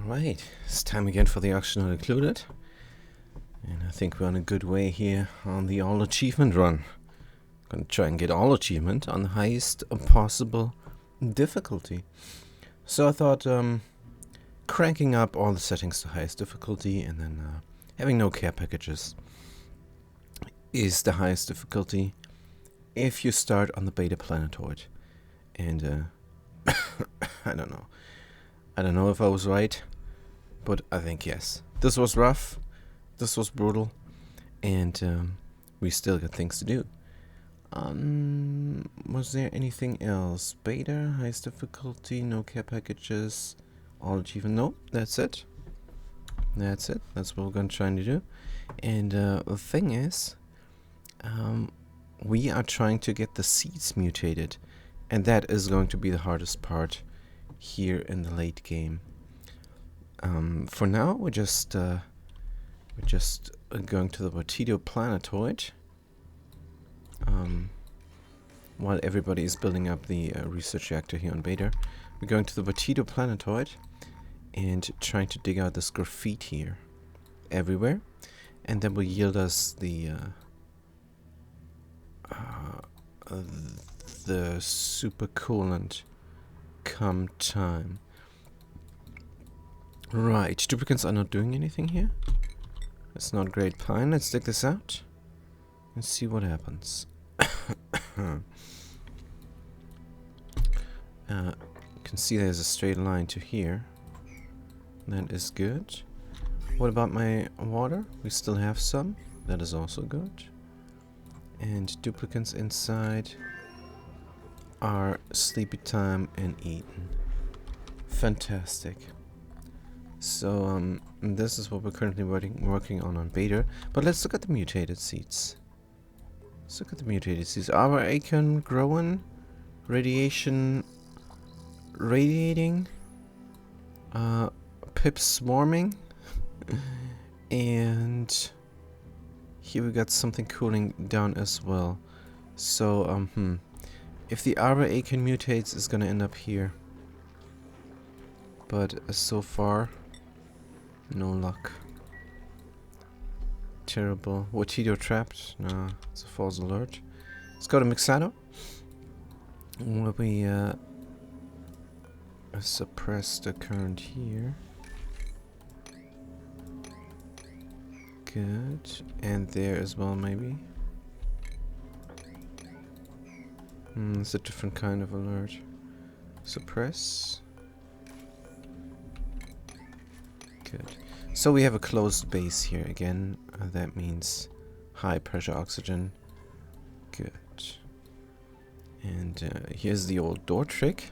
Alright, it's time again for the auction not included. And I think we're on a good way here on the all achievement run. Gonna try and get all achievement on the highest possible difficulty. So I thought cranking up all the settings to highest difficulty and then having no care packages is the highest difficulty if you start on the beta planetoid. And I don't know. I don't know if I was right, but I think yes. This was rough, this was brutal, and we still got things to do. Was there anything else? Beta, highest difficulty, no care packages, all achievement. No, that's it. That's it. That's what we're gonna try to do. And the thing is, we are trying to get the seeds mutated, and that is going to be the hardest part here in the late game. For now, we're just going to the Potato planetoid. While everybody is building up the research reactor here on Beta, we're going to the Potato planetoid and trying to dig out this graphite here everywhere, and that will yield us the super coolant come time. Right, duplicates are not doing anything here. That's not great. Fine, let's take this out and see what happens. You can see there's a straight line to here. That is good. What about my water? We still have some. That is also good. And duplicates inside are sleepy time and eaten. Fantastic. So this is what we're currently working on Beta. But let's look at the mutated seeds. Let's look at the mutated seeds. Our acorn growing, radiation radiating, pips swarming, and here we got something cooling down as well. So if the Arbor Acorn mutates, it's gonna end up here. But so far, no luck. Terrible. Potato trapped? No, it's a false alert. Let's go to Mixado. Where we suppress the current here. Good. And there as well, maybe. It's a different kind of alert. Suppress. Good. So we have a closed base here again. That means high pressure oxygen. Good. And here's the old door trick.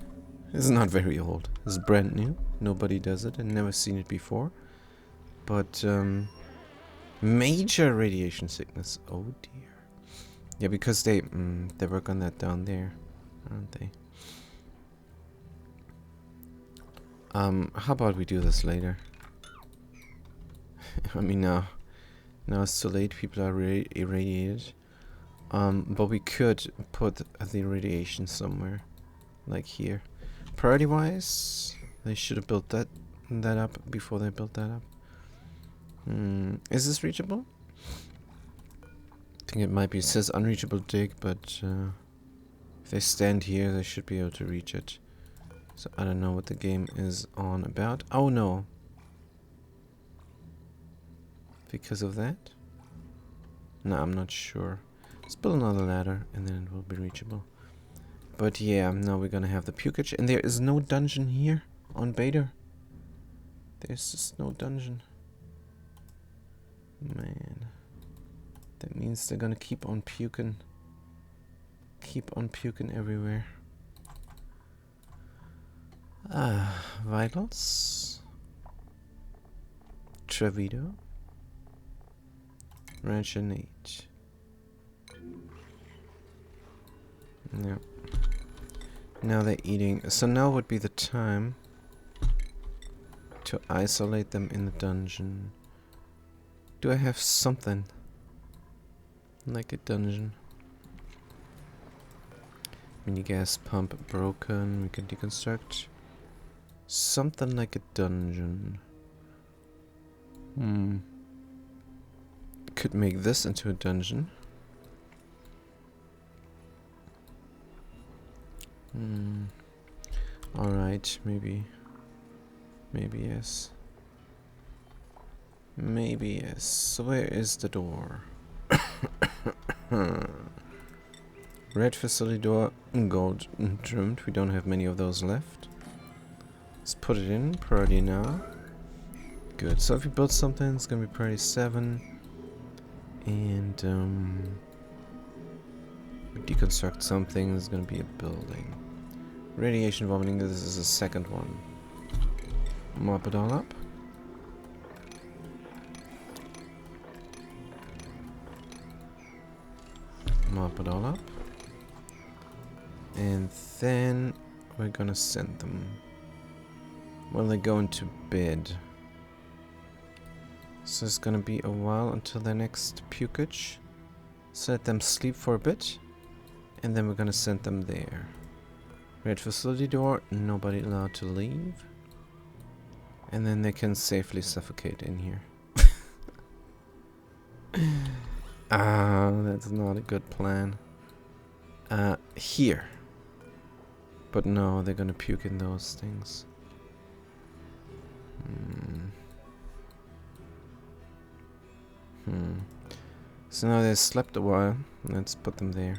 It's not very old. It's brand new. Nobody does it. I've never seen it before. But major radiation sickness. Oh dear. Yeah, because they work on that down there, aren't they? How about we do this later? I mean, now it's too late. People are irradiated. But we could put the radiation somewhere, like here. Priority-wise, they should have built that up before they built that up. Is this reachable? I think it might be. It says unreachable dig, but if they stand here, they should be able to reach it. So I don't know what the game is on about. Oh no. Because of that? No, I'm not sure. Let's build another ladder and then it will be reachable. But yeah, now we're gonna have the pukage, and there is no dungeon here on Beta. There's just no dungeon. Man. That means they're gonna keep on puking. Keep on puking everywhere. Vitals. Trevido. Ranchonate. No. Now they're eating. So now would be the time to isolate them in the dungeon. Do I have something like a dungeon? Mini gas pump broken. We can deconstruct. Something like a dungeon. Could make this into a dungeon. Alright, maybe. Maybe yes. Maybe yes. So where is the door? Red facility door, gold trimmed. We don't have many of those left. Let's put it in. Priority now. Good. So if we build something, it's gonna be priority 7. And we deconstruct something, it's gonna be a building. Radiation vomiting, this is the second one. Mop it all up. Mop it all up. And then we're gonna send them. Well, they're going to bed. So it's gonna be a while until their next pukage. So let them sleep for a bit. And then we're gonna send them there. Red facility door, nobody allowed to leave. And then they can safely suffocate in here. That's not a good plan. Here. But no, they're gonna puke in those things. So now they slept a while. Let's put them there.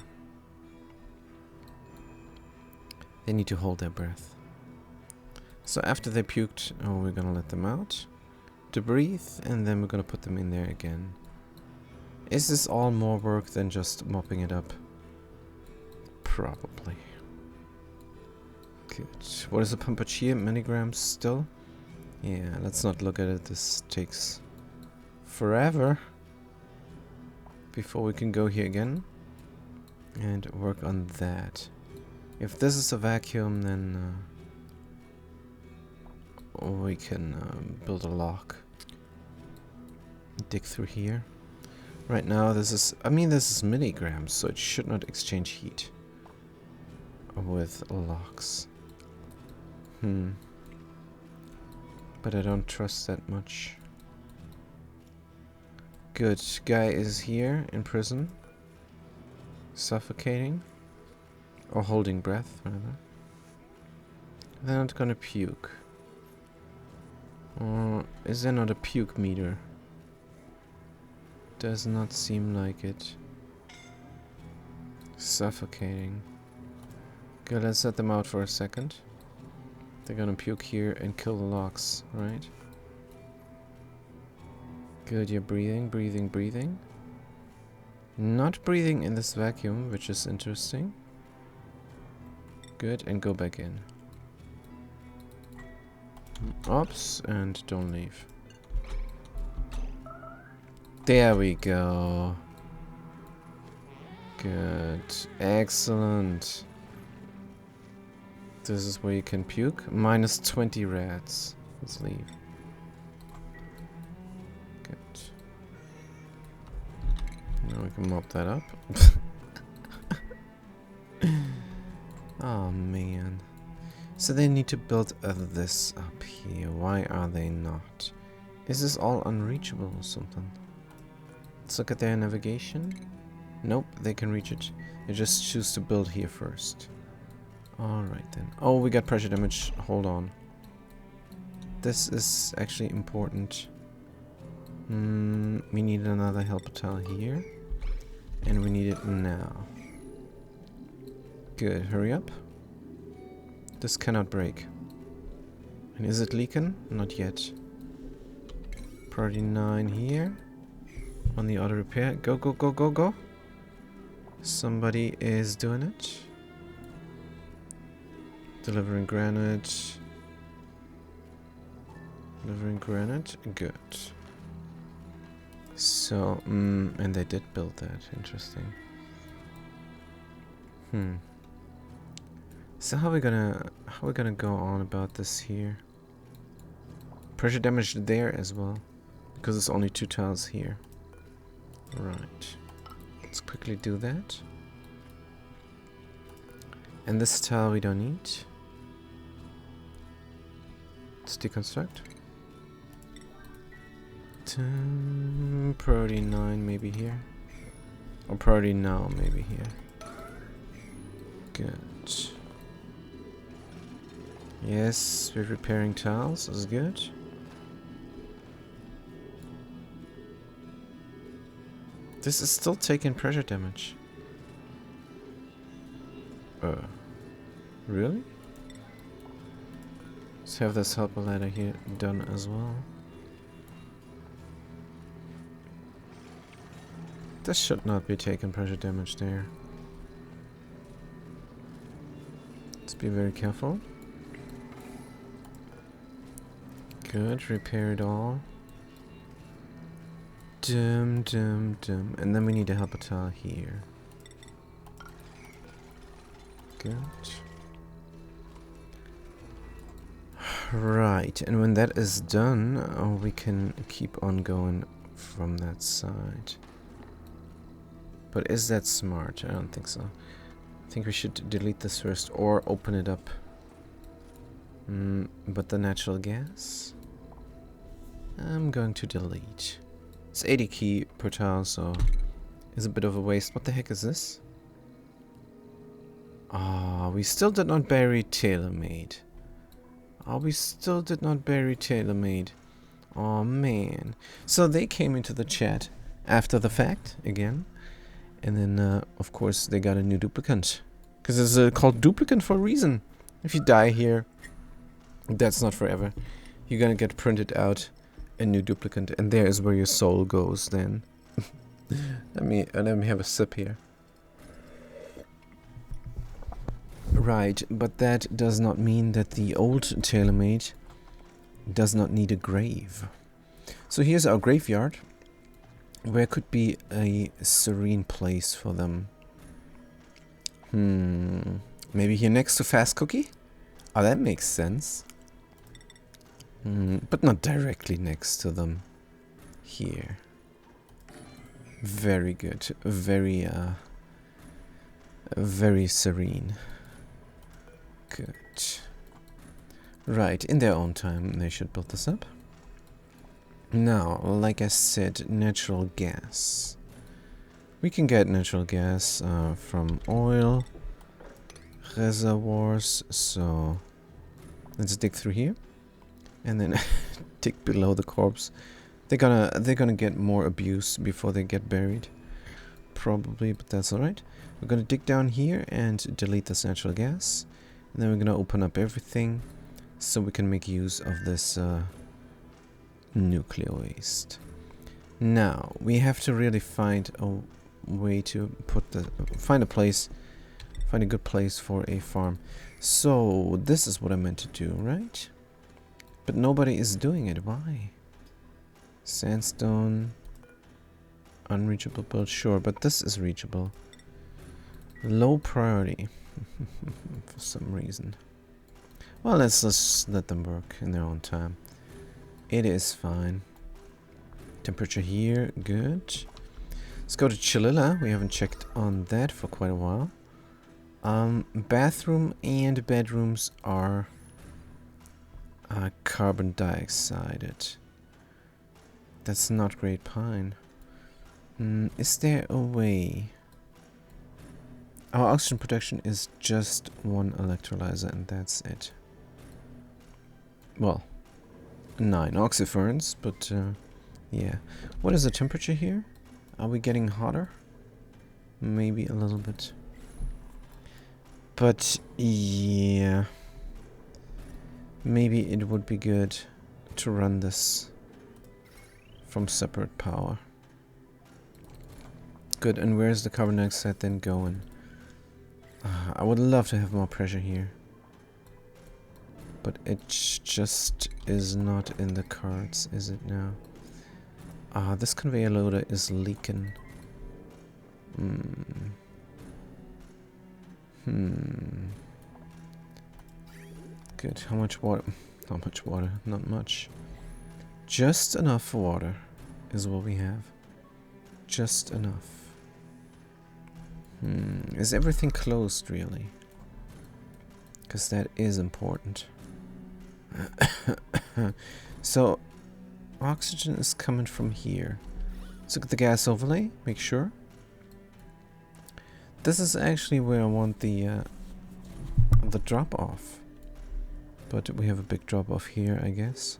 They need to hold their breath. So after they puked, we're gonna let them out to breathe, and then we're gonna put them in there again. Is this all more work than just mopping it up? Probably. Good. What is a Pampachier? Milligrams still? Yeah, let's not look at it. This takes forever before we can go here again and work on that. If this is a vacuum, then we can build a lock. Dig through here. Right now this is, this is milligrams, so it should not exchange heat with locks. But I don't trust that much. Good. Guy is here in prison. Suffocating. Or holding breath, rather. They're not gonna puke. Or is there not a puke meter? Does not seem like it. Suffocating. Good, let's set them out for a second. They're gonna puke here and kill the locks, right? Good, you're breathing, breathing, breathing. Not breathing in this vacuum, which is interesting. Good, and go back in. Oops, and don't leave. There we go. Good. Excellent. This is where you can puke. Minus 20 rats. Let's leave. Good. Now we can mop that up. Oh man. So they need to build this up here. Why are they not? Is this all unreachable or something? Let's look at their navigation. Nope, they can reach it. They just choose to build here first. Alright then. Oh, we got pressure damage. Hold on. This is actually important. We need another helper tile here. And we need it now. Good, hurry up. This cannot break. And is it leaking? Not yet. Priority 9 here. On the auto repair. Go, go, go, go, go. Somebody is doing it. Delivering granite. Delivering granite. Good. So, and they did build that. Interesting. So how are we gonna go on about this here? Pressure damage there as well, because it's only 2 tiles here. Right. Let's quickly do that. And this tile we don't need. let's deconstruct. Priority 9 maybe here. Or priority now maybe here. Good. Yes, we're repairing tiles. That's good. This is still taking pressure damage. Really? Let's have this helper ladder here done as well. This should not be taking pressure damage there. Let's be very careful. Good, repair it all. And then we need a helper tile here. Good. Right, and when that is done, we can keep on going from that side. But is that smart? I don't think so. I think we should delete this first or open it up. But the natural gas? I'm going to delete. It's 80 key per tile, so it's a bit of a waste. What the heck is this? Ah, we still did not bury TaylorMade. We still did not bury TaylorMade. Oh man. So they came into the chat after the fact again. And then, of course, they got a new duplicant. Because it's called duplicant for a reason. If you die here, that's not forever. You're gonna get printed out a new duplicant. And there is where your soul goes then. let me have a sip here. Right, but that does not mean that the old TaylorMade does not need a grave. So here's our graveyard. Where could be a serene place for them? Maybe here next to Fast Cookie? Oh, that makes sense. But not directly next to them. Here. Very good. Very serene. Good. Right, in their own time they should build this up. Now, like I said, natural gas. We can get natural gas from oil reservoirs, so let's dig through here and then dig below the corpse. They're gonna get more abuse before they get buried, probably, but that's alright. We're gonna dig down here and delete this natural gas, and then we're gonna open up everything so we can make use of this nuclear waste. Now we have to really find a way to find a good place for a farm. So this is what I meant to do, right? But nobody is doing it. Why? Sandstone, unreachable build, sure, but this is reachable. Low priority for some reason. Well, let's just let them work in their own time. It is fine. Temperature here, good. Let's go to Chillilla. We haven't checked on that for quite a while. Bathroom and bedrooms are carbon dioxided. That's not great pine. Is there a way? Our oxygen production is just one electrolyzer and that's it. Well, 9 oxyferns, but yeah. What is the temperature here? Are we getting hotter? Maybe a little bit. But yeah. Maybe it would be good to run this from separate power. Good, and where's the carbon dioxide then going? I would love to have more pressure here. But it just is not in the cards, is it now? This conveyor loader is leaking. Good. How much water? Not much water. Not much. Just enough water is what we have. Just enough. Is everything closed, really? Because that is important. So, oxygen is coming from here. Let's look at the gas overlay, make sure. This is actually where I want the drop off. But we have a big drop off here, I guess.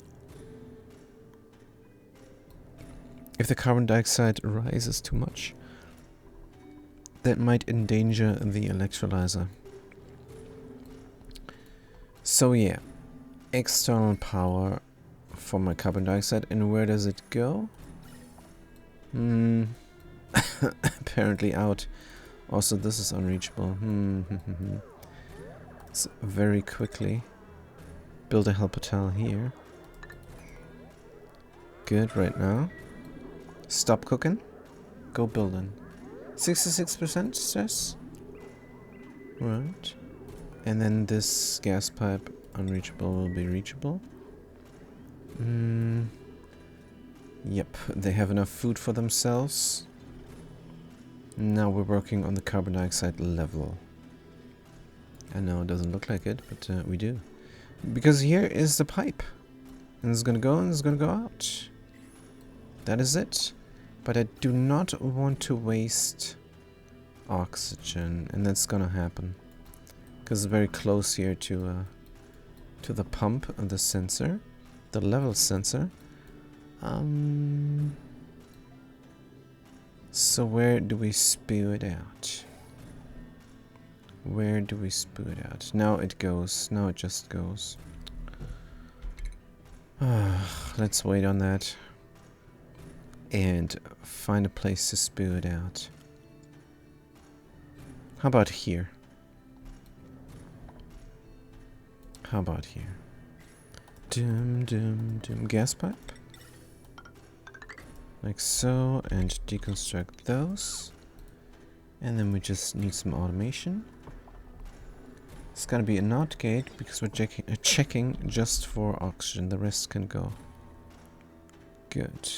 If the carbon dioxide rises too much, that might endanger the electrolyzer. So yeah, external power for my carbon dioxide, and where does it go? Apparently out. Also, this is unreachable. Let's very quickly build a Helpotel here. Good, right now. Stop cooking. Go building. 66% stress. Right. And then this gas pipe, unreachable, will be reachable. Yep, they have enough food for themselves. Now we're working on the carbon dioxide level. I know it doesn't look like it, but we do. Because here is the pipe. And it's gonna go and it's gonna go out. That is it. But I do not want to waste oxygen, and that's gonna happen. Because it's very close here to the pump and the sensor. The level sensor. So where do we spew it out? Where do we spew it out? Now it goes. Now it just goes. Let's wait on that. And find a place to spew it out. How about here? How about here? Gas pipe. Like so, and deconstruct those. And then we just need some automation. It's gonna be a NOT gate because we're checking just for oxygen. The rest can go. Good.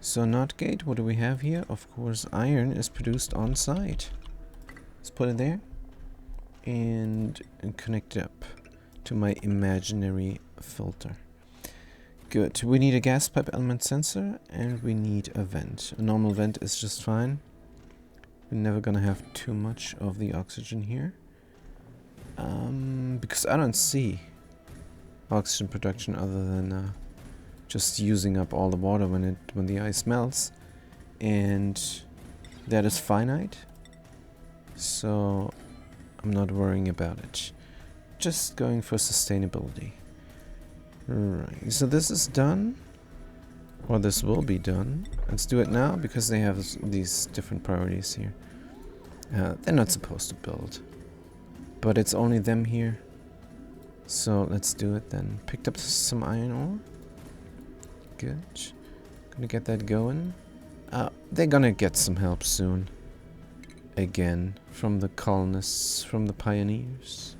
So NOT gate, what do we have here? Of course, iron is produced on site. Let's put it there. And connect it up to my imaginary filter. Good. We need a gas pipe element sensor and we need a vent. A normal vent is just fine. We're never gonna have too much of the oxygen here. Because I don't see oxygen production other than just using up all the water when the ice melts, and that is finite. So I'm not worrying about it. Just going for sustainability. Right, so this is done, or this will be done. Let's do it now because they have these different priorities here. They're not supposed to build, but it's only them here. So let's do it then. Picked up some iron ore. Good. Gonna get that going. They're gonna get some help soon. Again, from the colonists, from the pioneers.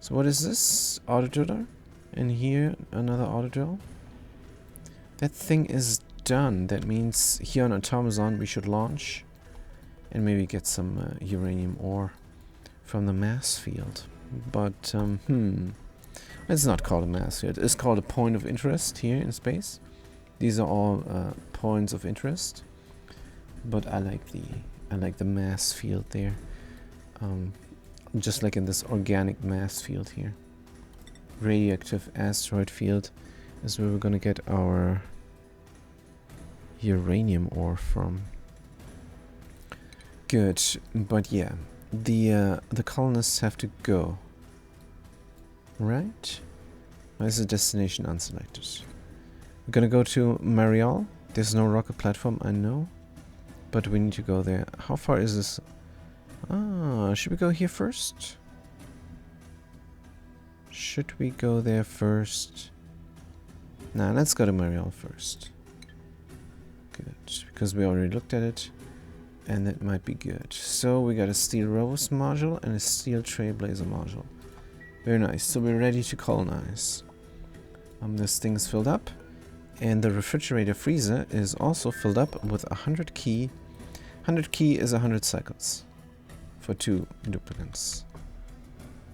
So what is this? Autodriller? And here, another autodrill. That thing is done. That means here on Automazon we should launch. And maybe get some uranium ore from the mass field. But, it's not called a mass field. It's called a point of interest here in space. These are all points of interest. But I like the mass field there. Just like in this organic mass field here. Radioactive asteroid field is where we're gonna get our uranium ore from. Good, but yeah, the colonists have to go. Right? Why is the destination unselected? We're gonna go to Marial. There's no rocket platform, I know, but we need to go there. How far is this? Should we go here first? Should we go there first? Nah, let's go to Marial first. Good, because we already looked at it, and that might be good. So we got a Steel Rose module and a Steel Trailblazer module. Very nice. So we're ready to colonize. This thing is filled up, and the refrigerator freezer is also filled up with 100 key. 100 key is 100 cycles for 2 duplicates.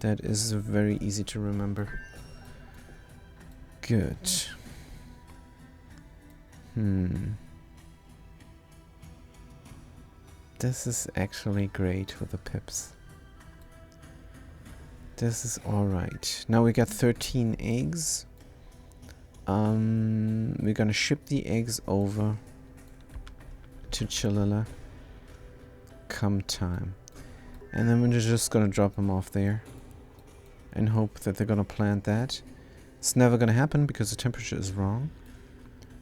That is very easy to remember. Good. This is actually great with the pips. This is alright. Now we got 13 eggs. We're gonna ship the eggs over to Chilala come time. And then we're just gonna drop them off there and hope that they're gonna plant that. It's never gonna happen because the temperature is wrong,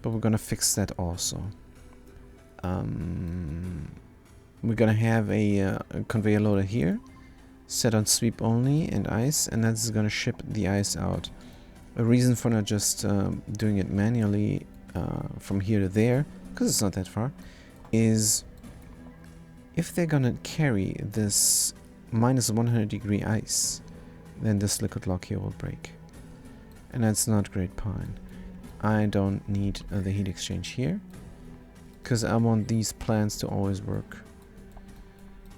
but we're gonna fix that also. We're gonna have a conveyor loader here, set on sweep only and ice, and that's gonna ship the ice out. A reason for not just doing it manually from here to there, because it's not that far, is if they're gonna carry this minus 100-degree ice, then this liquid lock here will break. And that's not great pine. I don't need the heat exchange here, because I want these plants to always work.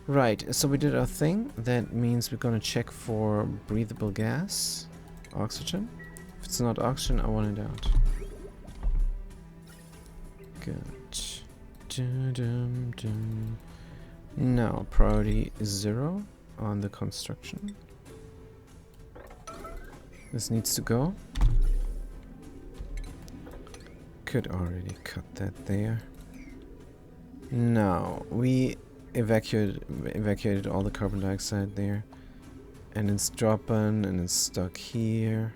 Right, so we did our thing. That means we're gonna check for breathable gas, oxygen. If it's not oxygen, I want it out. Good. Now, priority is 0 on the construction. This needs to go. Could already cut that there. Now, we evacuated all the carbon dioxide there. And it's dropping and it's stuck here.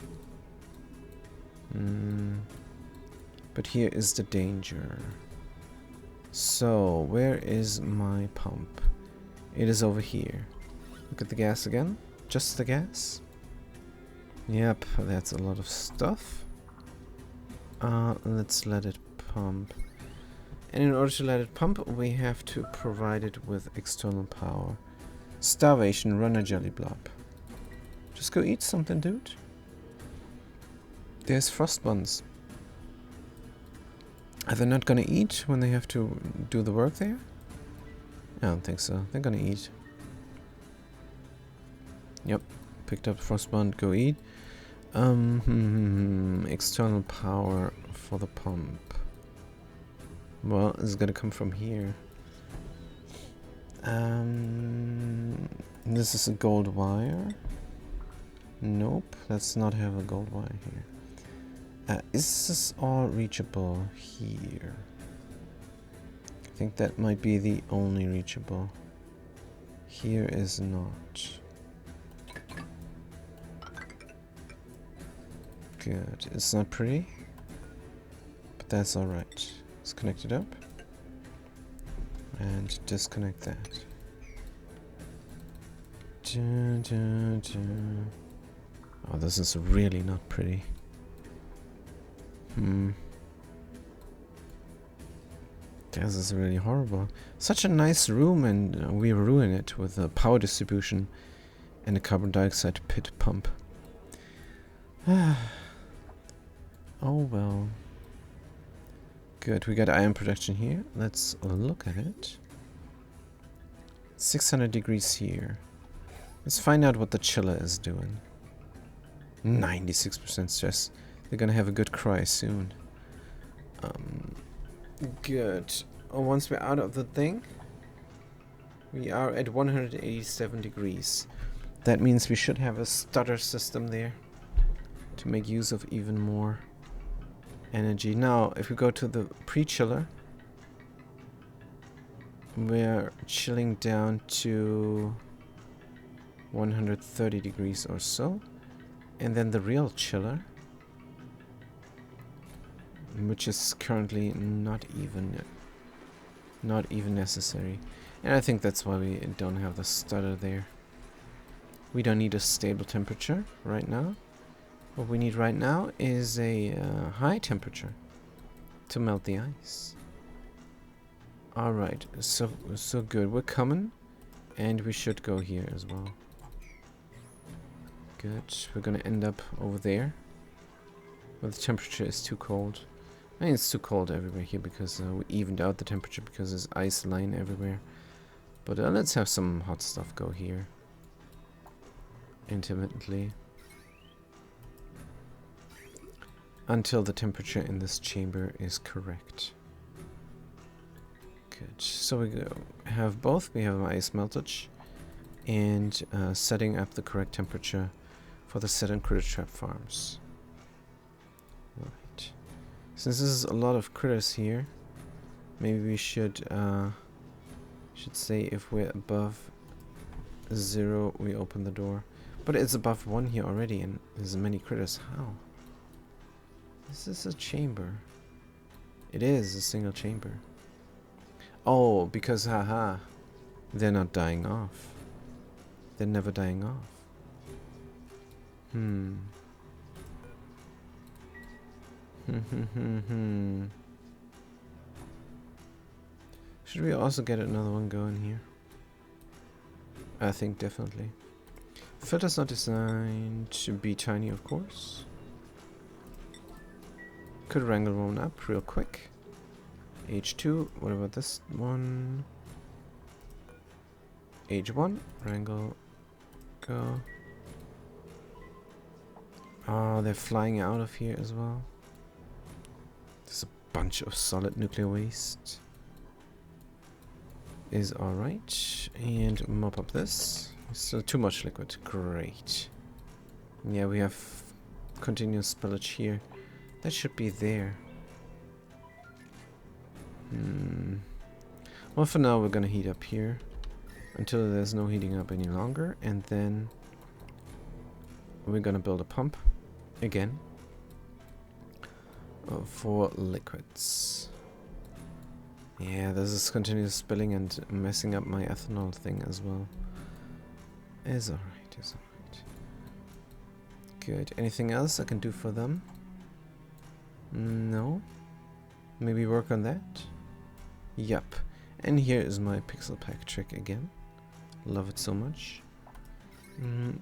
But here is the danger. So, where is my pump? It is over here. Look at the gas again. Just the gas. Yep, that's a lot of stuff. Let's let it pump. And in order to let it pump, we have to provide it with external power. Starvation, run a jelly blob. Just go eat something, dude. There's frost buns. Are they not gonna eat when they have to do the work there? I don't think so. They're gonna eat. Yep. Picked up frost bun, go eat. External power for the pump. Well, it's gonna come from here. This is a gold wire. Nope, let's not have a gold wire here. Is this all reachable here? I think that might be the only reachable. Here is not. Good. It's not pretty, but that's alright. Let's connect it up and disconnect that. Oh, this is really not pretty. This is really horrible. Such a nice room, and we ruin it with a power distribution and a carbon dioxide pit pump. Oh well. Good, we got iron production here. Let's look at it. 600 degrees here. Let's find out what the chiller is doing. 96% stress. They're gonna have a good cry soon. Good. Once we're out of the thing, we are at 187 degrees. That means we should have a stutter system there to make use of even more energy. Now, if we go to the pre-chiller, we're chilling down to 130 degrees or so. And then the real chiller, which is currently not even necessary. And I think that's why we don't have the stutter there. We don't need a stable temperature right now. What we need right now is a high temperature to melt the ice. Alright, so good. We're coming, and we should go here as well. Good. We're gonna end up over there, where the temperature is too cold. I mean, it's too cold everywhere here because we evened out the temperature because there's ice lying everywhere. But let's have some hot stuff go here. Intermittently. until the temperature in this chamber is correct. Good. So we have both. We have ice meltage and setting up the correct temperature for the set and critter trap farms. Right. Since this is a lot of critters here, maybe we should say if we're above 0, we open the door. But it's above 1 here already, and there's many critters. How? This is a chamber. It is a single chamber. Oh, because haha, they're not dying off. They're never dying off. Should we also get another one going here? I think definitely. Filter's not designed to be tiny, of course. Could wrangle one up real quick. H2, what about this one? H1, wrangle, go. Oh, they're flying out of here as well. There's a bunch of solid nuclear waste. Is alright. And mop up this. Still too much liquid. Great. Yeah, we have continuous spillage here. That should be there. Well, for now we're gonna heat up here until there's no heating up any longer, and then we're gonna build a pump again for liquids. Yeah, this is continuous spilling and messing up my ethanol thing as well. Is alright, is alright. Good. Anything else I can do for them? No? Maybe work on that? Yup. And here is my pixel pack trick again. Love it so much.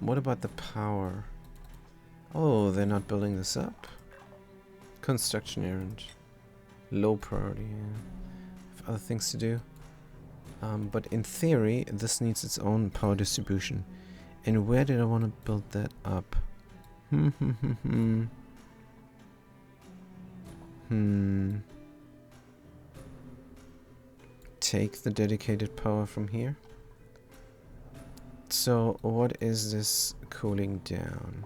What about the power? Oh, they're not building this up? Construction errand. Low priority, yeah. Have other things to do. But in theory, this needs its own power distribution. And where did I want to build that up? Take the dedicated power from here. So what is this cooling down?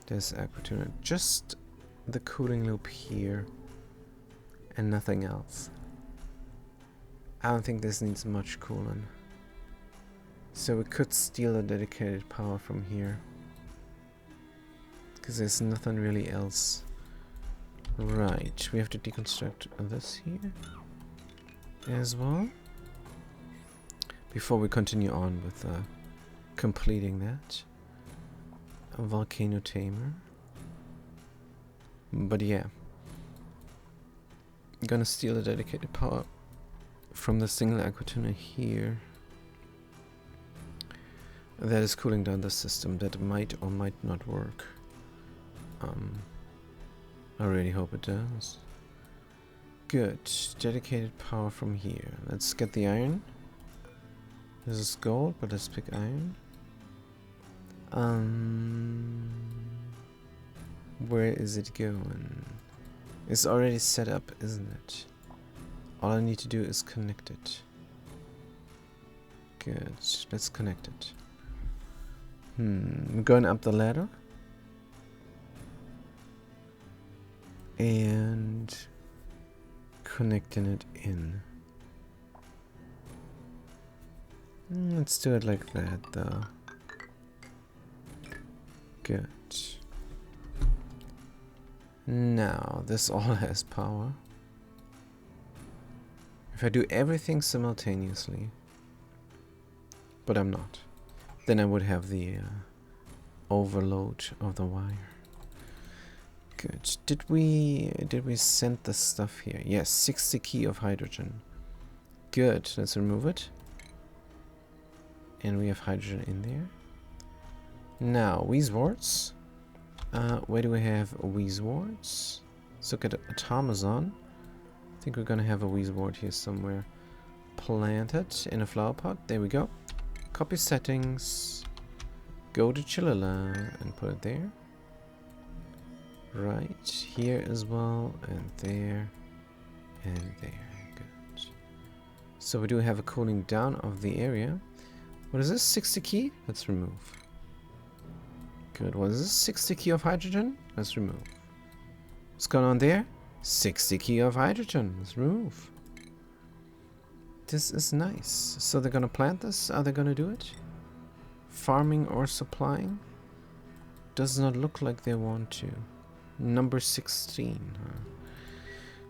This aquatuner. Just the cooling loop here and nothing else. I don't think this needs much cooling. So we could steal the dedicated power from here, because there's nothing really else. Right, we have to deconstruct this here as well before we continue on with completing that. A volcano tamer. But yeah, I'm gonna steal the dedicated power from the single aquatuner here. That is cooling down the system. That might or might not work. I really hope it does. Good. Dedicated power from here. Let's get the iron. This is gold, but let's pick iron. Where is it going? It's already set up, isn't it? All I need to do is connect it. Good. Let's connect it. I'm going up the ladder. And connecting it in. Let's do it like that, though. Good. Now, this all has power. If I do everything simultaneously, but I'm not, then I would have the overload of the wire. Good. Did we send the stuff here? Yes, 60 key of hydrogen. Good. Let's remove it. And we have hydrogen in there. Now, Weezwards. Where do we have Weezwards? Let's look at Automazon. I think we're gonna have a Weezward here somewhere. Plant it in a flower pot. There we go. Copy settings. Go to Chillila and put it there. Right here as well, and there, and there. Good. So we do have a cooling down of the area. What is this? 60 key? Let's remove. Good. What is this? 60 key of hydrogen? Let's remove. What's going on there? 60 key of hydrogen. Let's remove. This is nice. So they're gonna plant this? Are they gonna do it? Farming or supplying? Does not look like they want to. Number 16. Huh?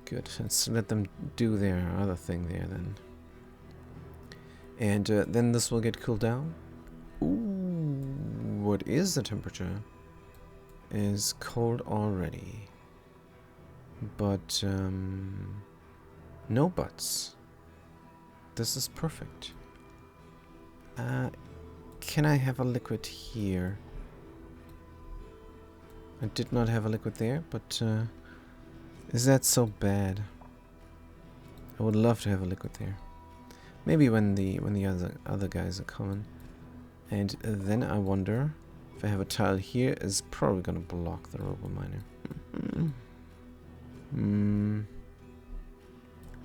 Good. Let's let them do their other thing there then. And then this will get cooled down. Ooh, what is the temperature? Is cold already. But, no buts. This is perfect. Can I have a liquid here? I did not have a liquid there, but is that so bad? I would love to have a liquid there. Maybe when the other guys are coming. And then I wonder if I have a tile here, is probably gonna block the robo miner.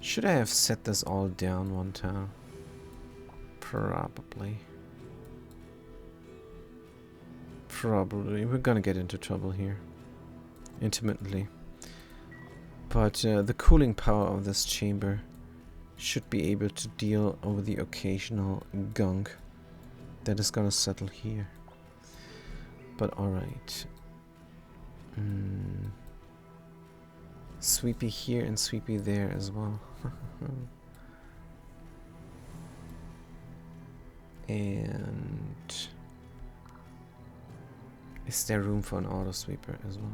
Should I have set this all down one tile? Probably. Probably. We're gonna get into trouble here. Intermittently. But the cooling power of this chamber should be able to deal with the occasional gunk that is gonna settle here. But alright. Sweepy here and sweepy there as well. And is there room for an auto sweeper as well?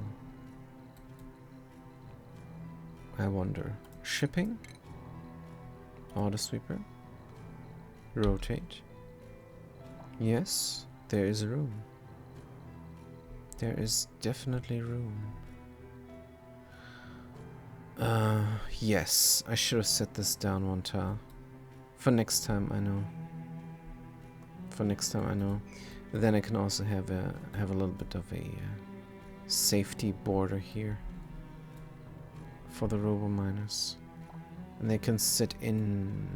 I wonder. Shipping? Auto sweeper? Rotate? Yes, there is room. There is definitely room. Yes, I should have set this down one tile. For next time, I know. For next time, I know. Then I can also have a little bit of a safety border here for the robo miners, and they can sit in.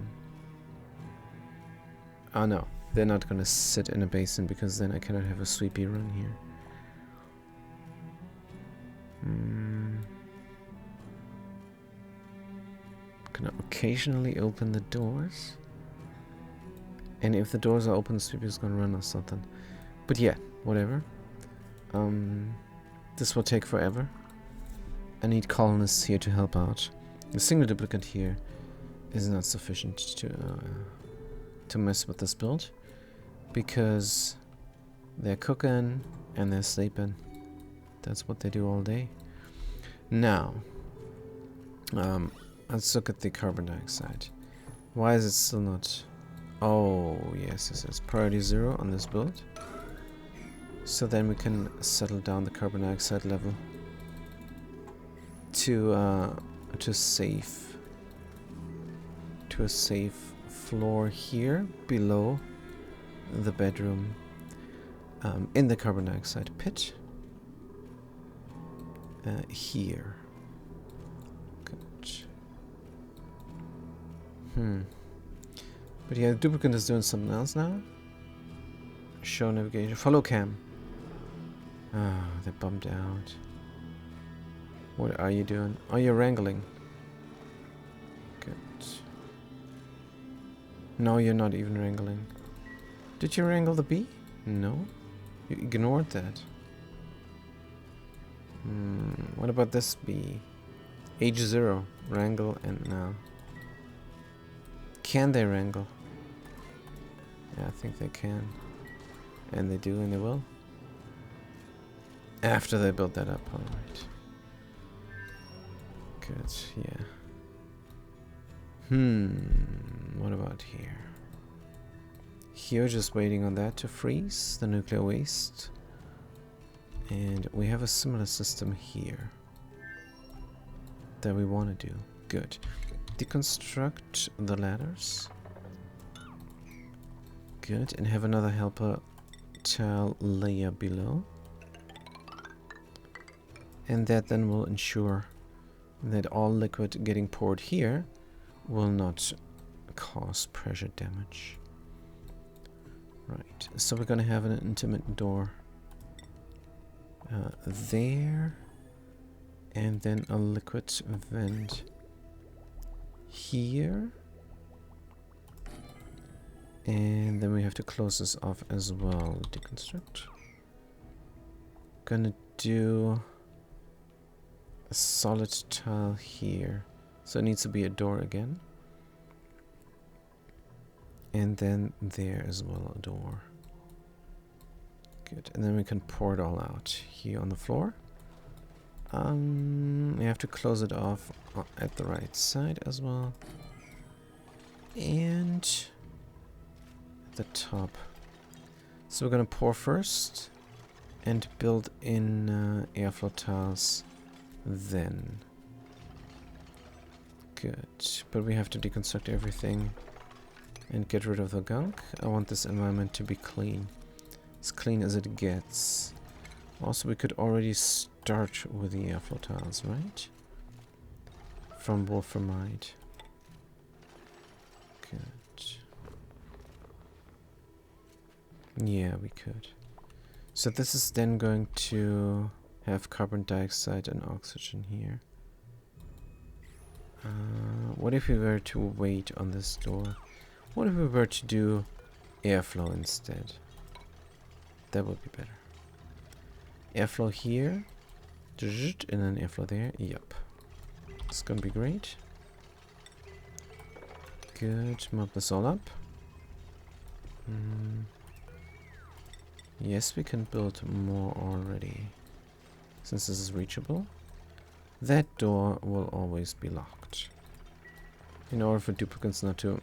Oh no, they're not gonna sit in a basin because then I cannot have a sweepy run here. Can I occasionally open the doors? And if the doors are open, the sweeper is gonna run or something. But yeah, whatever. This will take forever. I need colonists here to help out. The single duplicate here is not sufficient to mess with this build, because they're cooking and they're sleeping. That's what they do all day. Now, let's look at the carbon dioxide. Why is it still not? Oh, yes, this is priority 0 on this build. So then we can settle down the carbon dioxide level to a safe floor here below the bedroom, in the carbon dioxide pit. Here. Good. But yeah, the duplicate is doing something else now. Show navigation. Follow cam. Ah, they're bummed out. What are you doing? Oh, you're wrangling. Good. No, you're not even wrangling. Did you wrangle the bee? No. You ignored that. What about this bee? Age 0. Wrangle and now. Can they wrangle? Yeah, I think they can. And they do, and they will. After they build that up, alright. Good, yeah. What about here? Here, just waiting on that to freeze, the nuclear waste. And we have a similar system here that we want to do. Good. Deconstruct the ladders. Good, and have another helper tile layer below. And that then will ensure that all liquid getting poured here will not cause pressure damage. Right, so we're gonna have an intermittent door there, and then a liquid vent here, and then we have to close this off as well. Deconstruct. Gonna do a solid tile here, so it needs to be a door again, and then there as well a door. Good, and then we can pour it all out here on the floor. We have to close it off at the right side as well, and at the top. So we're gonna pour first and build in airflow tiles then. Good, but we have to deconstruct everything and get rid of the gunk. I want this environment to be clean. As clean as it gets. Also, we could already start with the airflow tiles, right? From wolframite. Good. Yeah, we could. So this is then going to have carbon dioxide and oxygen here. What if we were to wait on this door? What if we were to do airflow instead? That would be better. Airflow here, and then airflow there. Yep. It's gonna be great. Good. Mop this all up. Yes, we can build more already, since this is reachable. That door will always be locked, in order for duplicates not to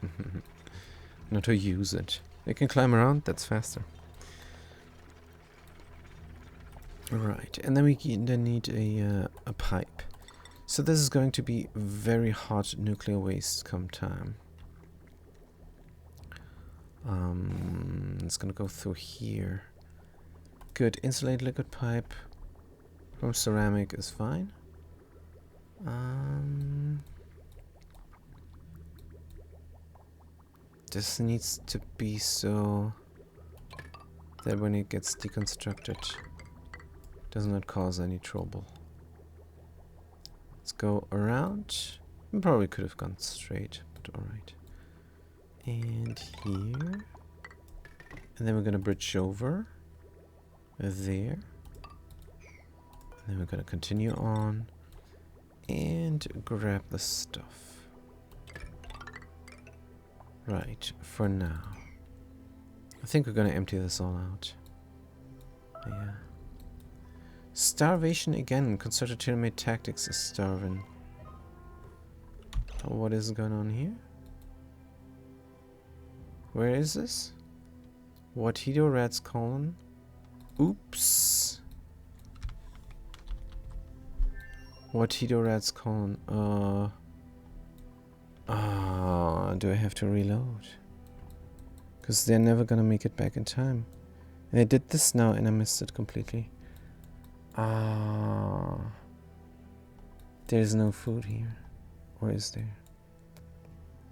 not to use it. They can climb around. That's faster. Right, and then we then need a pipe. So this is going to be very hot nuclear waste come time. It's gonna go through here. Good, insulated liquid pipe from ceramic is fine. This needs to be so that when it gets deconstructed, does not cause any trouble. Let's go around. We probably could have gone straight, but alright. And here. And then we're gonna bridge over there. And then we're gonna continue on and grab the stuff. Right, for now. I think we're gonna empty this all out. Yeah. Starvation again. Concerted teammate tactics is starving. What is going on here? Where is this? Watido Rat's colon. Oops. Watido Rat's colon. Do I have to reload? Because they're never gonna make it back in time. And I did this now and I missed it completely. There's no food here. Or is there?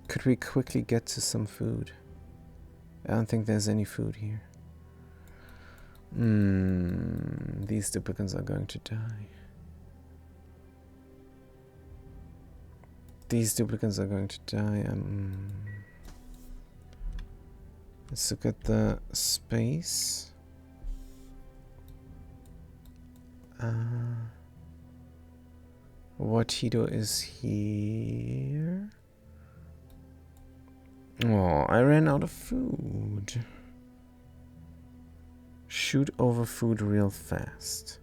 Could we quickly get to some food? I don't think there's any food here. These duplicates are going to die. These duplicates are going to die. Let's look at the space. Watido is here. Oh, I ran out of food. Shoot over food real fast.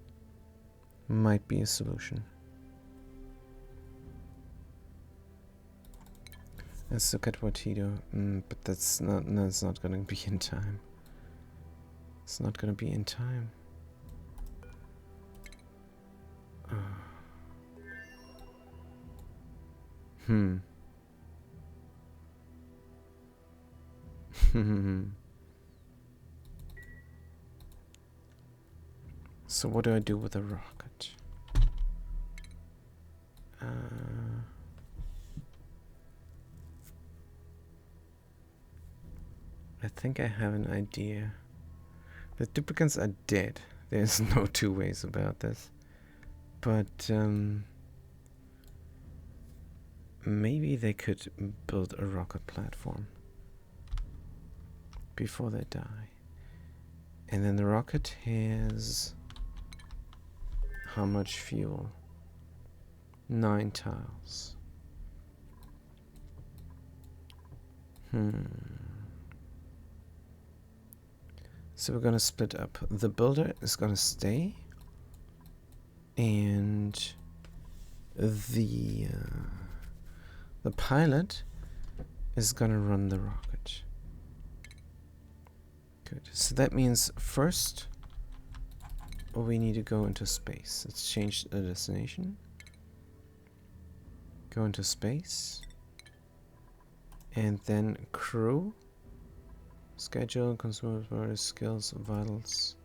Might be a solution. Let's look at Watido. But that's not gonna be in time. It's not gonna be in time. So what do I do with a rocket? I think I have an idea. The duplicates are dead. There's no two ways about this. But maybe they could build a rocket platform before they die. And then the rocket has how much fuel? 9 tiles. So we're gonna split up. The builder is gonna stay, and the pilot is gonna run the rocket. Good. So that means first we need to go into space. Let's change the destination. Go into space. And then crew. Schedule, consumers, skills, vitals.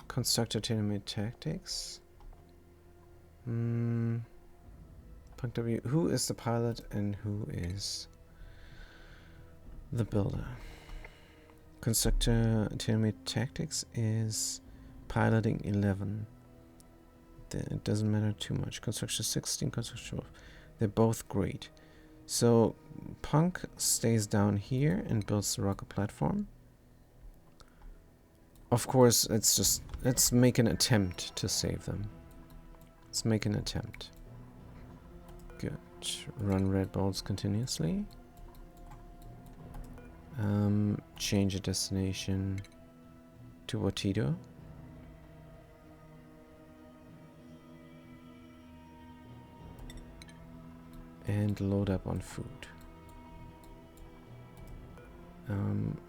Constructor, teammate, tactics. Point of view. Who is the pilot and who is the builder? Constructor, teammate, tactics is piloting 11. It doesn't matter too much. Construction 16, construction 12. They're both great. So Punk stays down here and builds the rocket platform. Of course, let's make an attempt to save them. Let's make an attempt. Good. Run red bolts continuously. Change the destination to Watido. And load up on food.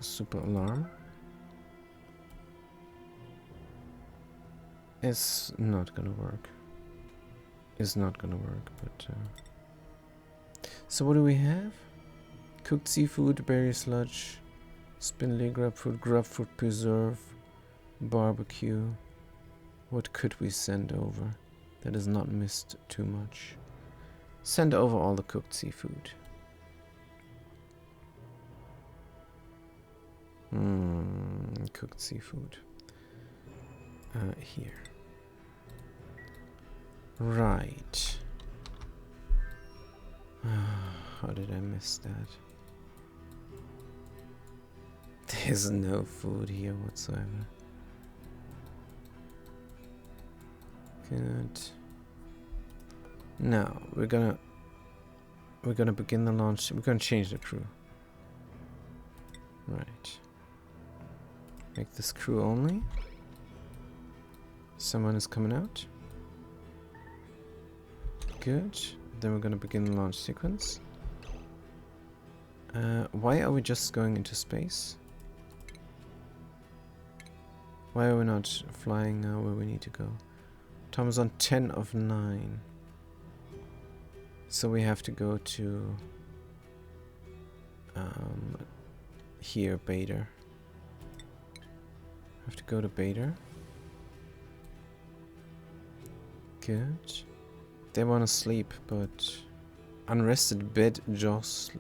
Super alarm is not gonna work. Is not gonna work, but so what do we have? Cooked seafood, berry sludge, spindly grub fruit preserve, barbecue. What could we send over that is not missed too much? Send over all the cooked seafood. Cooked seafood. Here. Right. How did I miss that? There's no food here whatsoever. Good. Now we're gonna begin the launch. We're gonna change the crew. Right. Make this crew only. Someone is coming out. Good. Then we're gonna begin the launch sequence. Why are we just going into space? Why are we not flying now where we need to go? Tom is on 10 of 9. So we have to go to here, Bader. Have to go to Bader. Good. They want to sleep, but unrested bed jostling.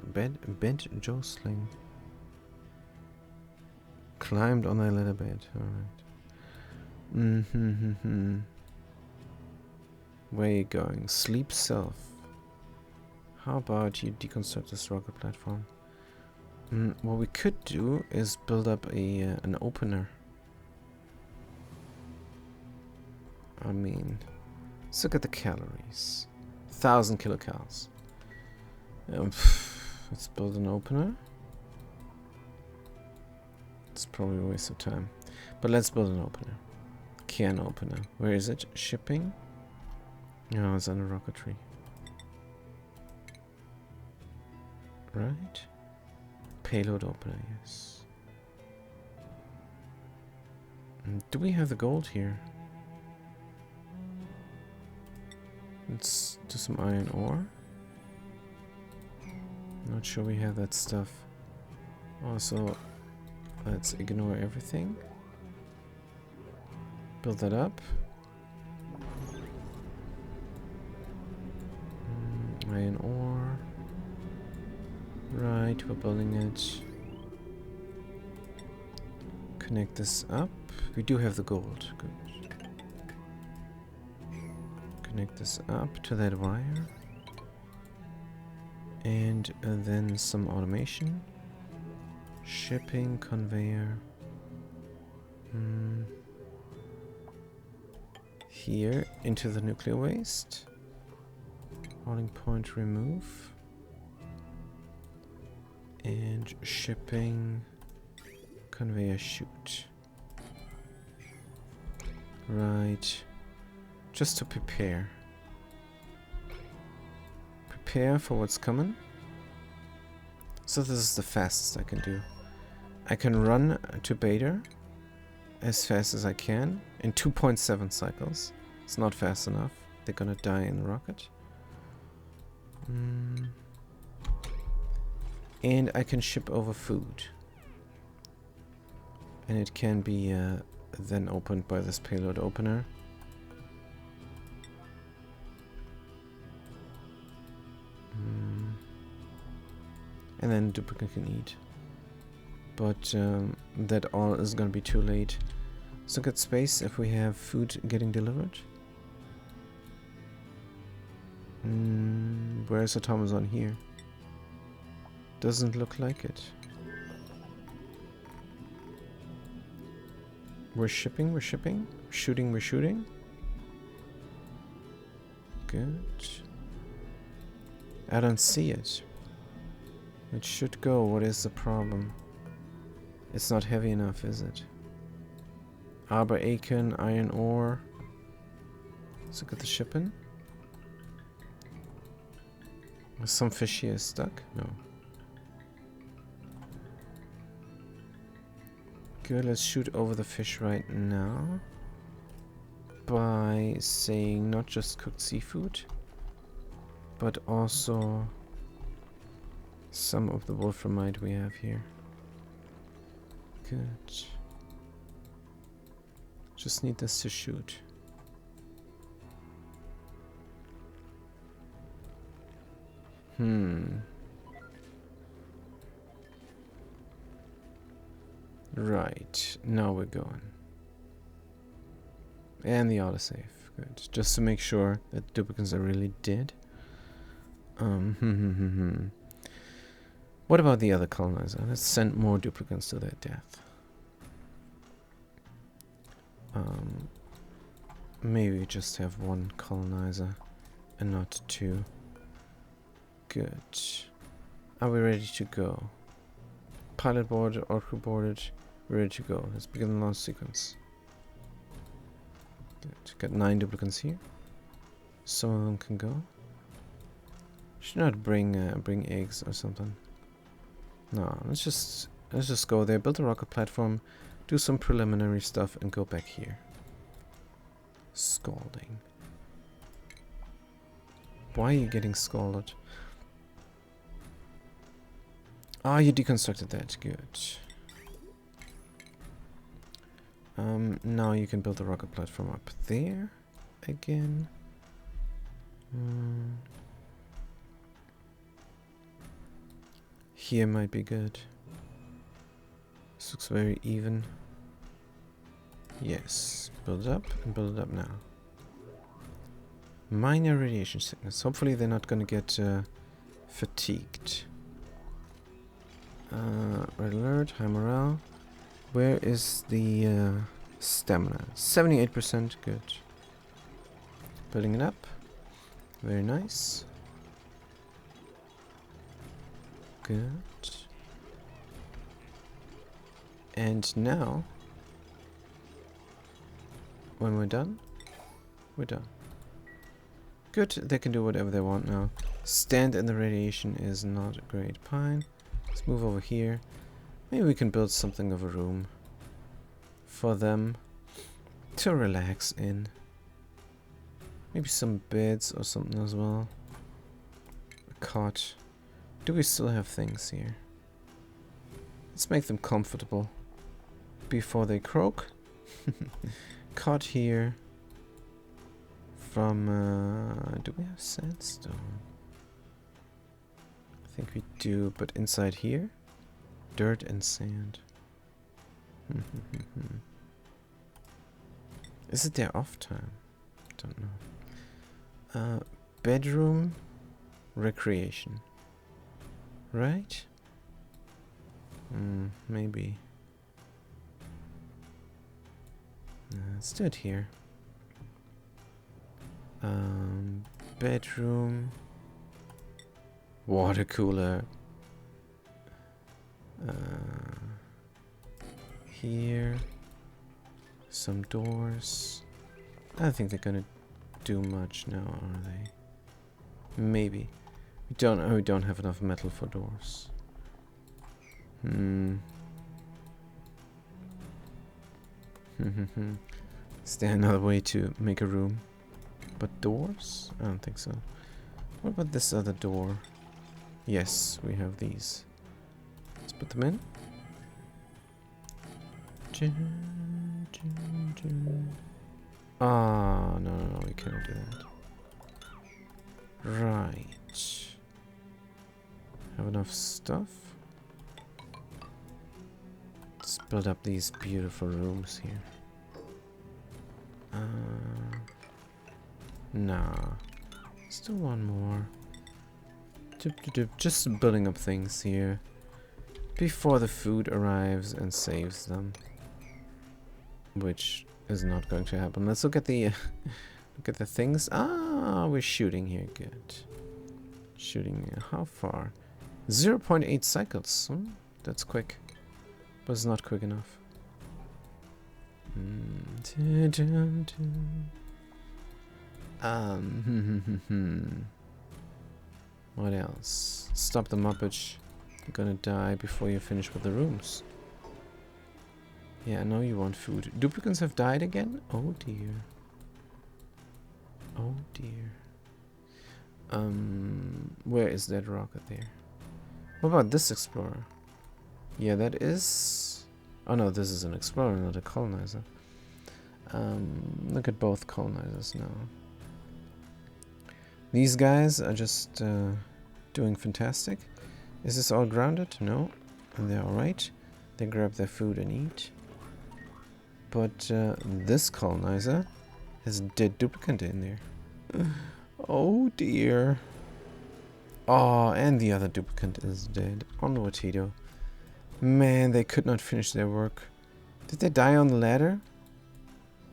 Climbed on their leather bed. Alright. Where are you going? Sleep self. How about you deconstruct this rocket platform? What we could do is build up an opener. I mean, let's look at the calories. 1,000 kilocalories. Let's build an opener. It's probably a waste of time. But let's build an opener. Can opener. Where is it? Shipping? No, it's under rocketry. Right? Payload opener, yes. Do we have the gold here? Let's do some iron ore. Not sure we have that stuff. Also, let's ignore everything. Build that up. Iron ore. Right, we're building it. Connect this up. We do have the gold. Good. Connect this up to that wire. And then some automation. Shipping, conveyor. Here, into the nuclear waste. Holding point remove. And shipping, conveyor chute. Right. Just to prepare. Prepare for what's coming. So this is the fastest I can do. I can run to beta as fast as I can in 2.7 cycles. It's not fast enough. They're gonna die in the rocket. And I can ship over food. And it can be then opened by this payload opener. And then duplicate can eat. But that all is gonna be too late. So get space if we have food getting delivered. Where's Automazon here? Doesn't look like it. We're shipping, we're shipping. Shooting, we're shooting. Good. I don't see it. It should go. What is the problem? It's not heavy enough, is it? Arbor Acorn, iron ore. Let's look at the shipping. Is some fish here stuck? No. Good, let's shoot over the fish right now. By saying not just cooked seafood, but also some of the wolframite we have here. Good. Just need this to shoot. Right, now we're going. And the autosave, good. Just to make sure that duplicates are really dead. What about the other colonizer? Let's send more duplicates to their death. Maybe just have one colonizer and not two. Good. Are we ready to go? Pilot boarded, or crew boarded. We're ready to go. Let's begin the launch sequence. Good. Got 9 duplicates here. Some of them can go. Should not bring eggs or something. No, let's just go there, build a rocket platform, do some preliminary stuff, and go back here. Scalding. Why are you getting scalded? Ah, you deconstructed that. Good. Now you can build a rocket platform up there again. Here might be good. This looks very even. Yes. Build it up and build it up now. Minor radiation sickness. Hopefully they're not gonna get fatigued. Red alert, high morale. Where is the stamina? 78%, good. Building it up. Very nice. Good. And now, when we're done, we're done. Good, they can do whatever they want now. Stand in the radiation is not a great pine. Let's move over here. Maybe we can build something of a room for them to relax in. Maybe some beds or something as well. A cot. Do we still have things here? Let's make them comfortable before they croak. Cot here. From, do we have sandstone? think we do, but inside here? Dirt and sand. Is it their off time? Don't know. Bedroom, recreation. Right? Maybe. Let's do it here. Bedroom, water cooler. Here, some doors. I don't think they're gonna do much now, are they? Maybe. We don't have enough metal for doors. Is there another way to make a room? But doors? I don't think so. What about this other door? Yes, we have these. Let's put them in. Ah, no, we cannot do that. Right. Have enough stuff? Let's build up these beautiful rooms here. Nah. Still one more. Just building up things here before the food arrives and saves them, which is not going to happen. Let's look at the look at the things. Ah, we're shooting here. Good. Shooting. How far? 0.8 cycles. That's quick, but it's not quick enough. What else? Stop the Muppet. You're gonna die before you finish with the rooms. Yeah, I know you want food. Duplicants have died again? Oh dear. Oh dear. Where is that rocket there? What about this explorer? Yeah, that is... Oh no, this is an explorer, not a colonizer. Look at both colonizers now. These guys are just doing fantastic. Is this all grounded? No. And they're alright. They grab their food and eat. But this colonizer has a dead duplicant in there. Oh dear. Oh, and the other duplicant is dead. On the Tito. Man, they could not finish their work. Did they die on the ladder?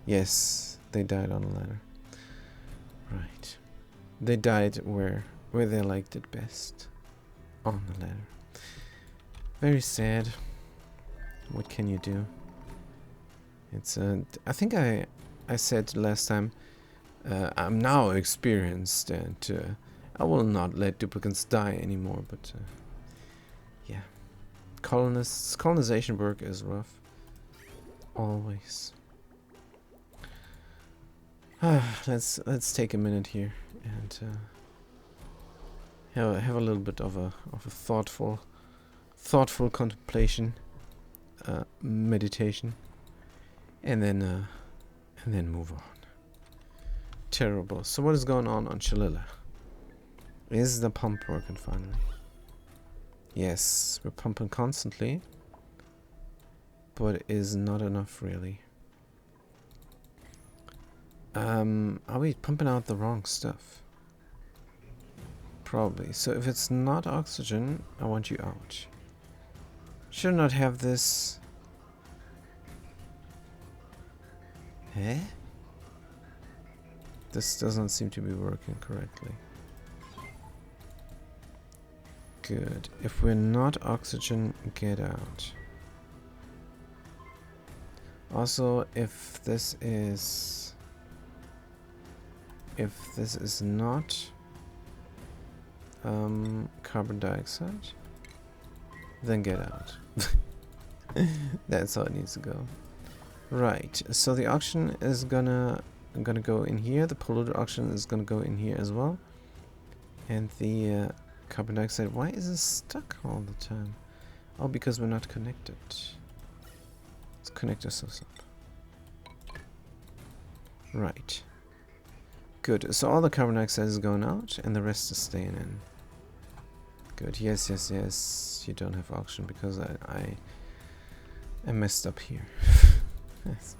Yes, they died on the ladder. Right. They died where they liked it best. On the ladder. Very sad. What can you do? It's I think I said last time, I'm now experienced and I will not let duplicants die anymore, but yeah. Colonization work is rough. Always. Let's take a minute here and have a little bit of a thoughtful contemplation, meditation, and then move on. Terrible. So what is going on Chalila? Is the pump working finally? Yes, we're pumping constantly, but it is not enough really. Are we pumping out the wrong stuff? Probably. So if it's not oxygen, I want you out. Should not have this. Eh? This doesn't seem to be working correctly. Good. If we're not oxygen, get out. Also, if this is not carbon dioxide, then get out. That's how it needs to go. Right. So the oxygen is gonna go in here. The polluted oxygen is gonna go in here as well. And the carbon dioxide. Why is it stuck all the time? Oh, because we're not connected. Let's connect ourselves up. Right. Good. So all the carbon dioxide is going out, and the rest is staying in. Good. Yes, yes, yes. You don't have oxygen because I messed up here. Yes.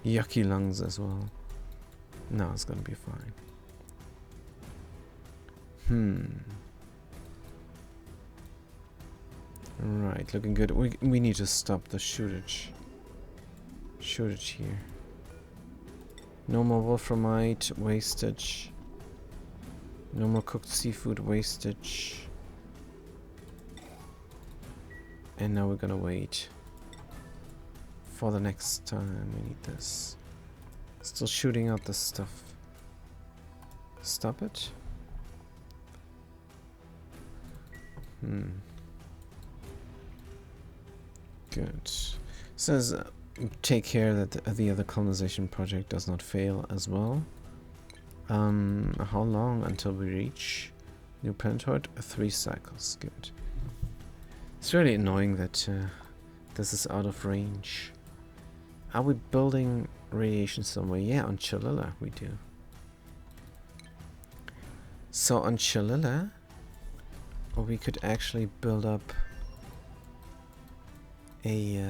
Yucky lungs as well. No, it's gonna be fine. Right, looking good. We need to stop the shortage. Shortage here. No more wolframite wastage. No more cooked seafood wastage. And now we're gonna wait for the next time. We need this. Still shooting out this stuff. Stop it. Good. Says take care that the other colonization project does not fail as well. How long until we reach new planetoid? 3 cycles. Good. It's really annoying that this is out of range. Are we building radiation somewhere? Yeah, on Cholula we do. So on Cholula, we could actually build up a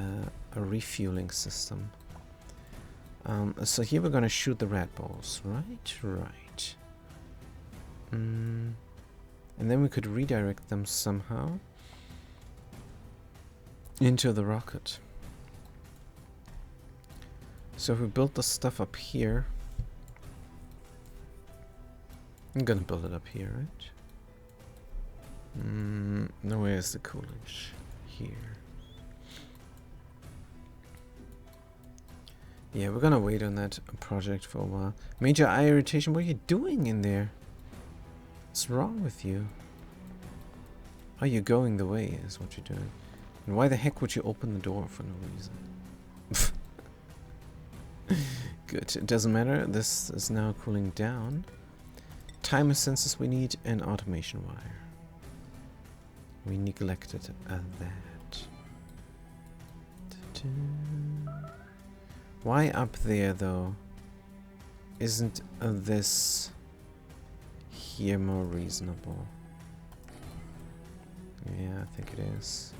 refueling system. So here we're gonna shoot the red balls, right? Right. And then we could redirect them somehow into the rocket. So if we build the stuff up here, I'm gonna build it up here, right? No, where's the Coolidge? Here. Yeah, we're gonna wait on that project for a while. Major eye irritation, what are you doing in there? What's wrong with you? Are you going the way is what you're doing. And why the heck would you open the door for no reason? Good, it doesn't matter. This is now cooling down. Timer sensors we need and automation wire. We neglected that. Why up there though? Isn't this here more reasonable? Yeah, I think it is.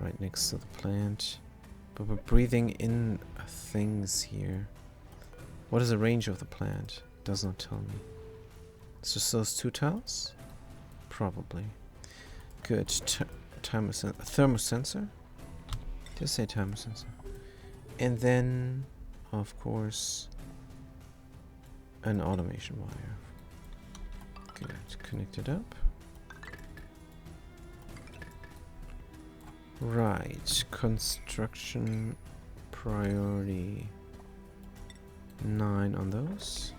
Right next to the plant. But we're breathing in things here. What is the range of the plant? Does not tell me. It's just those 2 tiles? Probably. Good. Thermosensor? Just say thermosensor. And then, of course, an automation wire. Good. Connect it up. Right. Construction priority 9 on those.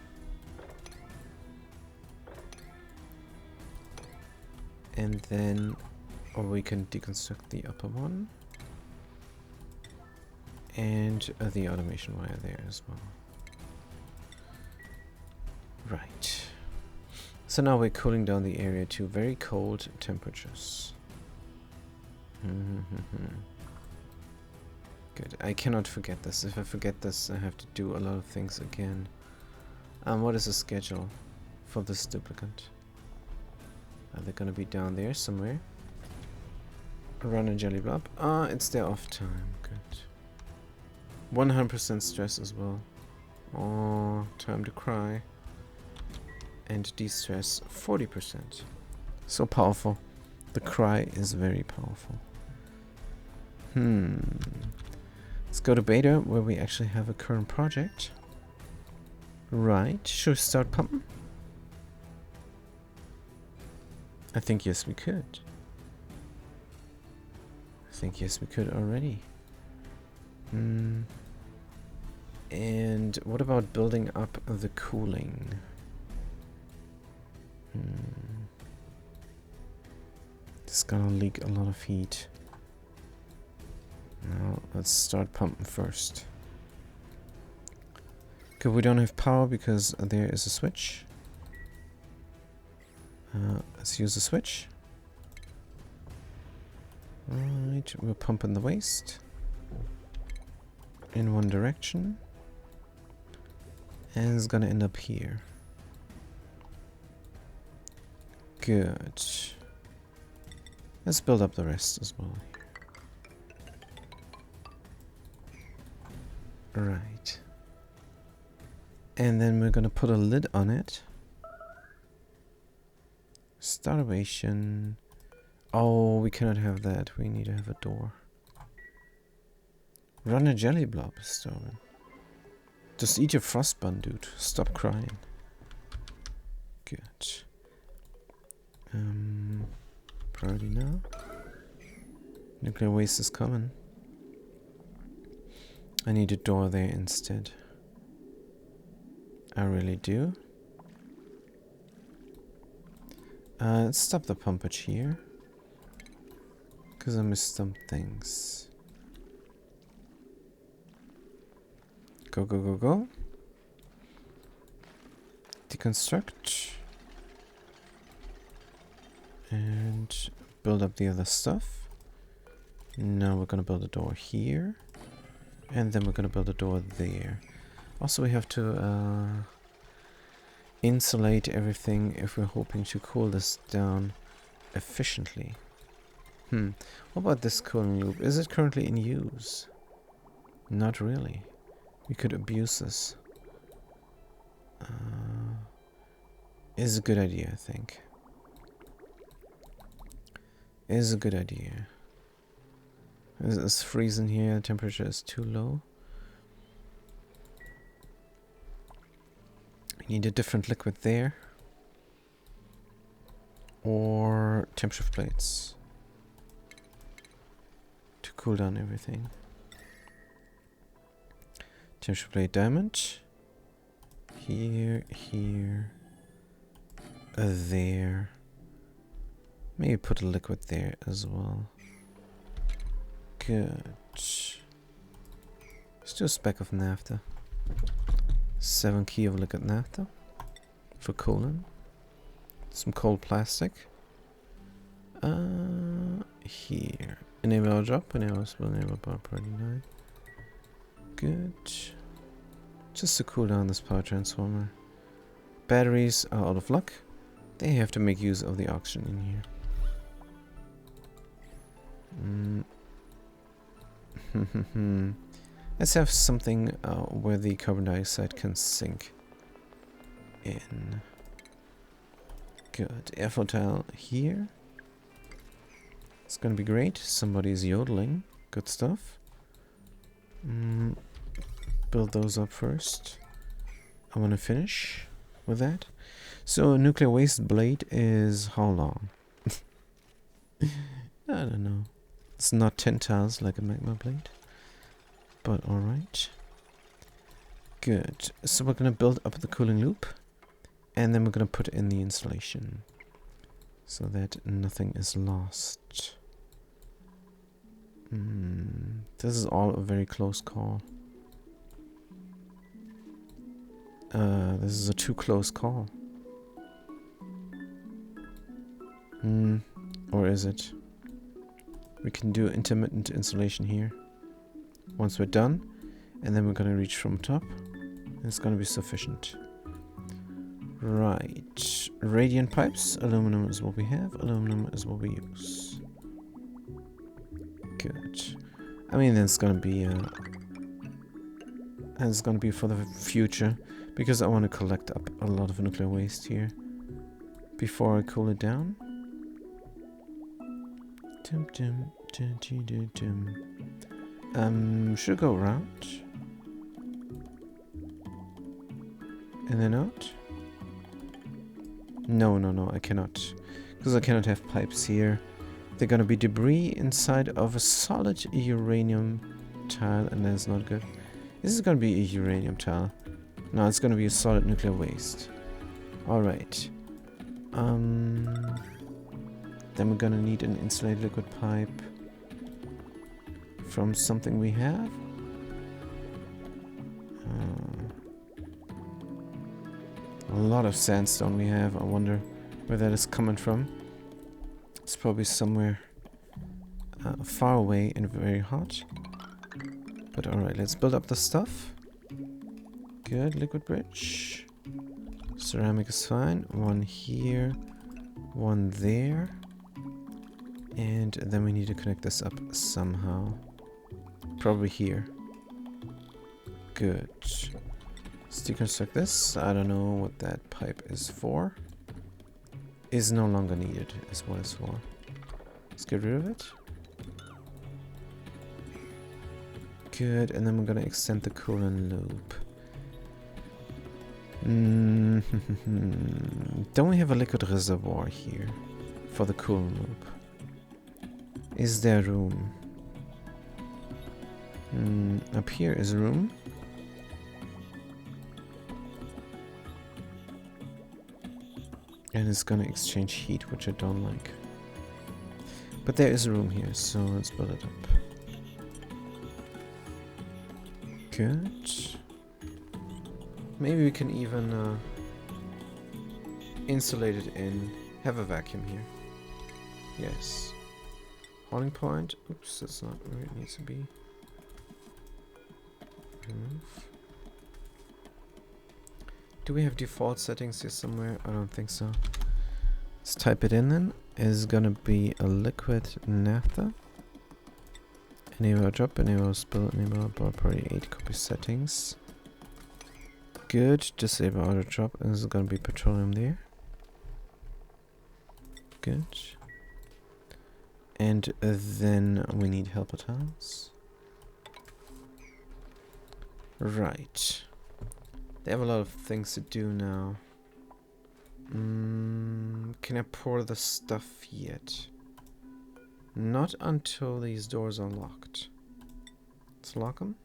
And then, or we can deconstruct the upper one. And the automation wire there as well. Right. So now we're cooling down the area to very cold temperatures. Good. I cannot forget this. If I forget this, I have to do a lot of things again. What is the schedule for this duplicate? Are they gonna be down there somewhere? Run a jelly blob. It's their off time. Good. 100% stress as well. Oh, time to cry. And de-stress 40%. So powerful. The cry is very powerful. Let's go to beta where we actually have a current project. Right. Should we start pumping? I think yes we could. I think yes we could already. And what about building up the cooling? It's gonna leak a lot of heat. Now let's start pumping first. Okay, we don't have power because there is a switch. Let's use the switch. Right, we're pumping the waste in one direction. And it's gonna end up here. Good. Let's build up the rest as well. Right. And then we're gonna put a lid on it. Starvation. Oh, we cannot have that. We need to have a door. Run a jelly blob, starving. Just eat your frost bun, dude. Stop crying. Good. Priority now. Nuclear waste is coming. I need a door there instead. I really do. Let's stop the pumpage here. Because I missed some things. Go, go, go, go. Deconstruct. And build up the other stuff. Now we're gonna build a door here. And then we're gonna build a door there. Also we have to insulate everything if we're hoping to cool this down efficiently. What about this cooling loop? Is it currently in use? Not really. We could abuse this. Is a good idea, I think. Is a good idea. It's freezing here, the temperature is too low. We need a different liquid there. Or temp shift plates. To cool down everything. Temp shift plate diamond. Here, here. There. Maybe put a liquid there as well. Good. Let's do a speck of naphtha. 7 key of liquid naphtha for cooling. Some cold plastic. Here. Enable our drop. Enable power 39. Good. Just to cool down this power transformer. Batteries are out of luck. They have to make use of the oxygen in here. Let's have something where the carbon dioxide can sink in. Good. Airflow tile here. It's gonna be great. Somebody's yodeling. Good stuff. Build those up first. I want to finish with that. So nuclear waste blade is how long? I don't know. It's not 10 tiles like a magma blade. But alright. Good. So we're going to build up the cooling loop. And then we're going to put in the insulation. So that nothing is lost. This is all a very close call. This is a too close call. Or is it? We can do intermittent insulation here. Once we're done. And then we're gonna reach from top. And it's gonna be sufficient. Right. Radiant pipes. Aluminum is what we have. Aluminum is what we use. Good. I mean, that's gonna be it's gonna be for the future. Because I want to collect up a lot of nuclear waste here. Before I cool it down. Should go around. And then out. No, I cannot. Because I cannot have pipes here. They're gonna be debris inside of a solid uranium tile, and that's not good. This is gonna be a uranium tile. No, it's gonna be a solid nuclear waste. Alright. Then we're gonna need an insulated liquid pipe from something we have. A lot of sandstone we have. I wonder where that is coming from. It's probably somewhere far away and very hot. But alright, let's build up the stuff. Good, liquid bridge. Ceramic is fine. One here. One there. And then we need to connect this up somehow. Probably here. Good. Let's deconstruct this. I don't know what that pipe is for. Is no longer needed, is what it's for. Let's get rid of it. Good, and then we're gonna extend the coolant loop. Don't we have a liquid reservoir here for the coolant loop? Is there room? Up here is room. And it's gonna exchange heat, which I don't like. But there is room here, so let's build it up. Good. Maybe we can even insulate it in. Have a vacuum here. Yes. Holding point. Oops, that's not where it needs to be. Remove. Do we have default settings here somewhere? I don't think so. Let's type it in then. It's gonna be a liquid naphtha. Enable drop, enable spill, enable about party 8 copy settings. Good. Disable auto drop, and there's gonna be petroleum there. Good. And then we need helper tiles. Right. They have a lot of things to do now. Can I pour the stuff yet? Not until these doors are locked. Let's lock them.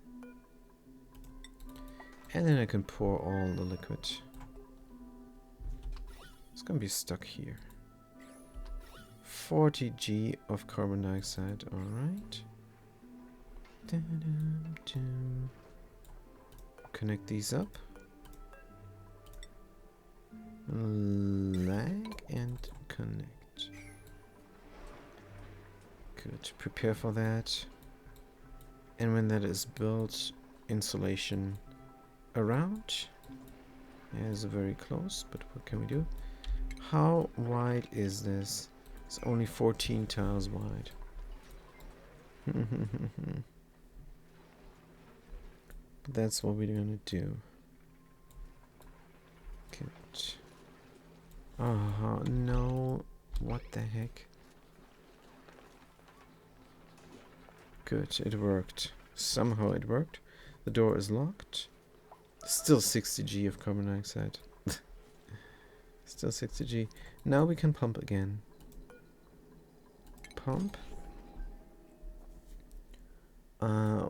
And then I can pour all the liquid. It's gonna be stuck here. 40 G of carbon dioxide, alright. Connect these up. Lag and connect. Good. Prepare for that. And when that is built, insulation around. Yeah, it's very close, but what can we do? How wide is this? It's only 14 tiles wide. That's what we're gonna do. Good. No. What the heck? Good, it worked. Somehow it worked. The door is locked. Still 60 G of carbon dioxide. Still 60 G. Now we can pump again. Pump.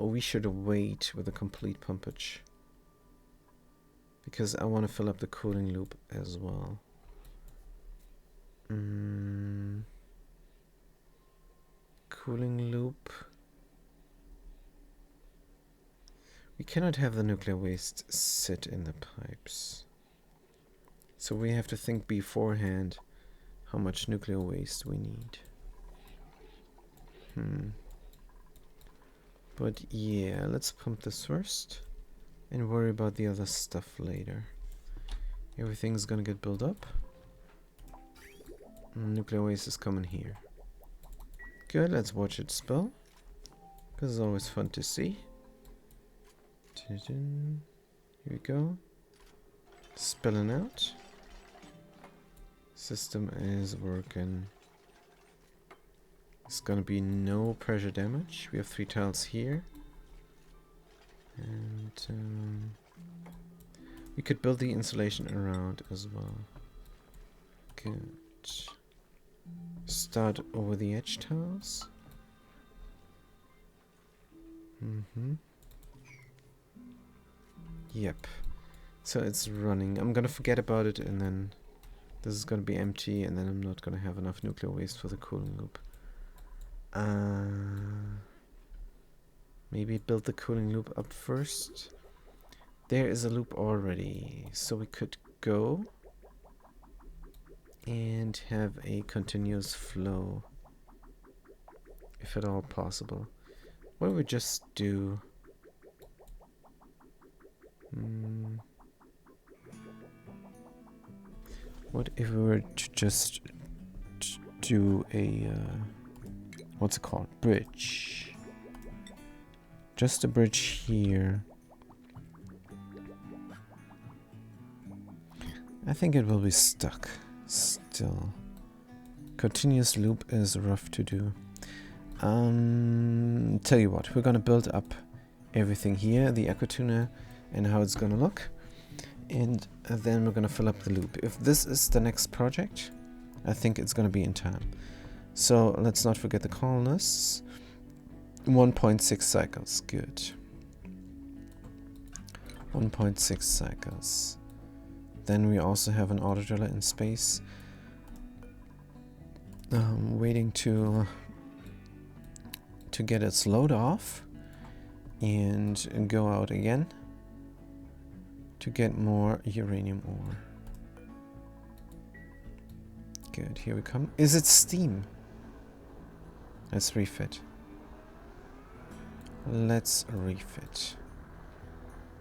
We should wait with a complete pumpage. Because I want to fill up the cooling loop as well. Cooling loop. We cannot have the nuclear waste sit in the pipes. So we have to think beforehand how much nuclear waste we need. But yeah, let's pump this first and worry about the other stuff later. Everything's gonna get built up. Nuclear waste is coming here. Good, let's watch it spill. Because it's always fun to see. Here we go. Spilling out. System is working. It's gonna be no pressure damage. We have 3 tiles here. And we could build the insulation around as well. Good. Start over the edge tiles. Yep. So it's running. I'm gonna forget about it, and then this is gonna be empty, and then I'm not gonna have enough nuclear waste for the cooling loop. Maybe build the cooling loop up first. There is a loop already, so we could go and have a continuous flow, if at all possible. What do we just do? What if we were to just do a what's it called? Bridge. Just a bridge here. I think it will be stuck still. Continuous loop is rough to do. Tell you what, we're gonna build up everything here, the aquatuna and how it's gonna look, and then we're gonna fill up the loop. If this is the next project, I think it's gonna be in time. So let's not forget the colonists. 1.6 cycles, good. 1.6 cycles. Then we also have an auto driller in space, waiting to get its load off and go out again to get more uranium ore. Good, here we come. Is it steam? Let's refit. Let's refit.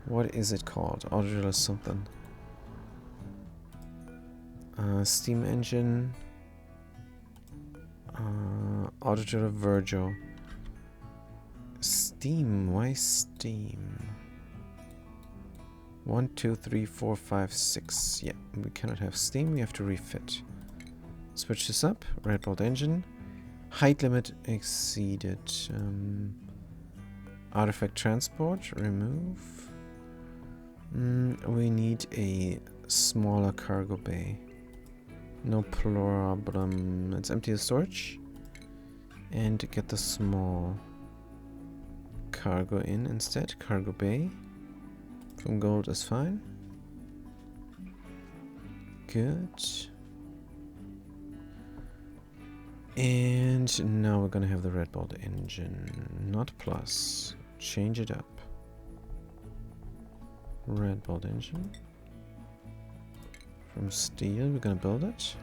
What is it called? Auto driller something. Steam engine. Auto driller Virgil. Steam, why steam? 1, 2, 3, 4, 5, 6. Yeah, we cannot have steam, we have to refit. Switch this up. Red bolt engine. Height limit exceeded. Artifact transport, remove. We need a smaller cargo bay. No problem. Let's empty the storage and get the small cargo in instead. Cargo bay from gold is fine. Good. And now we're gonna have the red bolt engine, not plus. Change it up. Red bolt engine. From steel, we're gonna build it.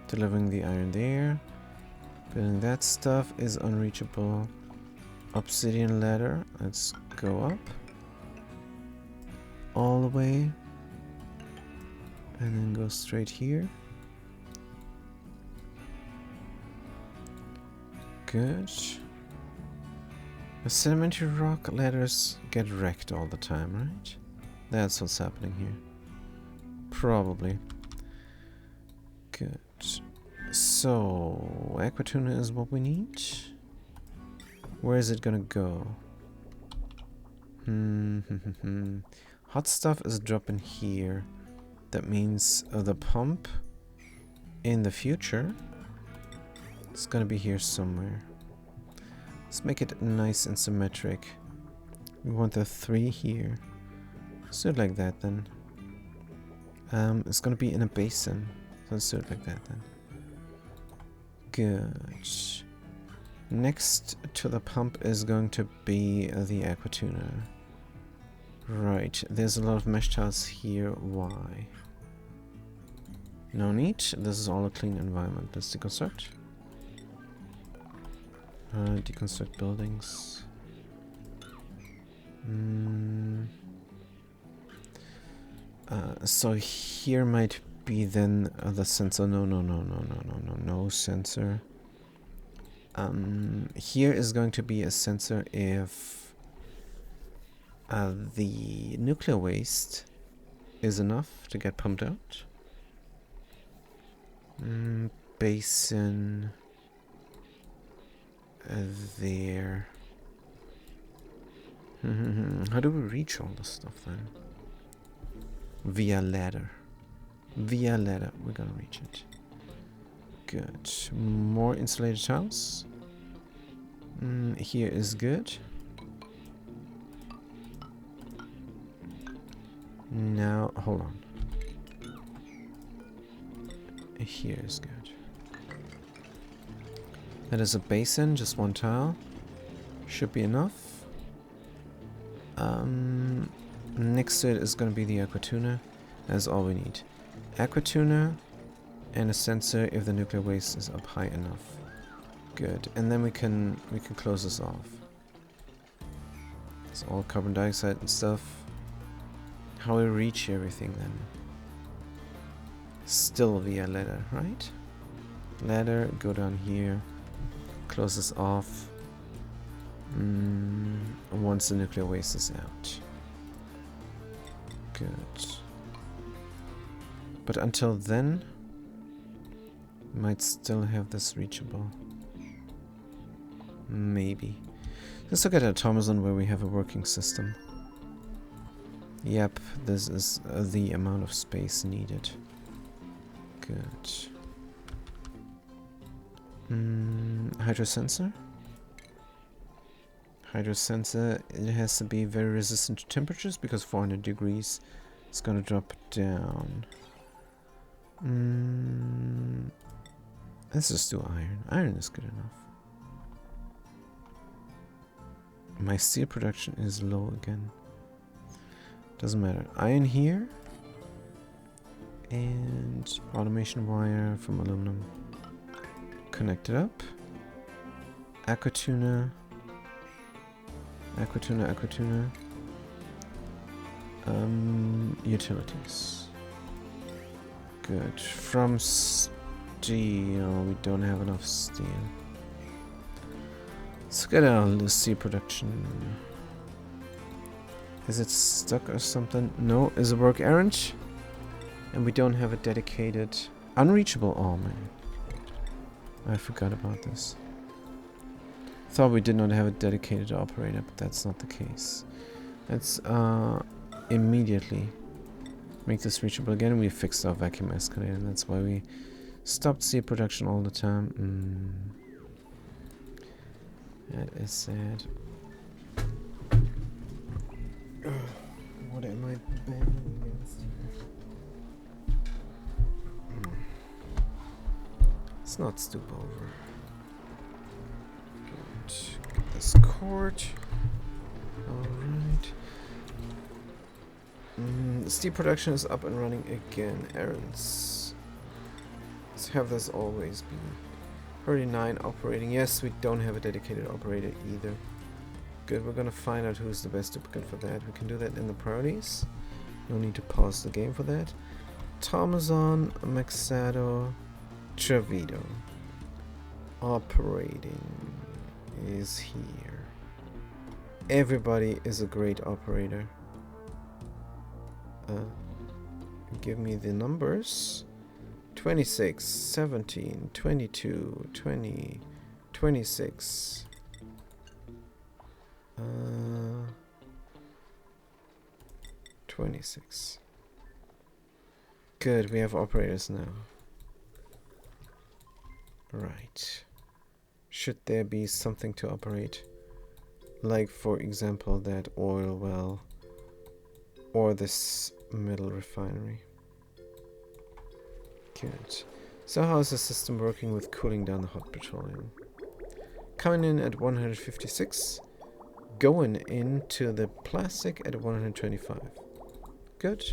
Delivering the iron there. Building that stuff is unreachable. Obsidian ladder, let's go up. All the way. And then go straight here. Good. The sedimentary rock ladders get wrecked all the time, right? That's what's happening here. Probably. Good. So, aquatuna is what we need. Where is it gonna go? Hot stuff is dropping here. That means the pump in the future is gonna be here somewhere. Let's make it nice and symmetric. We want the 3 here. Let's do it like that then. It's gonna be in a basin. So let's do it like that then. Good. Next to the pump is going to be the aquatuna. Right, there's a lot of mesh tiles here. Why? No need. This is all a clean environment. Let's deconstruct. Deconstruct buildings. So here might be then the sensor. No sensor. Here is going to be a sensor if the nuclear waste is enough to get pumped out. Basin there. How do we reach all this stuff then? Via ladder. Via ladder, we're gonna reach it. Good. More insulated tiles. Here is good. Now, hold on. Here is good. That is a basin, just 1 tile. Should be enough. Next to it is going to be the aquatuna. That's all we need. Aquatuna and a sensor if the nuclear waste is up high enough. Good. And then we can close this off. It's all carbon dioxide and stuff. How we reach everything then? Still via ladder, right? Ladder, go down here. Close this off. Once the nuclear waste is out. Good. But until then, might still have this reachable. Maybe. Let's look at Automazon where we have a working system. Yep, this is the amount of space needed. Good. Hydrosensor? Hydrosensor, it has to be very resistant to temperatures because 400 degrees is gonna drop down. Let's just do iron. Iron is good enough. My steel production is low again. Doesn't matter. Iron here. And automation wire from aluminum. Connect it up. Aquatuna. Aquatuna. Utilities. Good. From steel. We don't have enough steel. Let's get our steel production. Is it stuck or something? No. Is it work errant? And we don't have a dedicated... Unreachable. Oh man. I forgot about this. Thought we did not have a dedicated operator, but that's not the case. Let's immediately make this reachable again. We fixed our vacuum escalator, and that's why we stopped steel production all the time. That is sad. What am I banging against here? Let's not stoop over. Good. Get this cord. Alright. Steel production is up and running again. Errands. Let's have this always be. 39 operating. Yes, we don't have a dedicated operator either. Good, we're gonna find out who's the best duplicate for that. We can do that in the priorities. No need to pause the game for that. Tomazon, Maxado, Travido. Operating is here. Everybody is a great operator. Give me the numbers. 26, 17, 22, 20, 26. 26. Good, we have operators now. Right. Should there be something to operate? Like, for example, that oil well or this metal refinery. Good. So how is the system working with cooling down the hot petroleum? Coming in at 156. Going into the plastic at 125. Good.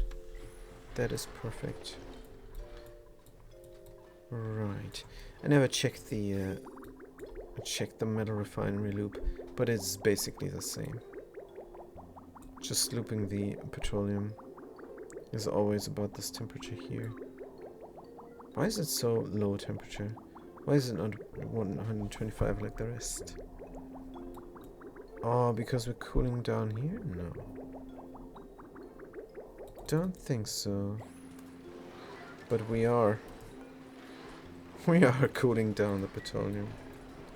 That is perfect. Right. I never checked the metal refinery loop, but it's basically the same. Just looping the petroleum is always about this temperature here. Why is it so low temperature? Why is it not 125 like the rest? Oh, because we're cooling down here? No. Don't think so. But we are. We are cooling down the petroleum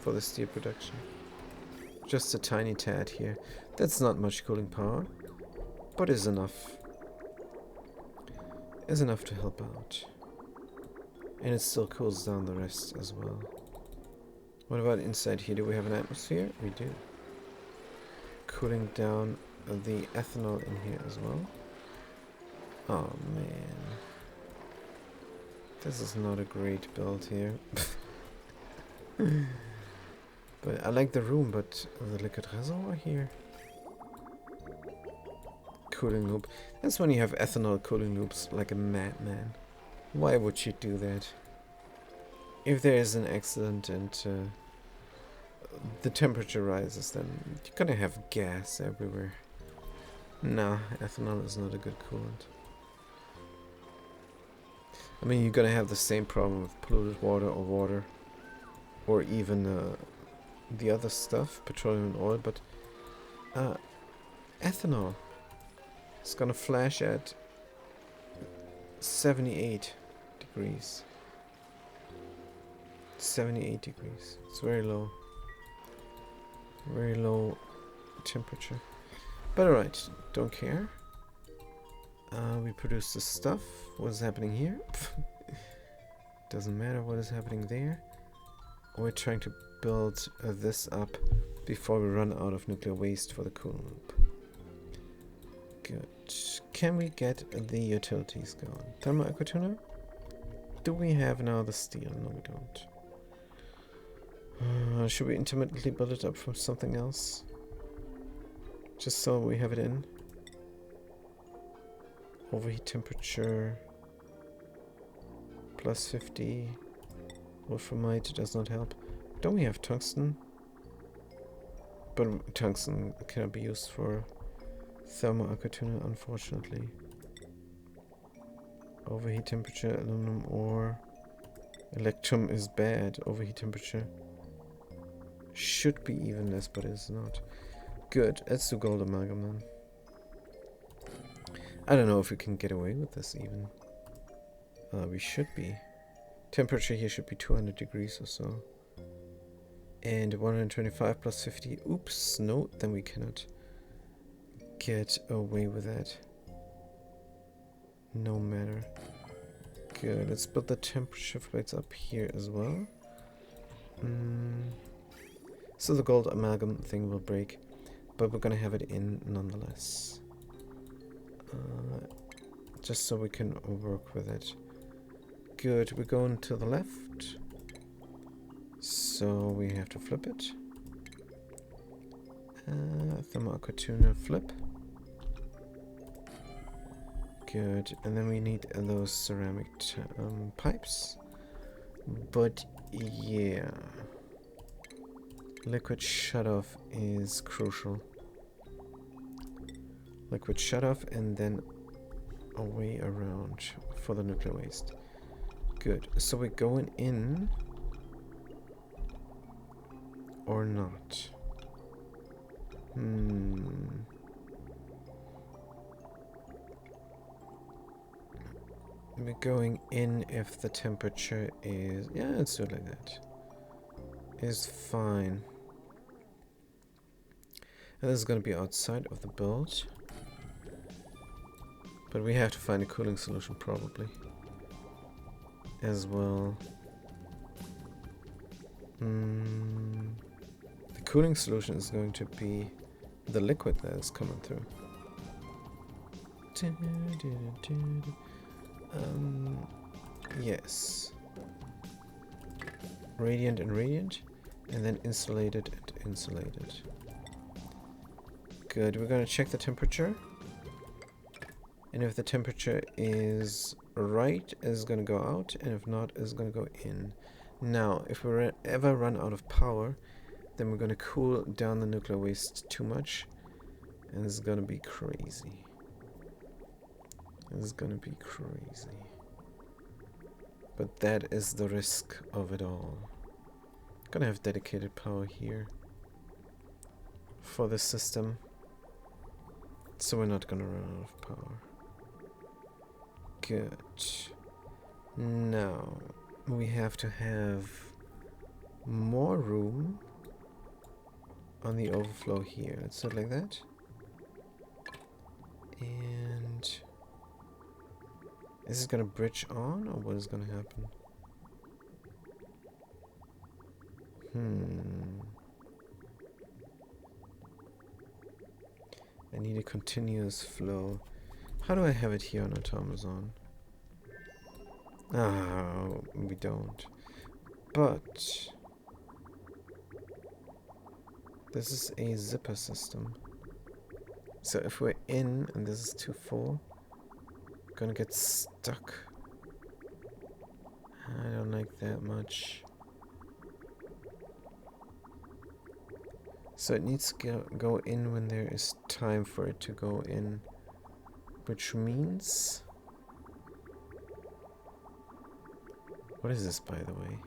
for the steel production. Just a tiny tad here. That's not much cooling power, but is enough. Is enough to help out. And it still cools down the rest as well. What about inside here? Do we have an atmosphere? We do. Cooling down the ethanol in here as well. Oh man. This is not a great build here. But I like the room, but the liquid reservoir here. Cooling loop. That's when you have ethanol cooling loops like a madman. Why would you do that? If there is an accident and the temperature rises, then you're gonna have gas everywhere. Nah, ethanol is not a good coolant. I mean, you're gonna have the same problem with polluted water, or even the other stuff, petroleum and oil, but ethanol is gonna flash at 78 degrees. 78 degrees. It's very low. Very low temperature. But alright, don't care. We produce the stuff. What is happening here? Doesn't matter what is happening there. We're trying to build this up before we run out of nuclear waste for the cooling loop. Good. Can we get the utilities going? Thermal aquatuner? Do we have now the steel? No, we don't. Should we intermittently build it up from something else? Just so we have it in. Overheat temperature. Plus 50. Wolframite does not help. Don't we have tungsten? But tungsten cannot be used for thermal aquatuner, unfortunately. Overheat temperature, aluminum ore. Electrum is bad. Overheat temperature should be even less, but it's not. Good. Let's do gold amalgam then. I don't know if we can get away with this even. We should be. Temperature here should be 200 degrees or so. And 125 plus 50. Oops, no, then we cannot get away with that. No matter. Good, let's put the temperature plates up here as well. So the gold amalgam thing will break, but we're gonna have it in nonetheless. Just so we can work with it. Good, we're going to the left. So we have to flip it. Thermal aquatuner flip. Good, and then we need those ceramic pipes. But yeah, liquid shutoff is crucial. Liquid shutoff and then a way around for the nuclear waste. Good, so we're going in or not? We're going in if the temperature is... yeah, let's do it like that. Is fine. And this is going to be outside of the build. But we have to find a cooling solution probably. As well. The cooling solution is going to be the liquid that is coming through. Yes. Radiant and radiant. And then insulated and insulated. Good. We're going to check the temperature. And if the temperature is right, it's going to go out. And if not, it's going to go in. Now, if we ever run out of power, then we're going to cool down the nuclear waste too much. And it's going to be crazy. It's going to be crazy. But that is the risk of it all. Gonna have dedicated power here for the system. So we're not gonna run out of power. Good. Now, we have to have more room on the overflow here. Let's do it like that. And is it gonna bridge on, or what is gonna happen? I need a continuous flow. How do I have it here on Automazon? Oh, we don't. But this is a zipper system. So if we're in and this is too full, we're gonna get stuck. I don't like that much. So it needs to go in when there is time for it to go in. Which means What is this, by the way?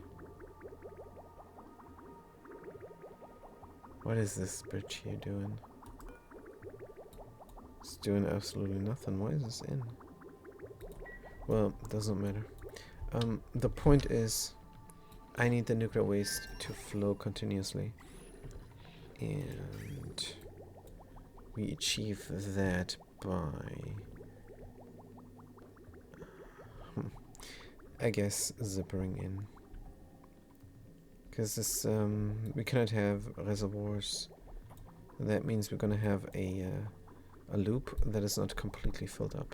What is this bitch here doing? It's doing absolutely nothing. Why is this in? Well, doesn't matter. The point is, I need the nuclear waste to flow continuously. And we achieve that by, I guess, zippering in. Because this, we cannot have reservoirs. That means we're gonna have a loop that is not completely filled up.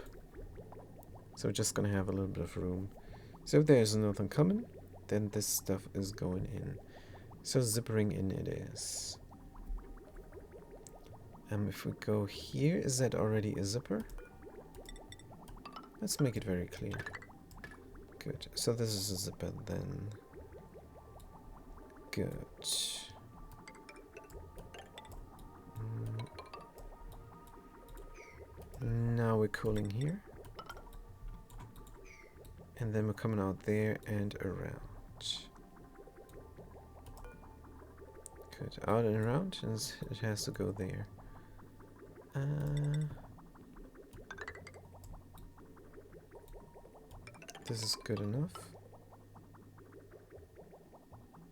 So we're just gonna have a little bit of room. So if there's nothing coming, then this stuff is going in. So zippering in it is. If we go here, is that already a zipper? Let's make it very clear. Good. So this is a zipper then. Good. Now we're cooling here. And then we're coming out there and around. Good. Out and around, and it has to go there. This is good enough.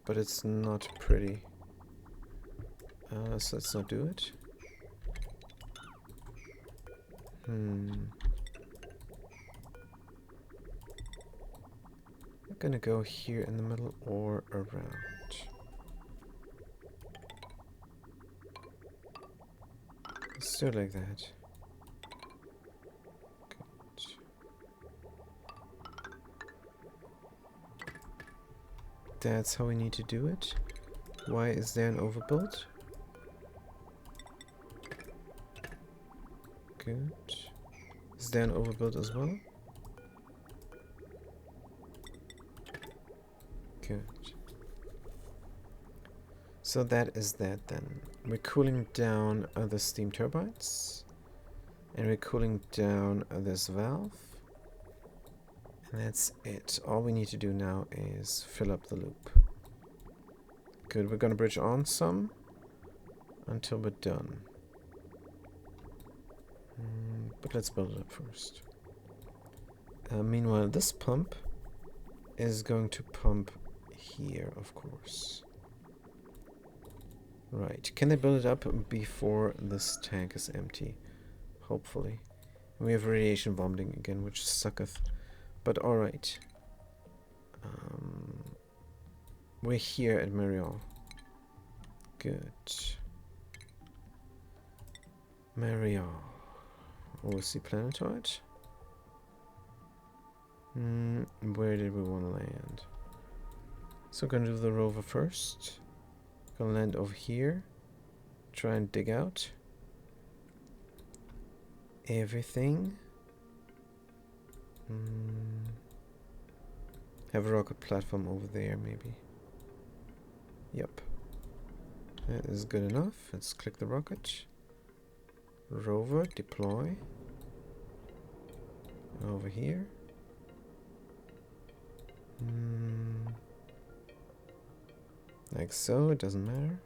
But it's not pretty. So let's not do it. I'm gonna go here in the middle or around. Let's do it like that. Good. That's how we need to do it. Why is there an overbuild? Good. Is there an overbuild as well? Good. So that is that then. We're cooling down the steam turbines. And we're cooling down this valve. And that's it. All we need to do now is fill up the loop. Good, we're gonna bridge on some until we're done. But let's build it up first. Meanwhile, this pump is going to pump here, of course. Right, can I build it up before this tank is empty? Hopefully. And we have radiation vomiting again, which sucketh. But alright. We're here at Mariol. Good. Mariol. OC planetoid. Where did we want to land? So we're gonna do the rover first. Gonna land over here. Try and dig out everything. Have a rocket platform over there, maybe. Yep. That is good enough. Let's click the rocket. Rover, deploy. Over here. Like so, it doesn't matter.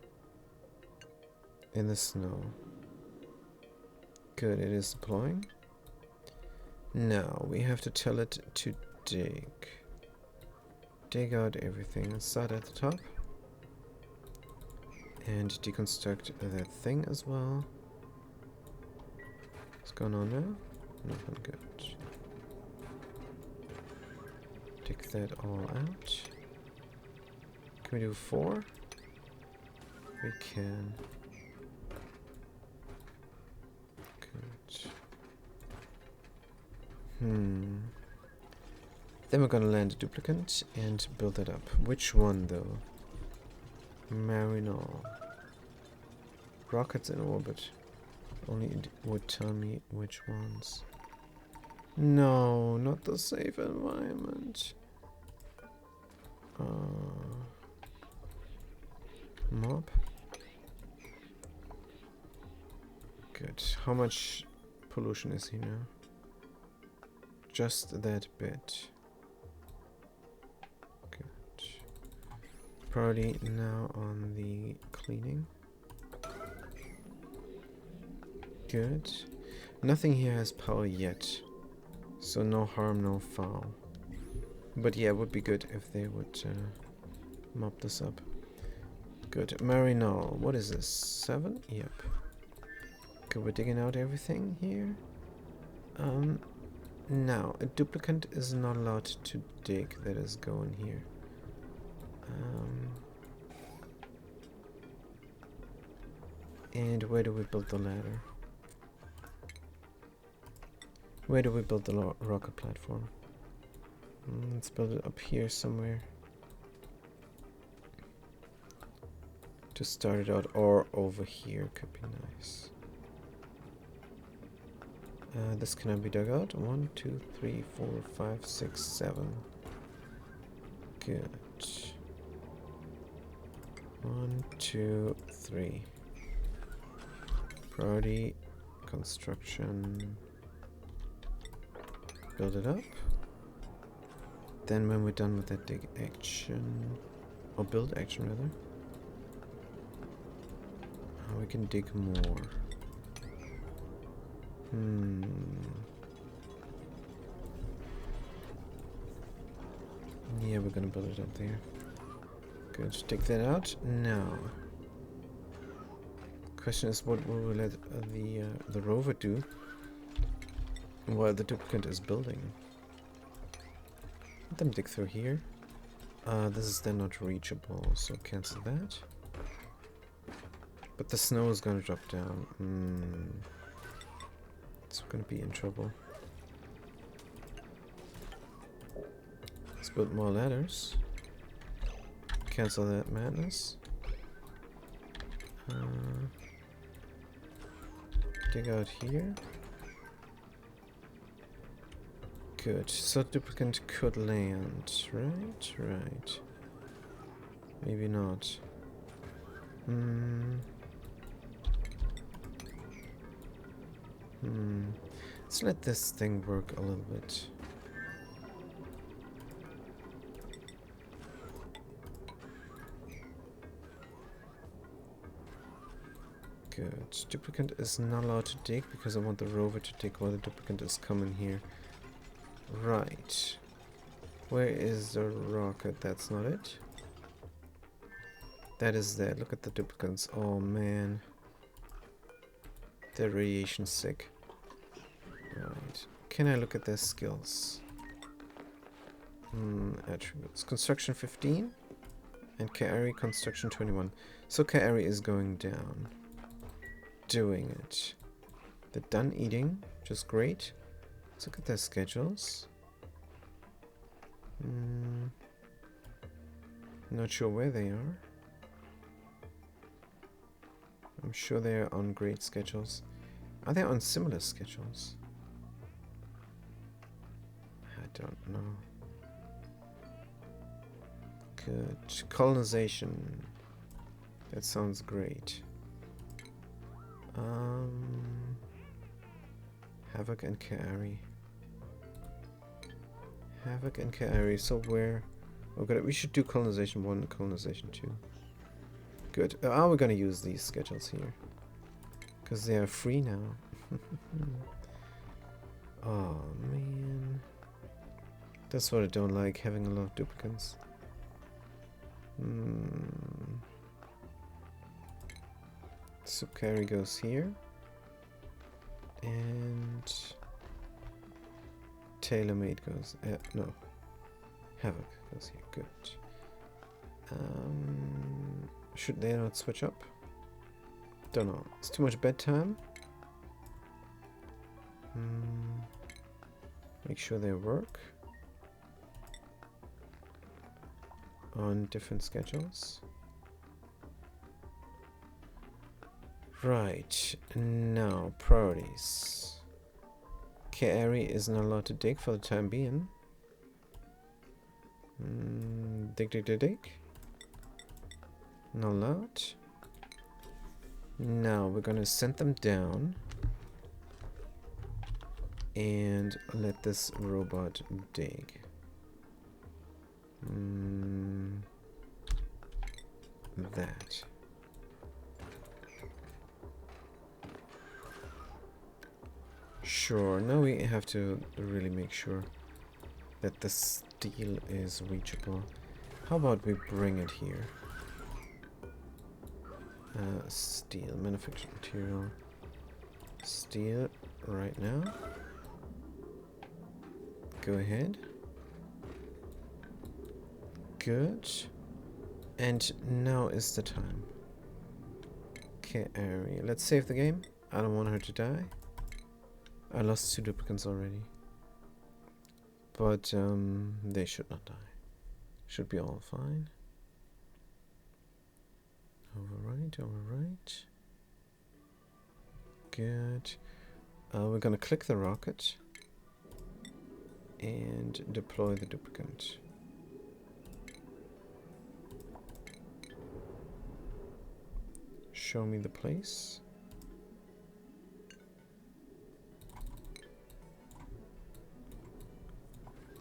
In the snow. Good, it is deploying. Now, we have to tell it to dig. Dig out everything. Let's start at the top. And deconstruct that thing as well. What's going on now? Nothing good. Take that all out. Can we do 4? We can. Good. Then we're gonna land a duplicate and build it up. Which one though? Marinol. Rockets in orbit. Only it would tell me which ones. No, not the safe environment. Mob. Good. How much pollution is he now? Just that bit. Priority now on the cleaning. Good. Nothing here has power yet. So no harm, no foul. But yeah, it would be good if they would mop this up. Good. Marinol, what is this? 7? Yep. Okay, we're digging out everything here. Now, a duplicant is not allowed to dig. That is going here. And where do we build the ladder? Where do we build the rocket platform? Let's build it up here somewhere. To start it out, or over here could be nice. This cannot be dug out. 1, 2, 3, 4, 5, 6, 7. Good. 1, 2, 3. Priority construction. Build it up. Then when we're done with that dig action, or build action rather, we can dig more. Yeah, we're gonna build it up there. Good, take that out. Now, question is, what will we let the rover do while the duplicant is building? Let them dig through here. This is then not reachable, so cancel that. But the snow is gonna drop down. It's gonna be in trouble. Let's build more ladders. Cancel that madness. Dig out here. Good. So duplicant could land. Right, right. Maybe not. Let's let this thing work a little bit. Good. Duplicant is not allowed to dig because I want the rover to dig while the duplicant is coming here. Right. Where is the rocket? That's not it. That is there. Look at the duplicants. Oh man. They're radiation sick. Right. Can I look at their skills? Attributes. Construction 15 and Kairi construction 21. So Kairi is going down. Doing it. They're done eating, which is great. Let's look at their schedules. Not sure where they are. I'm sure they're on great schedules. Are they on similar schedules? I don't know. Good. Colonization. That sounds great. Havoc and Kairi. Havoc and Kairi. So where? Oh god, we should do colonization 1 and colonization 2. Good. Are we gonna use these schedules here? Because they are free now. Oh man. That's what I don't like, having a lot of duplicants. So Kairi goes here. And TaylorMade goes... no. Havoc goes here. Good. Should they not switch up? Don't know. It's too much bedtime. Make sure they work on different schedules. Right. Now, priorities. Kairi is not allowed to dig for the time being. Dig, dig, dig, dig. Not allowed. Now we're gonna send them down and let this robot dig. that. Sure, now we have to really make sure that the steel is reachable. How about we bring it here? Steel, manufactured material. Steel right now. Go ahead. Good. And now is the time. Okay, let's save the game. I don't want her to die. I lost 2 duplicants already. But they should not die. Should be all fine. Overwrite, overwrite. Good. We're gonna click the rocket and deploy the duplicant. Show me the place.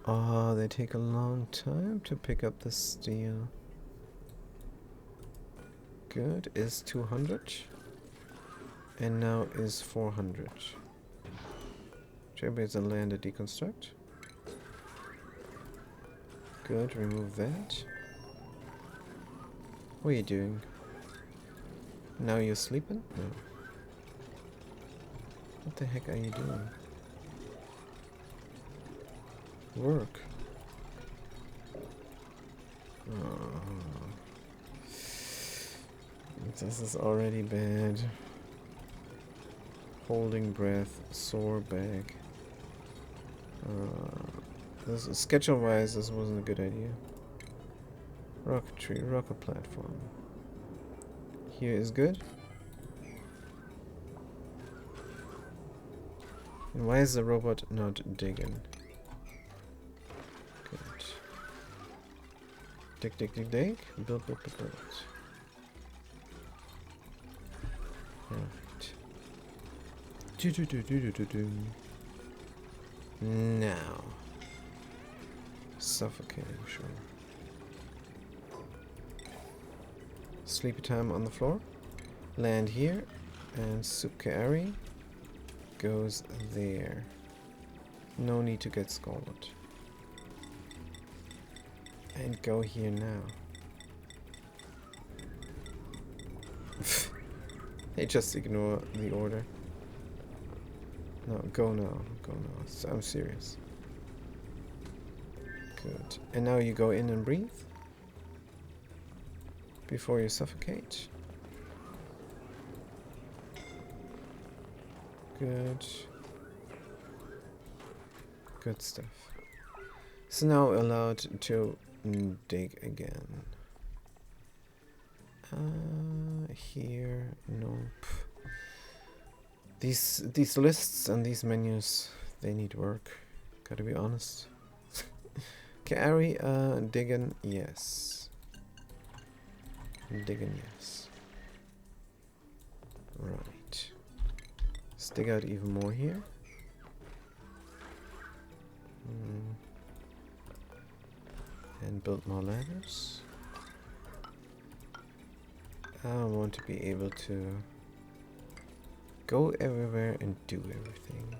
Oh, they take a long time to pick up the steel. Good, is 200. And now is 400. Jailbase and land a deconstruct. Good, remove that. What are you doing? Now you're sleeping? No. What the heck are you doing? Work. Oh. This is already bad. Holding breath, sore back. This schedule-wise, this wasn't a good idea. Rocketry, rocket platform. Here is good. And why is the robot not digging? Good. Dig, dig, dig, dig. Build, build, build, build. Right. Do, do, do, do, do, do, do. Now. Suffocating, sure. Sleepy time on the floor. Land here. And Supkaari goes there. No need to get scalded. And go here now. They just ignore the order. No, go now. Go now. So I'm serious. Good. And now you go in and breathe. Before you suffocate. Good. Good stuff. So now allowed to dig again. Here, nope. These lists and these menus, they need work. Gotta be honest. Carry, digging, yes. Digging, yes. Right. Let's dig out even more here. And build more ladders. I want to be able to go everywhere and do everything.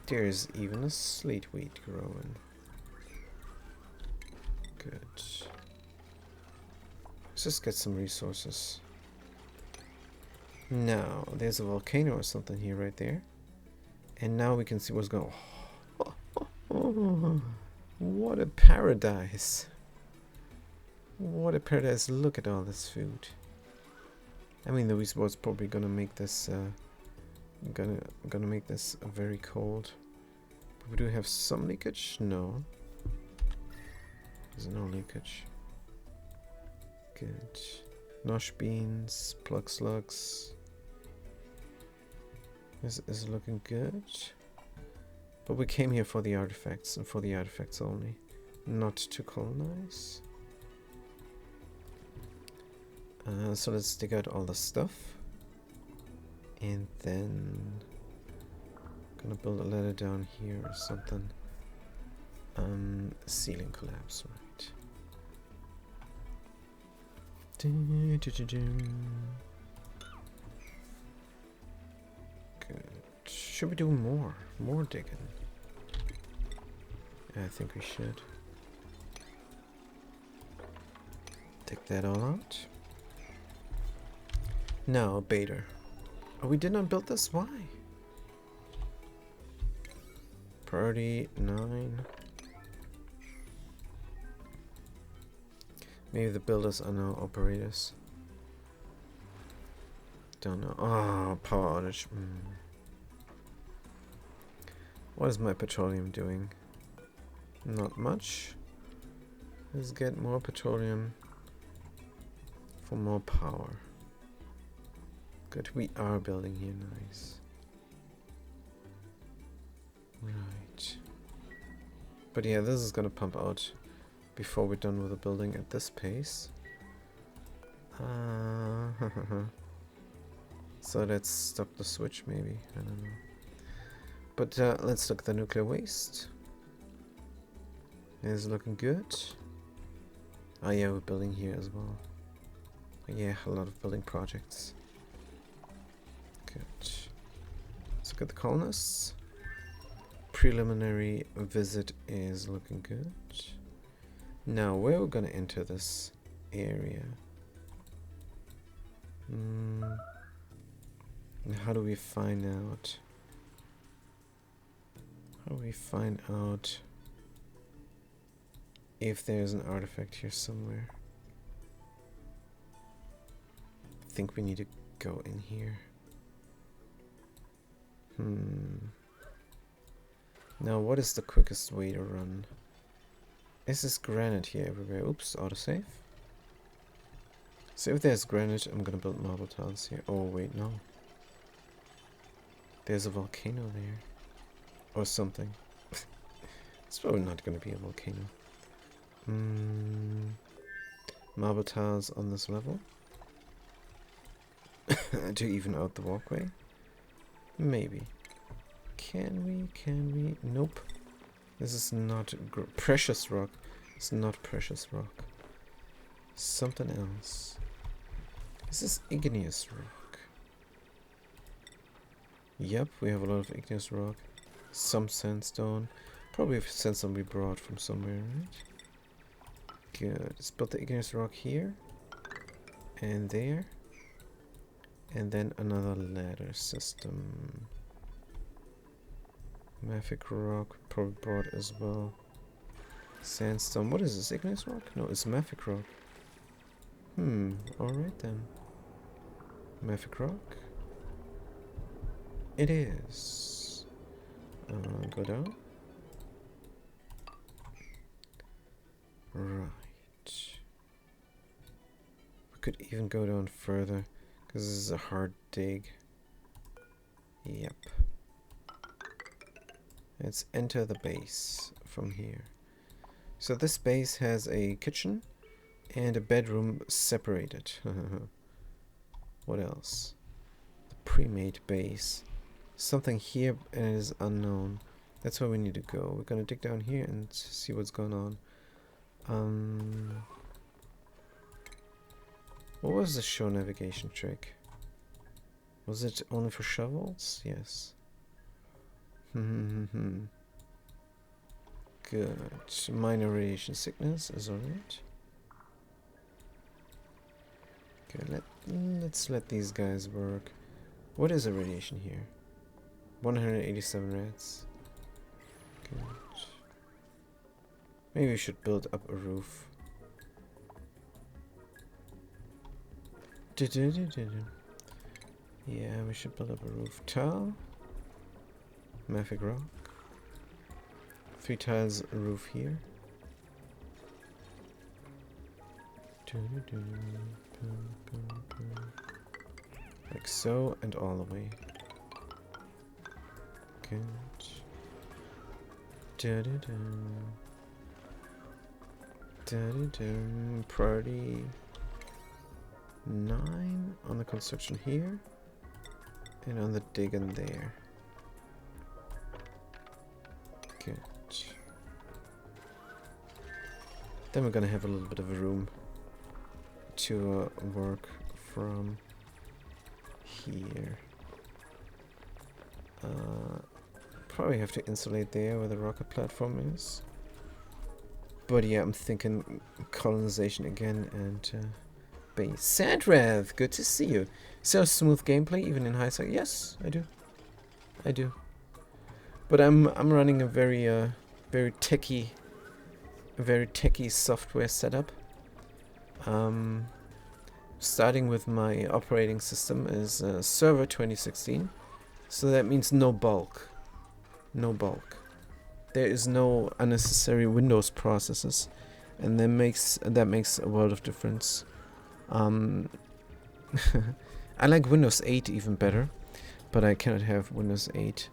There's even a slate wheat growing. Good. Let's just get some resources. Now, there's a volcano or something here right there. And now we can see what's going on. What a paradise. What a paradise. Look at all this food. I mean, the was probably gonna make this gonna make this very cold. But we do have some leakage? No. There's no leakage. Good. Nosh beans, plug slugs. This is looking good. But we came here for the artifacts, and for the artifacts only. Not to colonize. So let's dig out all the stuff. And then gonna build a ladder down here or something. Ceiling collapse, right. Good. Should we do more? More digging? I think we should. Take that all out. Now, Bader. Oh, we did not build this? Why? Priority 9. Maybe the builders are now operators. Don't know. Oh, power outage. What is my petroleum doing? Not much. Let's get more petroleum for more power. Good, we are building here, nice. Right. But yeah, this is gonna pump out before we're done with the building at this pace. So let's stop the switch maybe, I don't know. But let's look at the nuclear waste. It's looking good. Oh yeah, we're building here as well. Yeah, a lot of building projects. Good. Let's look at the colonists. Preliminary visit is looking good. Now, where we're gonna enter this area? How do we find out? How do we find out if there's an artifact here somewhere? I think we need to go in here. Now, what is the quickest way to run? Is this granite here everywhere? Oops, autosave. So if there's granite, I'm gonna build marble tiles here. Oh wait, no. There's a volcano there. Or something. It's probably not gonna be a volcano. Marble tiles on this level. To even out the walkway. Maybe. Can we? Nope. This is not precious rock. It's not precious rock. Something else. This is igneous rock. Yep, we have a lot of igneous rock. Some sandstone. Probably sandstone we brought from somewhere, right? Good. Let's put the igneous rock here. And there. And then another ladder system. Mafic rock probably brought as well. Sandstone. What is this? Igneous rock? No, it's mafic rock. Alright then. Mafic rock. It is. Go down. Right. We could even go down further, because this is a hard dig. Yep. Let's enter the base from here. So this base has a kitchen and a bedroom separated. What else? The pre-made base. Something here is unknown. That's where we need to go. We're gonna dig down here and see what's going on. What was the show navigation trick? Was it only for shovels? Yes. Good. Minor radiation sickness is alright. Okay, let's let these guys work. What is the radiation here? 187 rats. Good. Maybe we should build up a roof. Yeah, we should build up a roof. Tile. Mafic rock. 3 tiles roof here. Like so, and all the way. Good. Priority 9 on the construction here, and on the digging there. Good. Then we're gonna have a little bit of a room to work from here. Probably have to insulate there where the rocket platform is. But yeah, I'm thinking colonization again and base. Sandrev, good to see you. So smooth gameplay even in high sec. Yes, I do. I do. But I'm running a very techy software setup. Starting with my operating system is Server 2016. So that means no bulk. No bulk. There is no unnecessary Windows processes, and that makes a world of difference. I like Windows 8 even better, but I cannot have Windows 8,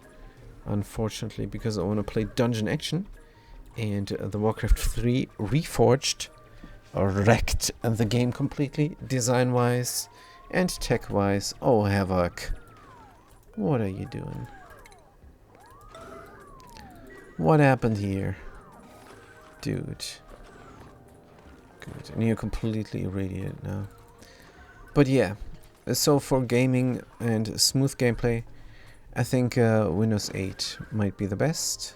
unfortunately, because I want to play Dungeon Action, and the Warcraft 3 Reforged wrecked the game completely, design-wise and tech-wise. Oh, Havoc. What are you doing? What happened here? Dude. Good. And you're completely irradiated now. But yeah. So for gaming and smooth gameplay, I think Windows 8 might be the best.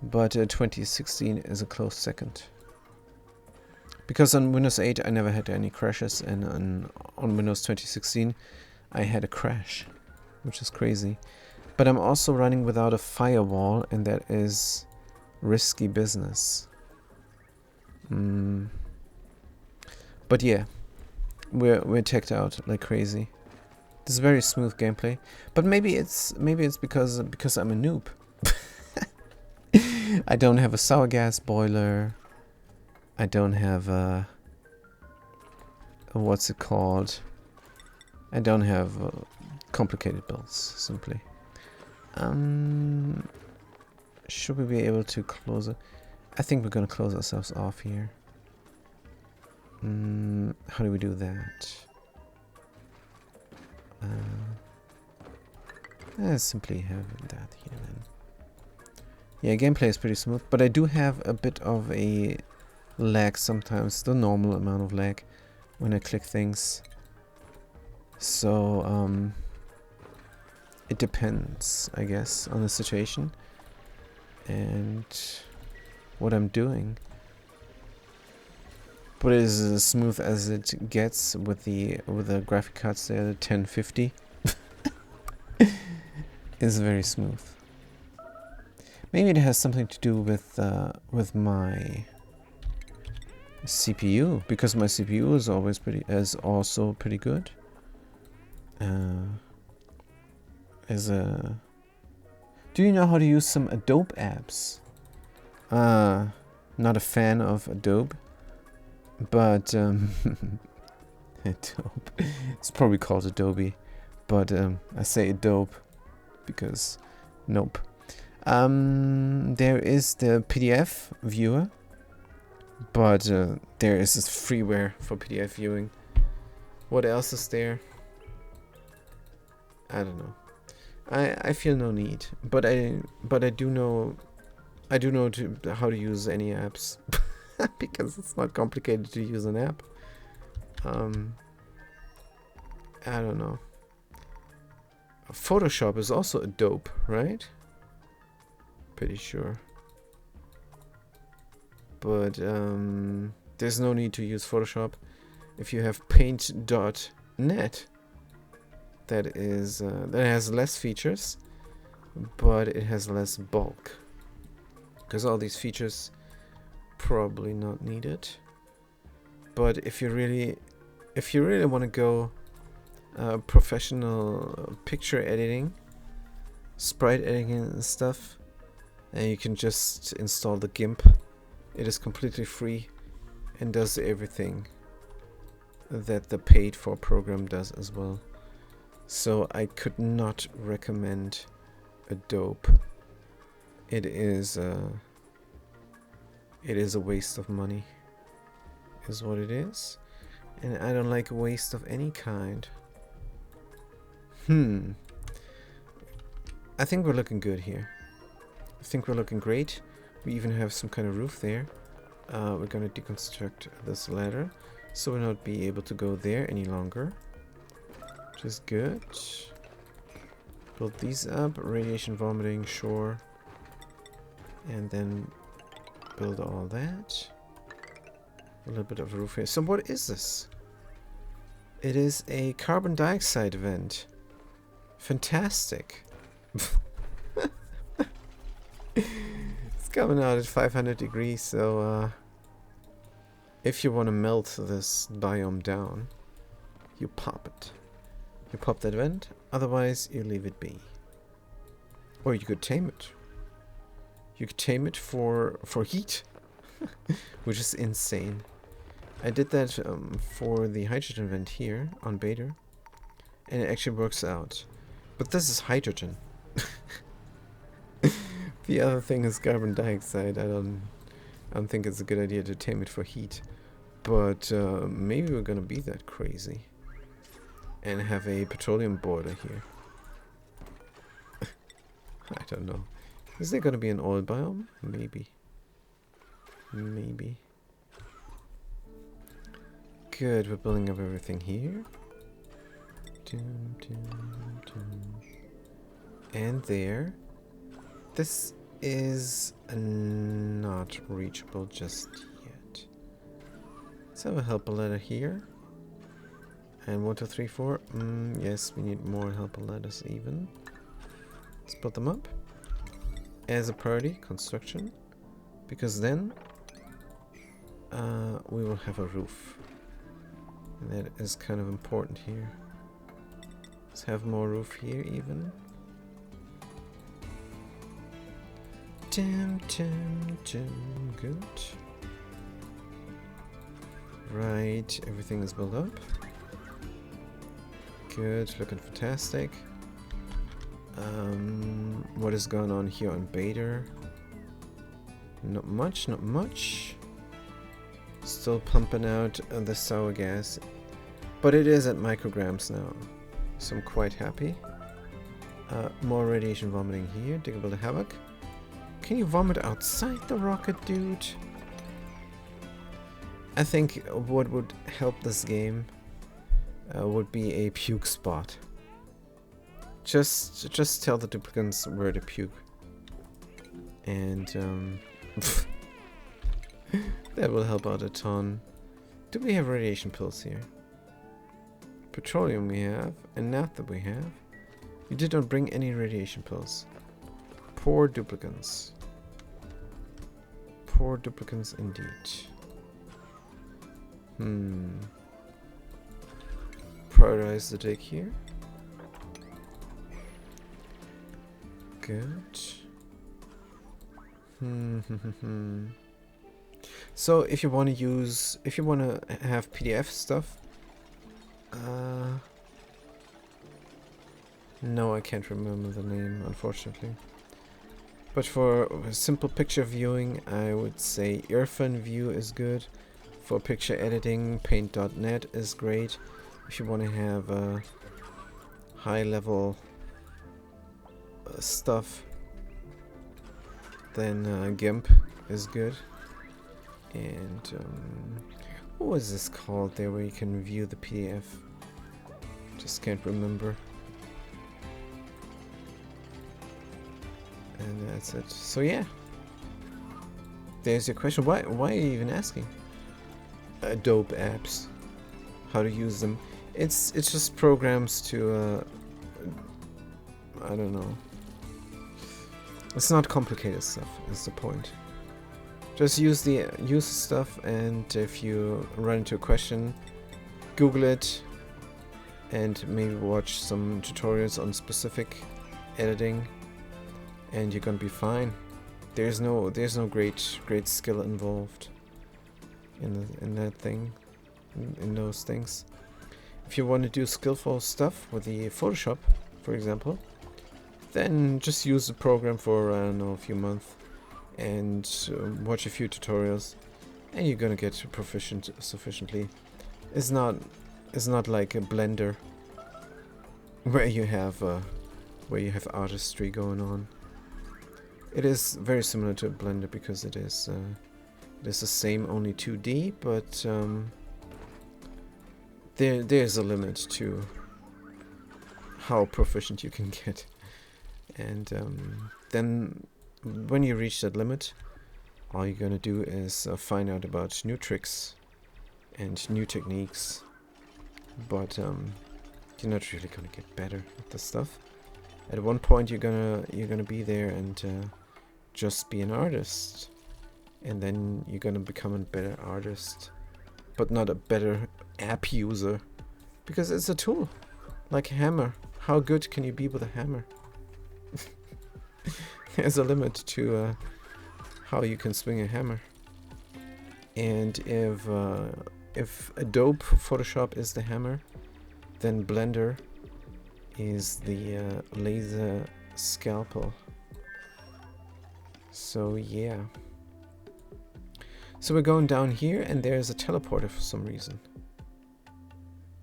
But 2016 is a close second. Because on Windows 8 I never had any crashes, and on Windows 2016 I had a crash, which is crazy. But I'm also running without a firewall, and that is risky business. But yeah, we're teched out like crazy. This is very smooth gameplay, but maybe it's because I'm a noob. I don't have a sour gas boiler. I don't have a what's it called? I don't have complicated builds, simply. Should we be able to close it? I think we're gonna close ourselves off here. How do we do that? Simply have that here then. Yeah, gameplay is pretty smooth, but I do have a bit of a lag sometimes, the normal amount of lag when I click things. So, it depends, I guess, on the situation and what I'm doing. But it is as smooth as it gets with the graphic cards there. The 1050 is very smooth. Maybe it has something to do with my CPU, because my CPU is also pretty good. Do you know how to use some Adobe apps? Not a fan of Adobe, but Adobe. It's probably called Adobe, but I say Adobe because nope. There is the PDF viewer, but there is this freeware for PDF viewing. What else is there? I don't know. I feel no need, but I do know how to use any apps because it's not complicated to use an app. I don't know. Photoshop is also Adobe, right? Pretty sure. But there's no need to use Photoshop if you have Paint.net. That has less features, but it has less bulk, because all these features probably not needed. But if you really want to go professional picture editing, sprite editing and stuff, then you can just install the GIMP. It is completely free and does everything that the paid for program does as well. So I could not recommend Adobe. It is a waste of money, is what it is. And I don't like a waste of any kind. I think we're looking good here. I think we're looking great. We even have some kind of roof there. We're gonna deconstruct this ladder. so we'll not be able to go there any longer, which is good. Build these up, radiation vomiting, sure. And then build all that. A little bit of a roof here. So what is this? It is a carbon dioxide vent. Fantastic. It's coming out at 500 degrees, so if you want to melt this biome down, you pop it. You pop that vent, otherwise you leave it be. Or you could tame it. You could tame it for heat, which is insane. I did that for the hydrogen vent here on Beta, and it actually works out. But this is hydrogen. The other thing is carbon dioxide. I don't think it's a good idea to tame it for heat. But maybe we're gonna be that crazy and have a petroleum border here. I don't know. Is there gonna be an oil biome? Maybe. Maybe. Good, we're building up everything here. And there. This is not reachable just yet. Let's have a helper ladder here. And 1, 2, 3, 4. Yes, we need more helper ladders even. Let's put them up. As a priority, construction. Because then we will have a roof. And that is kind of important here. Let's have more roof here even. Good. Right, everything is built up. Good, looking fantastic. What is going on here on Beta? Not much, not much. Still pumping out the sour gas. But it is at micrograms now, so I'm quite happy. More radiation vomiting here, Digable the Havoc. Can you vomit outside the rocket, dude? I think what would help this game would be a puke spot. Just tell the duplicants where to puke. And that will help out a ton. Do we have radiation pills here? Petroleum we have, and naphtha we have. You did not bring any radiation pills. Poor duplicants. Poor duplicants indeed. Prioritize the dig here. Good. So if you want to use, if you want to have PDF stuff, no, I can't remember the name, unfortunately. But for simple picture viewing, I would say Irfan View is good. For picture editing, Paint.net is great. If you want to have high level stuff, then GIMP is good. And what was this called there where you can view the PDF? Just can't remember. And that's it. So yeah, there's your question. Why are you even asking? Adobe apps, how to use them? It's just programs to I don't know. It's not complicated stuff. Is the point. Just use the stuff, and if you run into a question, Google it, and maybe watch some tutorials on specific editing, and you're gonna be fine. There's no great skill involved in that thing, in those things. If you want to do skillful stuff with the Photoshop, for example, then just use the program for I don't know, a few months, and watch a few tutorials, and you're gonna get proficient sufficiently. It's not like a Blender where you have artistry going on. It is very similar to a Blender because it is the same, only 2D, but there's a limit to how proficient you can get. And then when you reach that limit, all you're gonna do is find out about new tricks and new techniques, but you're not really gonna get better at this stuff. At one point you're gonna be there and just be an artist, and then you're gonna become a better artist, but not a better app user, because it's a tool, like a hammer. How good can you be with a hammer? There's a limit to how you can swing a hammer. And if Adobe Photoshop is the hammer, then Blender is the laser scalpel. So yeah. So we're going down here, and there's a teleporter for some reason.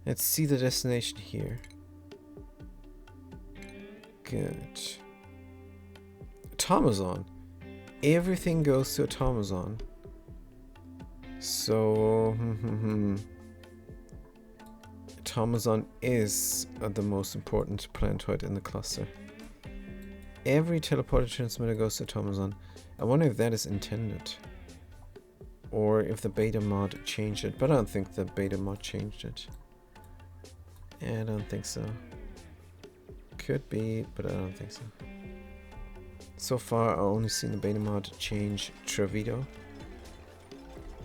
Let's see the destination here. Good. Automazon. Everything goes to Automazon. So Automazon is the most important planetoid in the cluster. Every teleporter transmitter goes to Automazon. I wonder if that is intended, or if the beta mod changed it, but I don't think the beta mod changed it. I don't think so. Could be, but I don't think so. So far, I've only seen the beta mod change Trevido,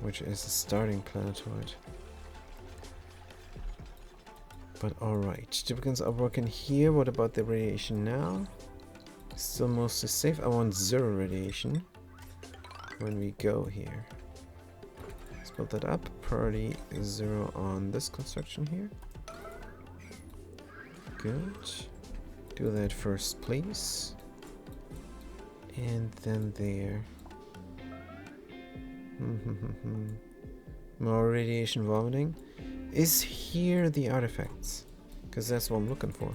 which is the starting planetoid. But alright, Typicans are working here. What about the radiation now? Still mostly safe. I want 0 radiation when we go here. Let's build that up. Priority 0 on this construction here. Good. Do that first, please. And then there. More radiation vomiting. Is here the artifacts? Because that's what I'm looking for.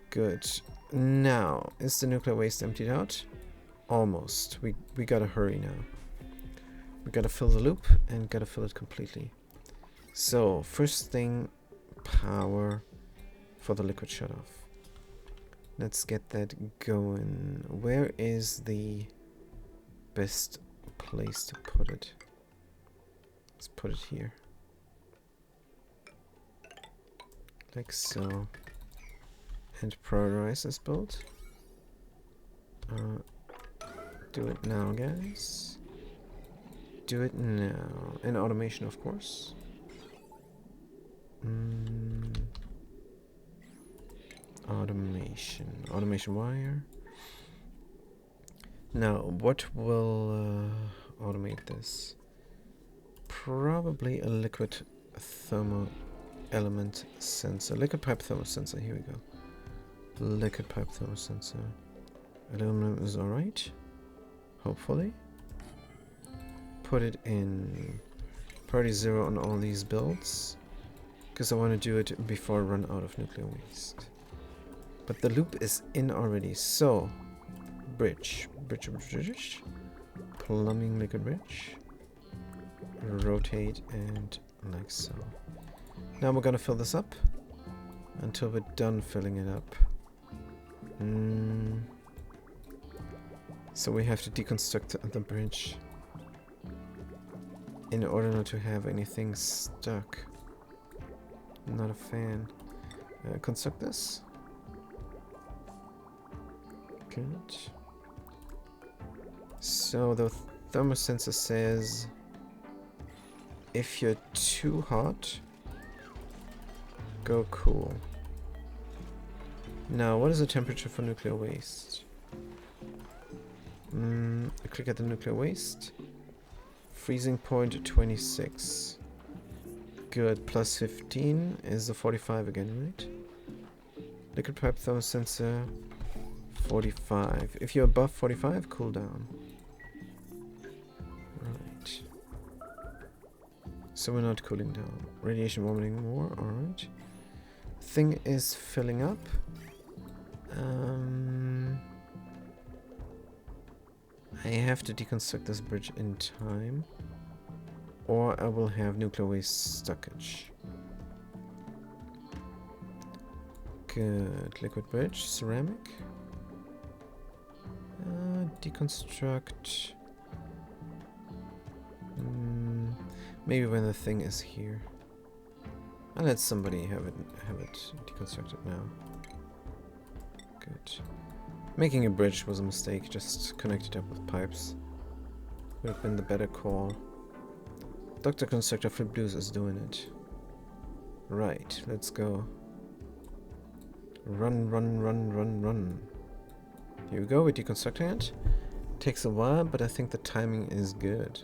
Good. Now, is the nuclear waste emptied out? Almost. We gotta hurry now. We gotta fill the loop and gotta fill it completely. So, first thing, power for the liquid shutoff. Let's get that going. Where is the best place to put it? Let's put it here. Like so. And prioritize this build. Do it now, guys. Do it now. And automation, of course. Automation wire. Now, what will automate this? Probably a liquid thermal element sensor. Liquid pipe thermal sensor. Here we go. Liquid pipe thermal sensor. Aluminum is alright. Hopefully. Put it in priority 0 on all these builds, because I want to do it before I run out of nuclear waste. But the loop is in already, so bridge. Plumbing liquid bridge. Rotate and like so. Now we're gonna fill this up until we're done filling it up. So we have to deconstruct the bridge in order not to have anything stuck. Not a fan. Construct this. Good. So the thermosensor says if you're too hot, go cool. Now, what is the temperature for nuclear waste? Click at the nuclear waste. Freezing point 26. Good. Plus 15 is the 45 again, right? Liquid pipe thermosensor 45. If you're above 45, cool down. Right. So we're not cooling down. Radiation vomiting more, alright. Thing is filling up. I have to deconstruct this bridge in time, or I will have nuclear waste stockage. Good. Liquid bridge, ceramic. Deconstruct. Maybe when the thing is here. I'll let somebody have it deconstructed now. Good. Making a bridge was a mistake, just connect it up with pipes. Would have been the better call. Dr. Constructor Flip Blues is doing it. Right, let's go. Run, run, run, run, run. Here we go, we're deconstructing it. Takes a while, but I think the timing is good.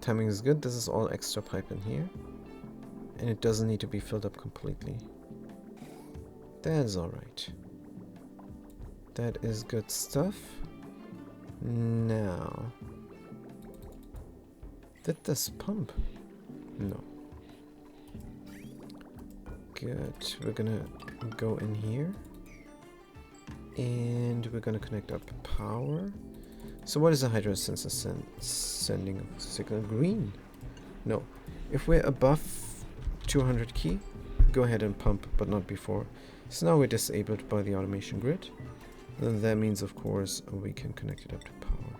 Timing is good, this is all extra pipe in here. And it doesn't need to be filled up completely. That's alright. That is good stuff. Now... Did this pump? No. Good. We're gonna go in here. And we're gonna connect up power. So what is a hydro sensor sending a signal? Green? No. If we're above 200 key, go ahead and pump, but not before. So now we're disabled by the automation grid. Then that means, of course, we can connect it up to power.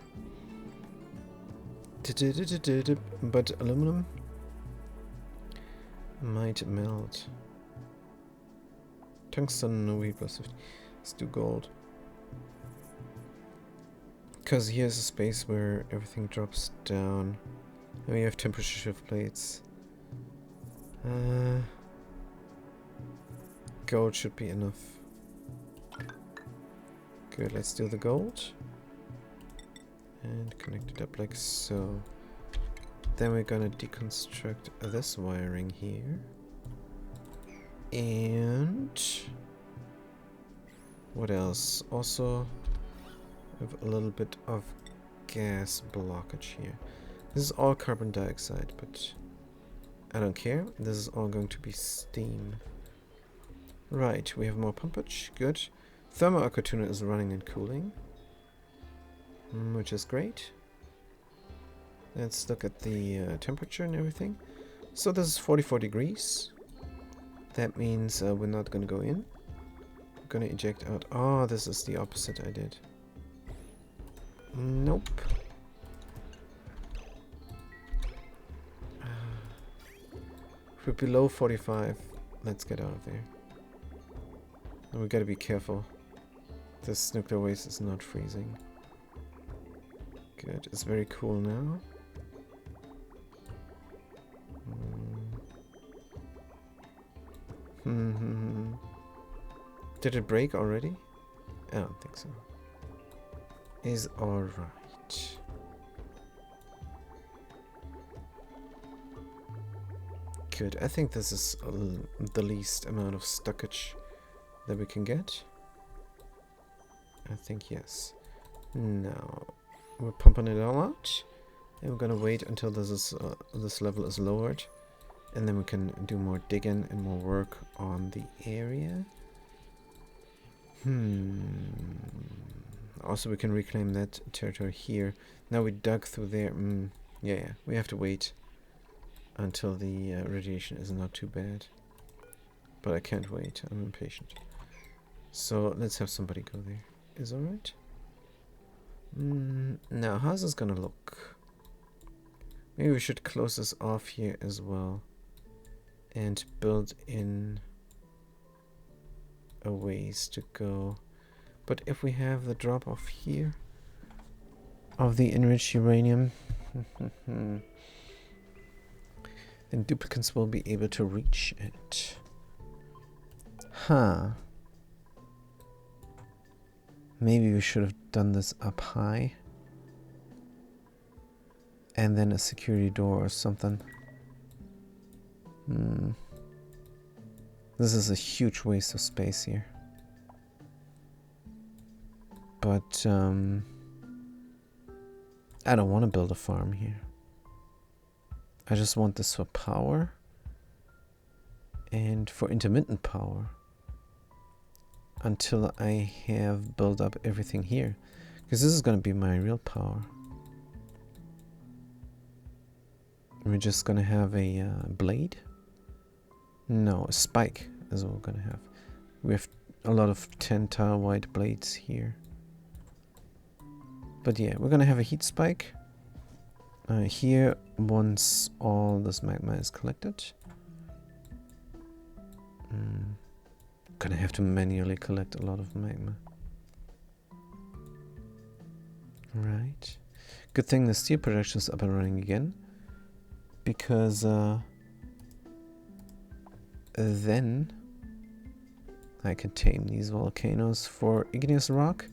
But aluminum might melt. Tungsten, no heat plus 50. Let's do gold. Because here's a space where everything drops down. And we have temperature shift plates. Gold should be enough. Good, let's do the gold. And connect it up like so. Then we're gonna deconstruct this wiring here. And... what else? Also have a little bit of gas blockage here. This is all carbon dioxide, but I don't care. This is all going to be steam. Right, we have more pumpage. Good. Thermo aqua tuner is running and cooling, which is great. Let's look at the temperature and everything. So this is 44 degrees. That means we're not going to go in. We're going to eject out. Oh, this is the opposite I did. Nope. If we're below 45, let's get out of there. And we gotta be careful. This nuclear waste is not freezing. Good, it's very cool now. Did it break already? I don't think so. Is alright. Good, I think this is the least amount of stockage that we can get. I think yes. Now we're pumping it all out, and we're gonna wait until this level is lowered, and then we can do more digging and more work on the area. Also, we can reclaim that territory here. Now we dug through there. Yeah, we have to wait until the radiation is not too bad. But I can't wait. I'm impatient. So let's have somebody go there. Is alright? Now, how's this gonna look? Maybe we should close this off here as well. And build in a ways to go. But if we have the drop off here of the enriched uranium, then duplicants will be able to reach it. Huh. Maybe we should have done this up high. And then a security door or something. This is a huge waste of space here. But I don't want to build a farm here. I just want this for power and for intermittent power until I have built up everything here, because this is going to be my real power. We're just going to have a blade. No, a spike is what we're going to have. We have a lot of 10 tile white blades here. But yeah, we're gonna have a heat spike here once all this magma is collected. Gonna have to manually collect a lot of magma. Right. Good thing the steel production is up and running again, because then I can tame these volcanoes for igneous rock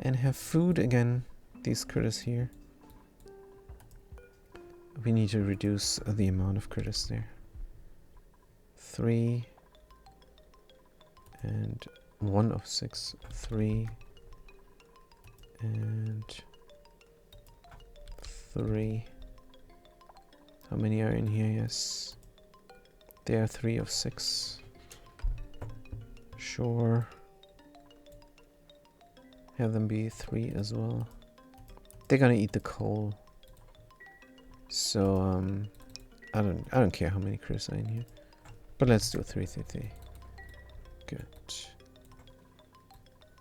and have food again. These critters here. We need to reduce the amount of critters there. 3 and 1 of 6. 3 and 3. How many are in here? Yes. There are 3 of 6. Sure. Have them be 3 as well. They're gonna eat the coal. So I don't care how many critters are in here. But let's do 3, 3, 3. Good.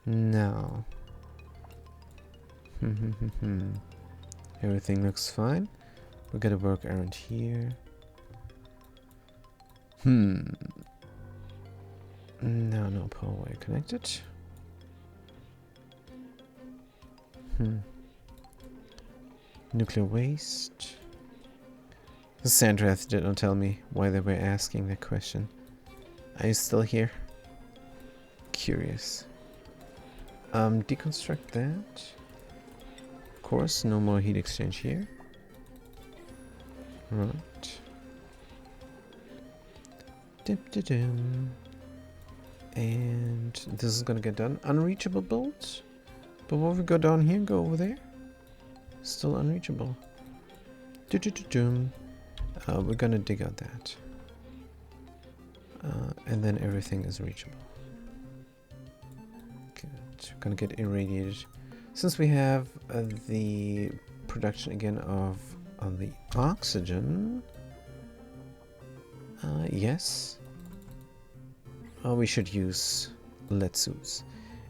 Now. Everything looks fine. We're gonna work around here. No power wire connected. Nuclear waste. The Sandrath did not tell me why they were asking that question. Are you still here? Curious. Deconstruct that. Of course, no more heat exchange here. Right. And this is gonna get done. Unreachable bolts. But when we go down here, go over there. Still unreachable. We're gonna dig out that. And then everything is reachable. Good. We're gonna get irradiated. Since we have the production again of the oxygen. Yes. We should use lead suits.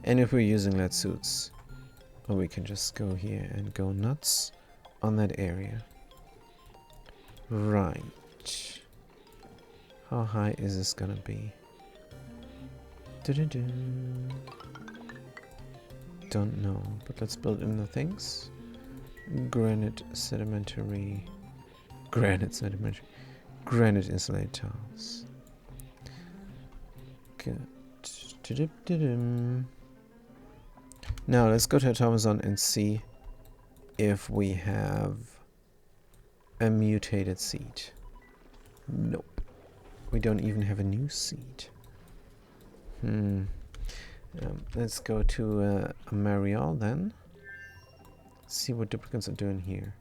And if we're using lead suits, we can just go here and go nuts on that area. Right. How high is this gonna be? Don't know, but let's build in the things. Granite insulated tiles. Good. Now let's go to Automazon and see if we have a mutated seed. Nope. We don't even have a new seed. Let's go to Marial then. See what duplicates are doing here.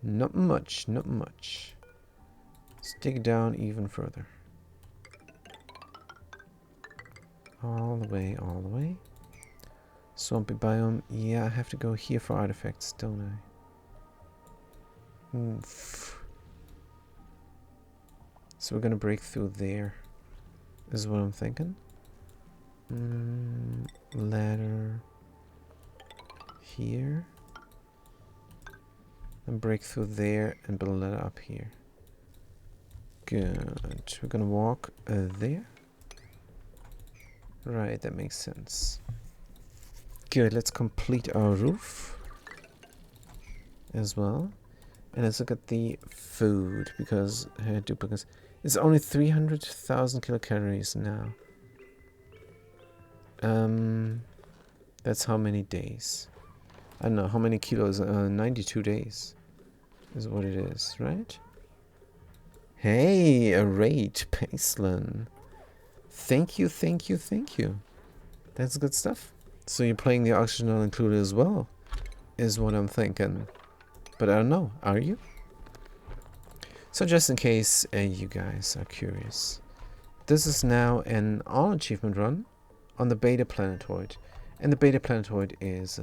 Not much, not much. Let's dig down even further. All the way, all the way. Swampy biome. Yeah, I have to go here for artifacts, don't I? Oof. So we're gonna break through there, is what I'm thinking. Ladder here. And break through there and build a ladder up here. Good. We're gonna walk there. Right, that makes sense. Good, let's complete our roof as well. And let's look at the food, because duplicates. It's only 300,000 kilocalories now. That's how many days? I don't know, how many kilos? 92 days is what it is, right? Hey, a raid, Paceland. Thank you, thank you, thank you. That's good stuff. So you're playing the oxygen not included as well, is what I'm thinking. But I don't know, are you? So just in case you guys are curious, this is now an all achievement run on the beta planetoid. And the beta planetoid is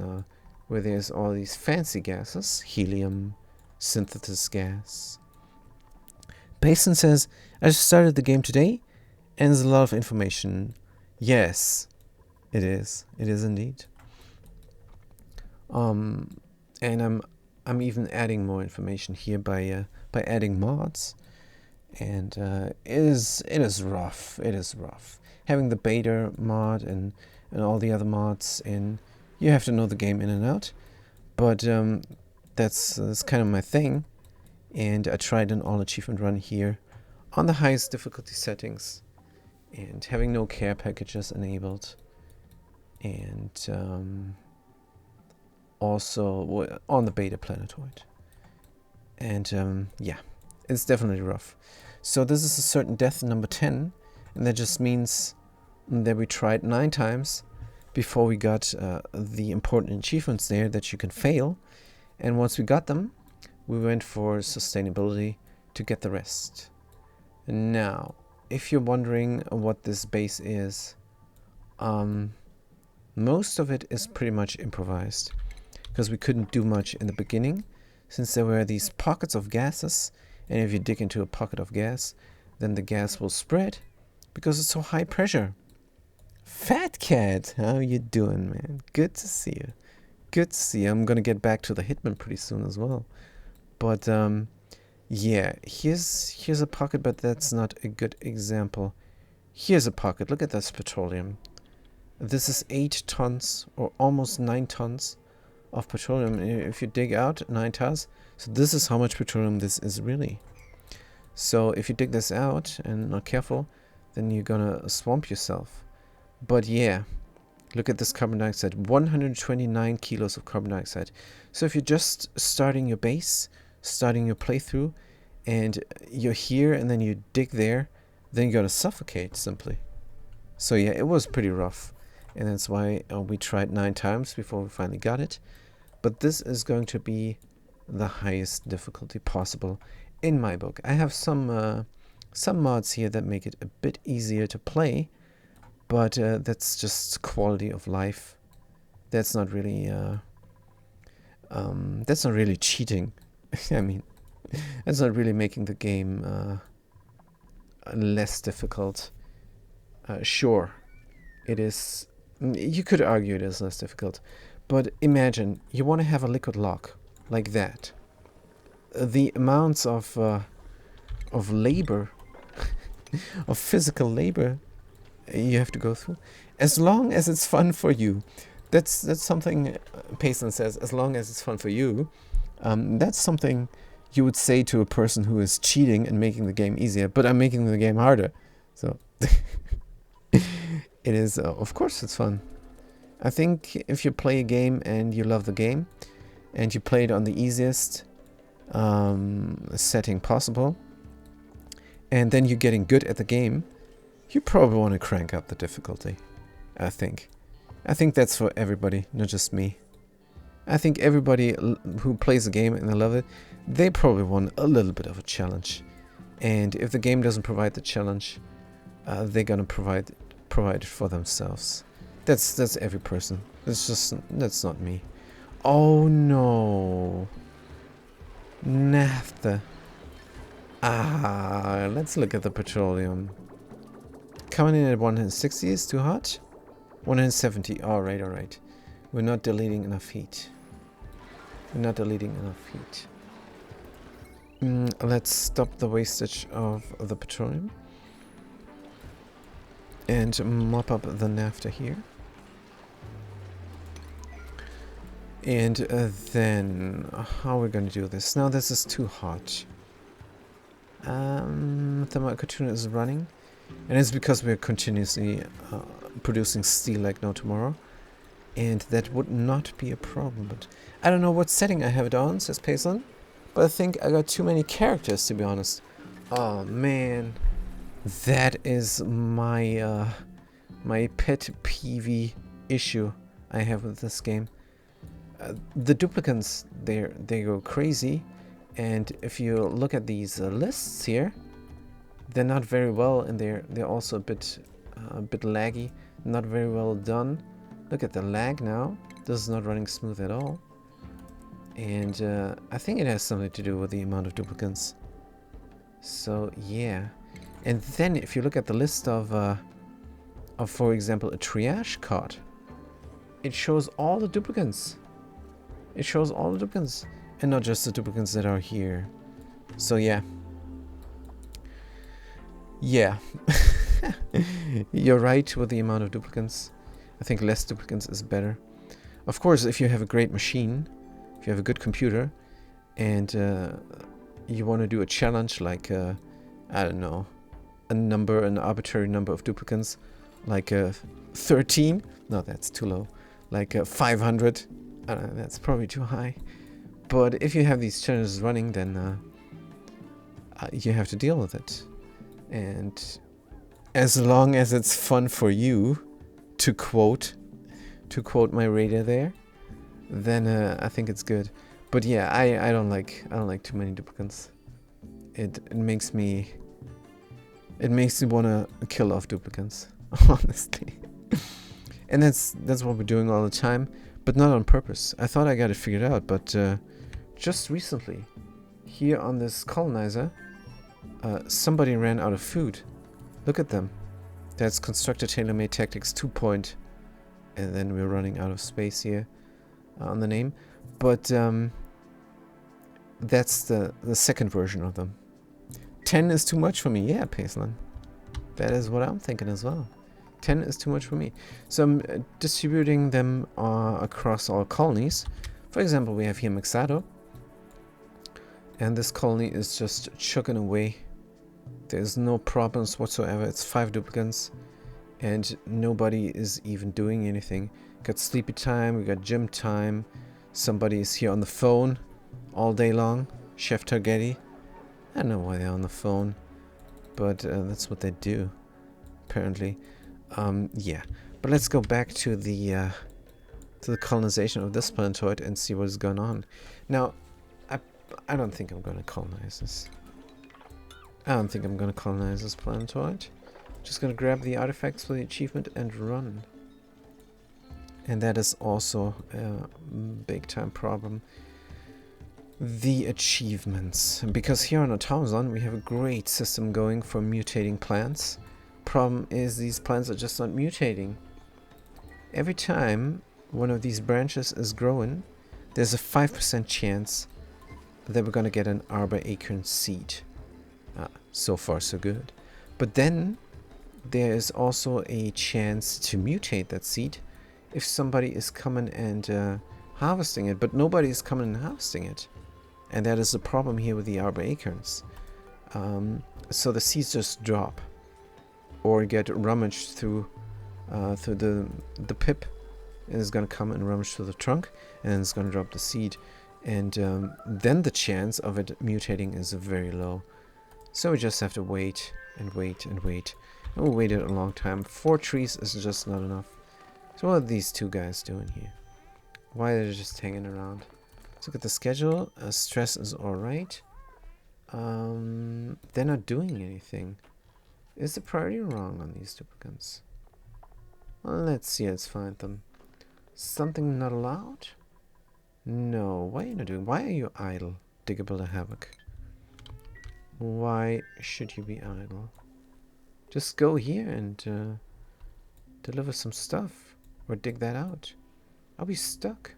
where there's all these fancy gases, helium, synthesis gas. Payson says, I just started the game today and there's a lot of information. Yes, it is. It is indeed. And I'm even adding more information here by adding mods. And it is rough. It is rough. Having the beta mod and all the other mods in, you have to know the game in and out. But that's kind of my thing. And I tried an all achievement run here on the highest difficulty settings, and having no care packages enabled, and also on the beta planetoid. And yeah, it's definitely rough. So this is a certain death number 10, and that just means that we tried 9 times before we got the important achievements there that you can fail. And once we got them, we went for sustainability to get the rest. Now, if you're wondering what this base is, most of it is pretty much improvised, because we couldn't do much in the beginning, since there were these pockets of gases, and if you dig into a pocket of gas, then the gas will spread, because it's so high pressure. Fat Cat, how you doing, man? Good to see you. Good to see you. I'm gonna get back to the Hitman pretty soon as well. But yeah, here's a pocket, but that's not a good example. Here's a pocket. Look at this petroleum. This is 8 tons, or almost 9 tons of petroleum. If you dig out 9 tons, so this is how much petroleum this is really. So if you dig this out and not careful, then you're gonna swamp yourself. But yeah, look at this carbon dioxide, 129 kilos of carbon dioxide. So if you're just starting your base, starting your playthrough, and you're here and then you dig there, then you're gonna suffocate simply. So yeah, it was pretty rough, and that's why we tried 9 times before we finally got it. But this is going to be the highest difficulty possible in my book. I have some mods here that make it a bit easier to play, but that's just quality of life. That's not really cheating. I mean, that's not really making the game less difficult. Sure, it is. You could argue it is less difficult, but imagine you want to have a liquid lock like that. The amounts of labor, of physical labor, you have to go through. As long as it's fun for you, that's something Payson says. As long as it's fun for you, that's something you would say to a person who is cheating and making the game easier. But I'm making the game harder, so it is. Of course, it's fun. I think if you play a game and you love the game, and you play it on the easiest setting possible, and then you're getting good at the game, you probably want to crank up the difficulty. I think that's for everybody, not just me. I think everybody who plays a game and they love it, they probably want a little bit of a challenge. And if the game doesn't provide the challenge, they're gonna provide it for themselves. That's every person. That's not me. Oh no, naphtha. Let's look at the petroleum. Coming in at 160 is too hot. 170. All right. We're not deleting enough heat. Let's stop the wastage of the petroleum and mop up the naphtha here. And then how are we going to do this? Now this is too hot. The Makatuna is running, and it's because we're continuously producing steel like no tomorrow, and that would not be a problem. But I don't know what setting I have it on, says Payson, but I think I got too many characters, to be honest. Oh man, that is my my pet peeve issue I have with this game. The duplicants, they go crazy, and if you look at these lists here, they're not very well, and they're also a bit laggy, not very well done. Look at the lag now. This is not running smooth at all, and I think it has something to do with the amount of duplicants. So yeah, and then if you look at the list of of, for example, a triage card, it shows all the duplicates. It shows all the duplicates, and not just the duplicates that are here. So yeah. Yeah. You're right with the amount of duplicates. I think less duplicates is better. Of course, if you have a great machine, if you have a good computer, and you want to do a challenge like, I don't know, an arbitrary number of duplicates, like 13. No, that's too low. Like 500. That's probably too high. But if you have these challenges running, then you have to deal with it. And as long as it's fun for you, to quote my radar there, then I think it's good. But yeah, I don't like too many duplicates. It makes me want to kill off duplicates, honestly. And that's what we're doing all the time, but not on purpose. I thought I got it figured out, but just recently, here on this colonizer, somebody ran out of food. Look at them. That's Constructor Tailor-Made Tactics 2 point. And then we're running out of space here on the name. But that's the second version of them. 10 is too much for me. Yeah, Paislan. That is what I'm thinking as well. 10 is too much for me. So I'm distributing them across all colonies. For example, we have here Mixado. And this colony is just chugging away. There's no problems whatsoever. It's 5 duplicates. And nobody is even doing anything. Got sleepy time, we got gym time. Somebody is here on the phone all day long. Chef Targetti. I don't know why they're on the phone. But that's what they do, apparently. Yeah. But let's go back to the colonization of this planetoid and see what is going on. Now, I don't think I'm going to colonize this. I don't think I'm going to colonize this planetoid. Just going to grab the artifacts for the achievement and run. And that is also a big time problem. The achievements. Because here on Automaton we have a great system going for mutating plants. Problem is these plants are just not mutating. Every time one of these branches is growing, there's a 5% chance that we're going to get an arbor acorn seed. So far so good. But then there is also a chance to mutate that seed if somebody is coming and harvesting it, but nobody is coming and harvesting it. And that is the problem here with the arbor acorns. So the seeds just drop or get rummaged through the pip, and it's going to come and rummage through the trunk, and it's going to drop the seed. And then the chance of it mutating is very low. So we just have to wait and wait and wait. And we waited a long time. 4 trees is just not enough. So what are these two guys doing here? Why are they just hanging around? Let's look at the schedule. Stress is alright. They're not doing anything. Is the priority wrong on these duplicates? Well, let's see. Let's find them. Something not allowed? No. Why are you not doing? Why are you idle? Diggable havoc. Why should you be idle? Just go here and deliver some stuff. Or dig that out. Are we stuck?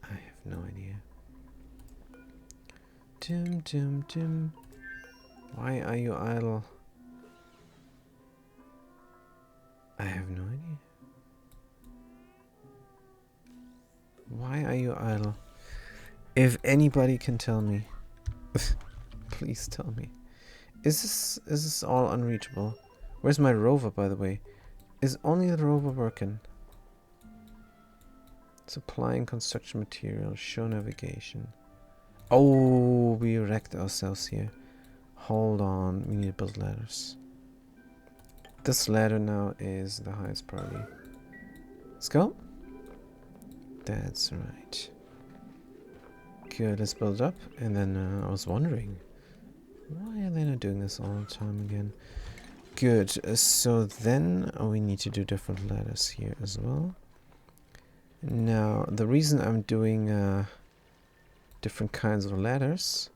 I have no idea. Dim. Why are you idle? I have no idea. Why are you idle? If anybody can tell me, please tell me. Is this all unreachable? Where's my rover, by the way? Is only the rover working? Supplying construction materials. Show navigation. Oh, we wrecked ourselves here. Hold on. We need to build ladders. This ladder now is the highest priority. Let's go. That's right. Good, let's build up. And then I was wondering, why are they not doing this all the time again? Good, so then we need to do different ladders here as well. Now, the reason I'm doing different kinds of ladders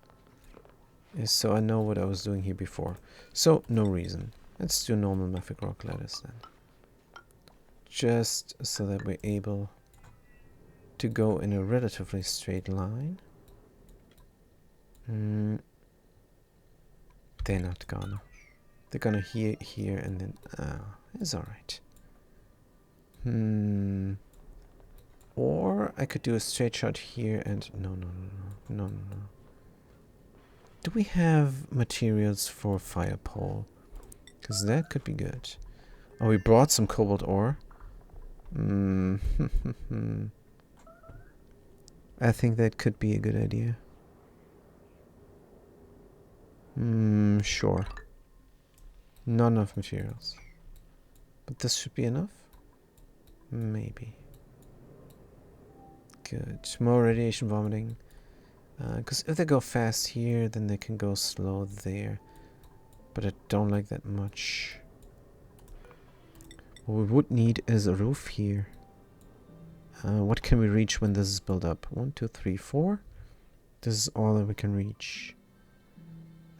is so I know what I was doing here before. So, no reason. Let's do normal mafic rock lattice then. Just so that we're able to go in a relatively straight line. They're not gonna. They're gonna here, and then... it's alright. Or I could do a straight shot here and... No. Do we have materials for fire pole? Because that could be good. Oh, we brought some cobalt ore. I think that could be a good idea. Sure. Not enough materials. But this should be enough? Maybe. Good. More radiation vomiting. Because if they go fast here, then they can go slow there. But I don't like that much. What we would need is a roof here. What can we reach when this is built up? 1, 2, 3, 4. This is all that we can reach.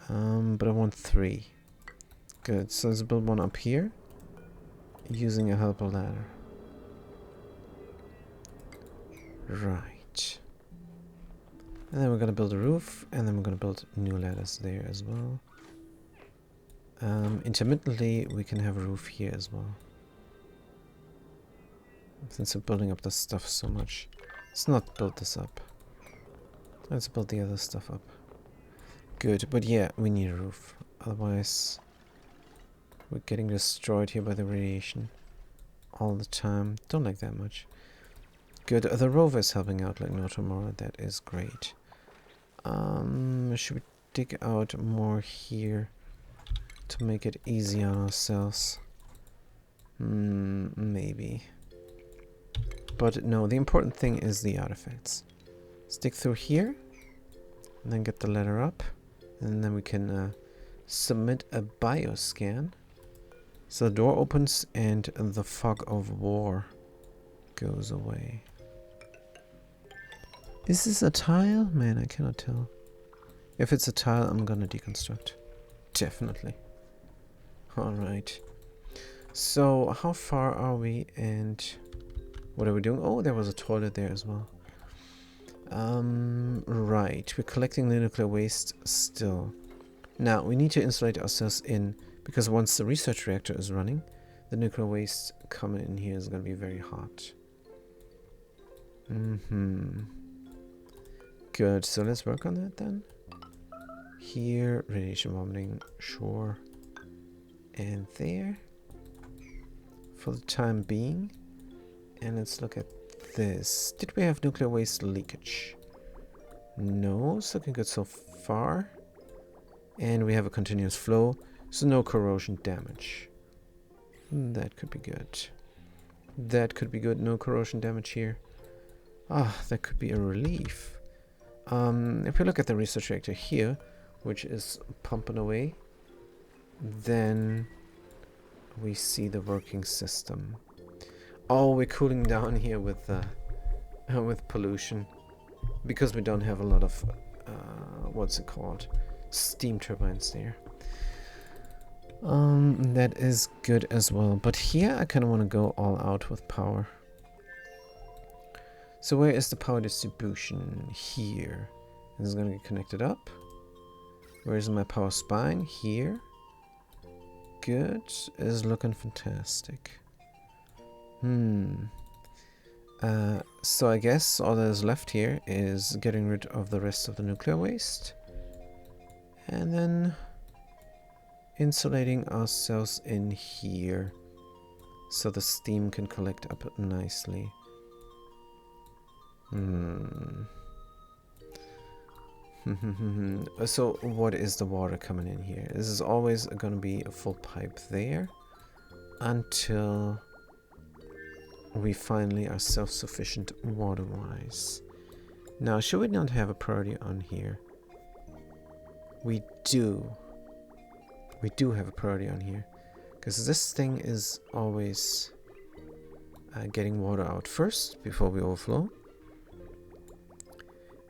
But I want 3. Good, so let's build one up here. Using a helper ladder. Right. And then we're gonna build a roof, and then we're gonna build new ladders there as well. Intermittently, we can have a roof here as well. Since we're building up this stuff so much. Let's not build this up. Let's build the other stuff up. Good, but yeah, we need a roof. Otherwise, we're getting destroyed here by the radiation all the time. Don't like that much. Good, the rover is helping out like no tomorrow. That is great. Should we dig out more here to make it easy on ourselves? Maybe. But no, the important thing is the artifacts. Stick through here, and then get the ladder up, and then we can submit a bioscan. So the door opens and the fog of war goes away. Is this a tile? Man, I cannot tell. If it's a tile, I'm gonna deconstruct. Definitely. Alright. So, how far are we and what are we doing? Oh, there was a toilet there as well. Right. We're collecting the nuclear waste still. Now, we need to insulate ourselves in, because once the research reactor is running, the nuclear waste coming in here is going to be very hot. Good. So let's work on that then. Here, radiation vomiting, sure. And there. For the time being. And let's look at this. Did we have nuclear waste leakage? No, it's looking good so far. And we have a continuous flow, so no corrosion damage. That could be good. That could be good. No corrosion damage here. Ah, that could be a relief. If we look at the research reactor here, which is pumping away, then we see the working system. Oh, we're cooling down here with pollution because we don't have a lot of what's it called? Steam turbines there. That is good as well. But here I kind of want to go all out with power. So where is the power distribution? Here. This is going to get connected up. Where is my power spine? Here. Good. Is looking fantastic. So I guess all that is left here is getting rid of the rest of the nuclear waste. And then insulating ourselves in here so the steam can collect up nicely. So what is the water coming in here? This is always going to be a full pipe there until we finally are self-sufficient water-wise. Now, should we not have a priority on here? We do. We do have a priority on here. Because this thing is always getting water out first before we overflow.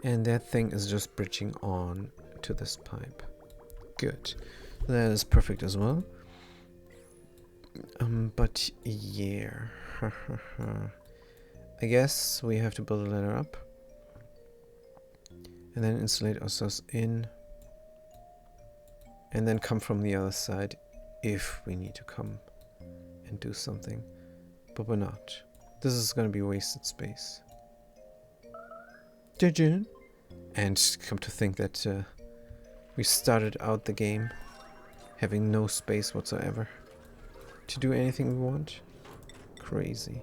And that thing is just bridging on to this pipe. Good. That is perfect as well. But yeah. I guess we have to build a ladder up. And then insulate ourselves in. And then come from the other side if we need to come and do something. But we're not. This is going to be wasted space. And come to think that we started out the game having no space whatsoever to do anything we want. Crazy.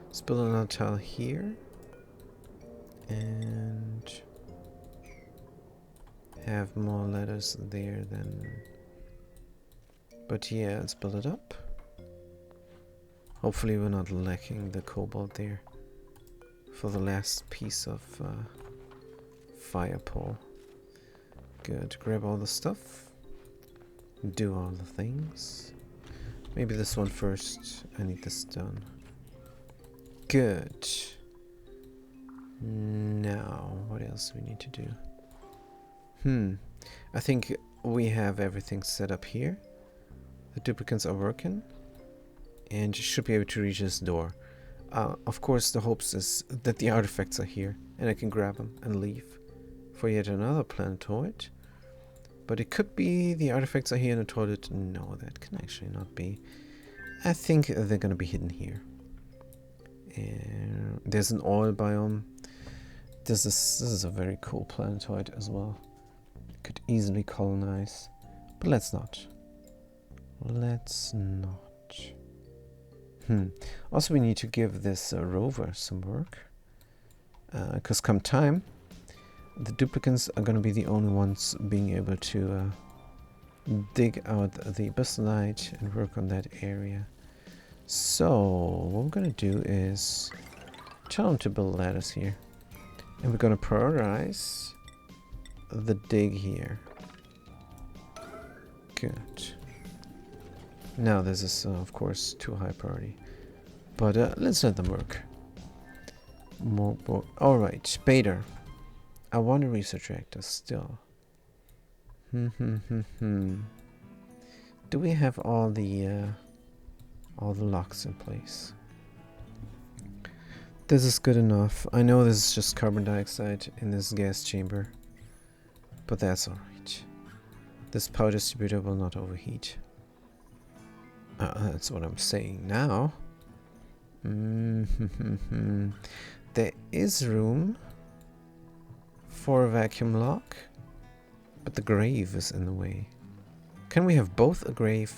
Let's build another tile here. And have more letters there then. But yeah, let's build it up. Hopefully we're not lacking the cobalt there for the last piece of fire pole. Good. Grab all the stuff. Do all the things. Maybe this one first. I need this done. Good. Now, what else do we need to do? I think we have everything set up here. The duplicates are working. And you should be able to reach this door. Of course, the hopes is that the artifacts are here. And I can grab them and leave for yet another planetoid. But it could be the artifacts are here in the toilet. No, that can actually not be. I think they're going to be hidden here. And there's an oil biome. This is a very cool planetoid as well. Could easily colonize. But let's not. Let's not. Also, we need to give this rover some work. Because come time, the duplicates are going to be the only ones being able to dig out the abyssalite and work on that area. So, what we're going to do is tell them to build ladders here. And we're going to prioritize the dig here. Good. Now this is of course too high priority. But let's let them work. Alright, Bader. I want a research reactor still. Do we have all the locks in place? This is good enough. I know this is just carbon dioxide in this gas chamber. But that's alright. This power distributor will not overheat. That's what I'm saying now. There is room for a vacuum lock, but the grave is in the way. Can we have both a grave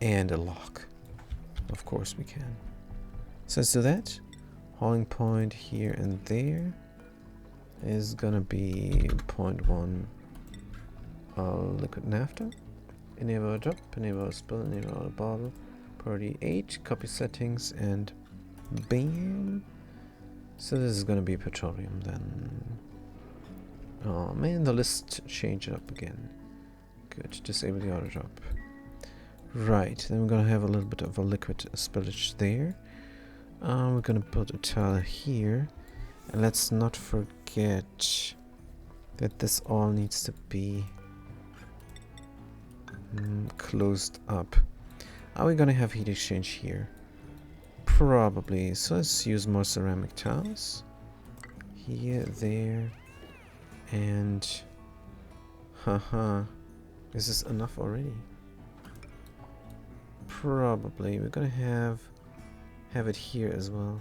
and a lock? Of course we can. So let's do that. Hauling point here and there is gonna be 0.1 liquid naphtha. Enable a drop, enable a spill, enable a bottle. Priority 8, copy settings, and bam. So this is gonna be petroleum then. Oh man, the list changed up again. Good, disable the auto drop. Right, then we're gonna have a little bit of a liquid spillage there. We're gonna build a tile here. And let's not forget that this all needs to be closed up. Are we gonna have heat exchange here? Probably. So let's use more ceramic tiles. Here, there, and is this enough already? Probably. We're gonna have it here as well.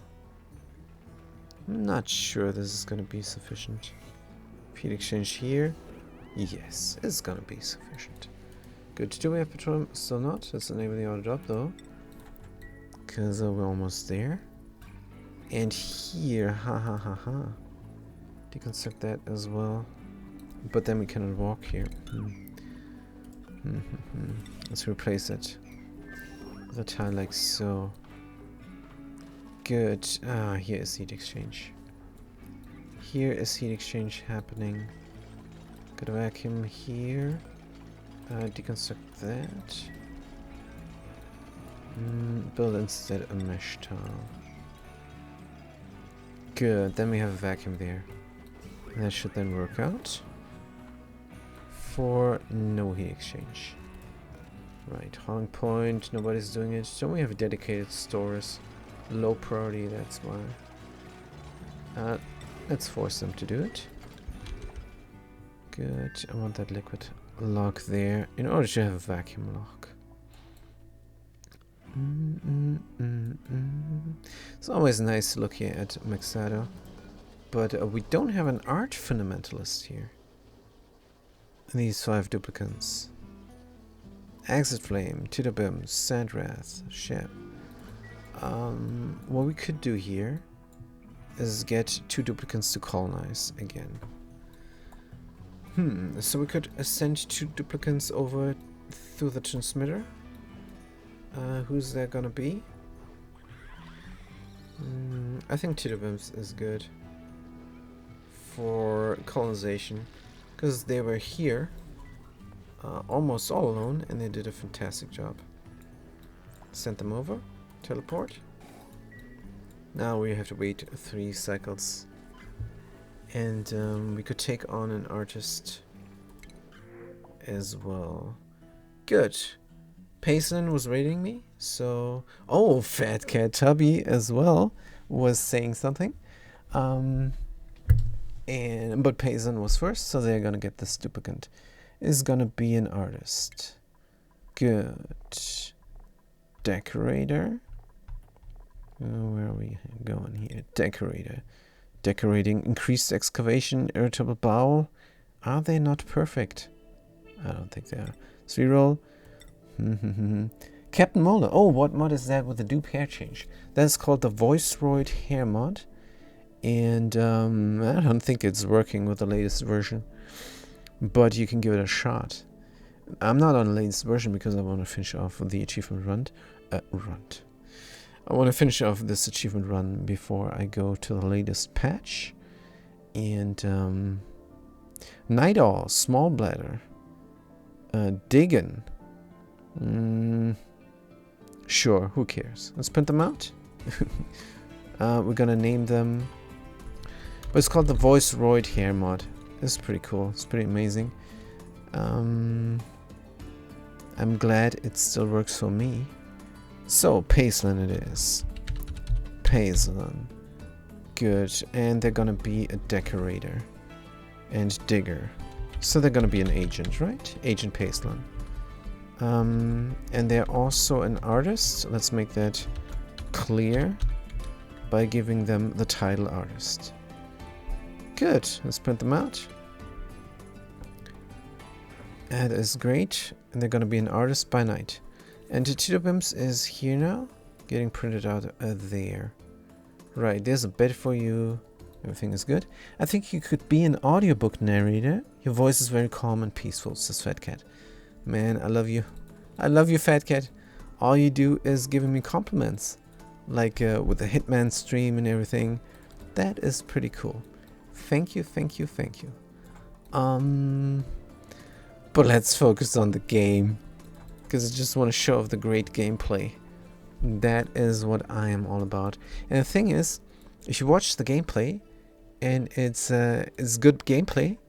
I'm not sure this is gonna be sufficient. Heat exchange here. Yes, it's gonna be sufficient. Good. Do we have petroleum? Still not. Let's enable the auto drop though. Because we're almost there. And here, deconstruct that as well. But then we cannot walk here. Let's replace it with a tile like so. Good. Here is heat exchange. Here is heat exchange happening. Got a vacuum here. Deconstruct that. Build instead a mesh tile. Good, then we have a vacuum there. That should then work out. For no heat exchange. Right, hauling point, nobody's doing it. Don't we have dedicated stores? Low priority, that's why. Let's force them to do it. Good, I want that liquid lock there in order to have a vacuum lock. It's always nice to look here at Mexado, but we don't have an art fundamentalist here. These 5 duplicants. Exit Flame, Titobim, Sandwrath, Shep. What we could do here is get 2 duplicants to colonize again. So we could send 2 duplicants over through the transmitter. Who's that gonna be? I think Titobims is good for colonization, because they were here almost all alone and they did a fantastic job. Send them over, teleport. Now we have to wait 3 cycles, and we could take on an artist as well. Good. Payson was rating me, so... Oh, Fat Cat Tubby as well was saying something. But Payson was first, so they're gonna get this duplicant. Is gonna be an artist. Good. Decorator. Where are we going here? Decorator. Decorating, increased excavation, irritable bowel. Are they not perfect? I don't think they are. 3 roll. Captain Mola. Oh, what mod is that with the dupe hair change? That's called the Voiceroid hair mod. And I don't think it's working with the latest version. But you can give it a shot. I'm not on the latest version because I want to finish off the achievement run. I want to finish off this achievement run before I go to the latest patch. And Night Owl, Small Bladder, Diggin. Sure, who cares? Let's print them out. We're gonna name them. But it's called the Voiceroid hair mod. It's pretty cool. It's pretty amazing. I'm glad it still works for me. So, Paislin it is. Paislin. Good. And they're gonna be a decorator. And digger. So they're gonna be an agent, right? Agent Paislin. And they're also an artist. Let's make that clear by giving them the title artist. Good. Let's print them out. That is great. And they're gonna be an artist by night. And Titobims is here now, getting printed out there. Right, there's a bed for you. Everything is good. I think you could be an audiobook narrator. Your voice is very calm and peaceful, says Fat Cat. Man, I love you. I love you, Fat Cat. All you do is giving me compliments. Like with the Hitman stream and everything. That is pretty cool. Thank you, thank you, thank you. But let's focus on the game. Because I just want to show off the great gameplay. That is what I am all about. And the thing is, if you watch the gameplay and it's good gameplay,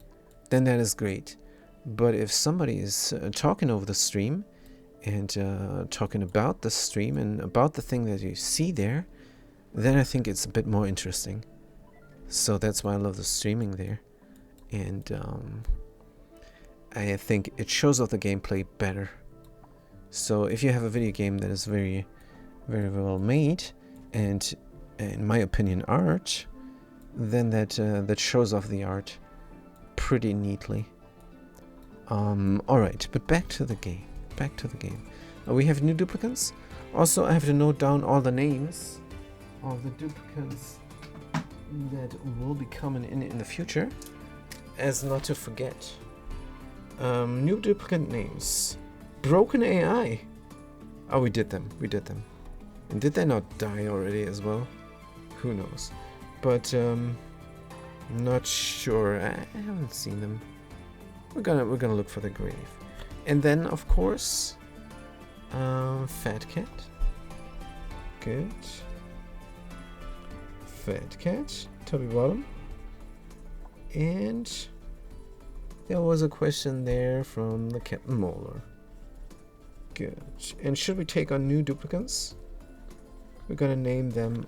then that is great. But if somebody is talking over the stream and talking about the stream and about the thing that you see there, then I think it's a bit more interesting. So that's why I love the streaming there. And I think it shows off the gameplay better. So if you have a video game that is very, very well made and, in my opinion, art, then that shows off the art pretty neatly. Alright, but back to the game. Back to the game. We have new duplicants. Also, I have to note down all the names of the duplicants that will be coming in the future, as not to forget. New duplicant names. Broken AI. Oh, we did them. We did them. And did they not die already as well? Who knows? But not sure. I haven't seen them. We're gonna look for the grave. And then, of course, Fat Cat. Good. Fat Cat. Tubby Bottom. And there was a question there from the Captain Molar. Good. And should we take on new duplicates? We're gonna name them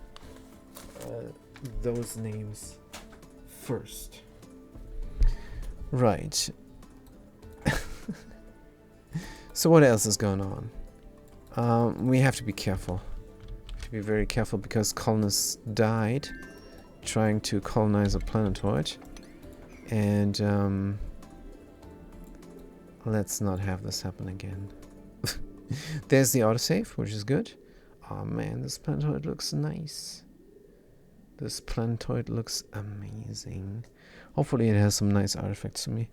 those names first. Right. So what else is going on? We have to be careful. To be very careful because colonists died trying to colonize a planetoid. And let's not have this happen again. There's the autosave, which is good. Oh man, this planetoid looks nice. This planetoid looks amazing. Hopefully it has some nice artifacts for me.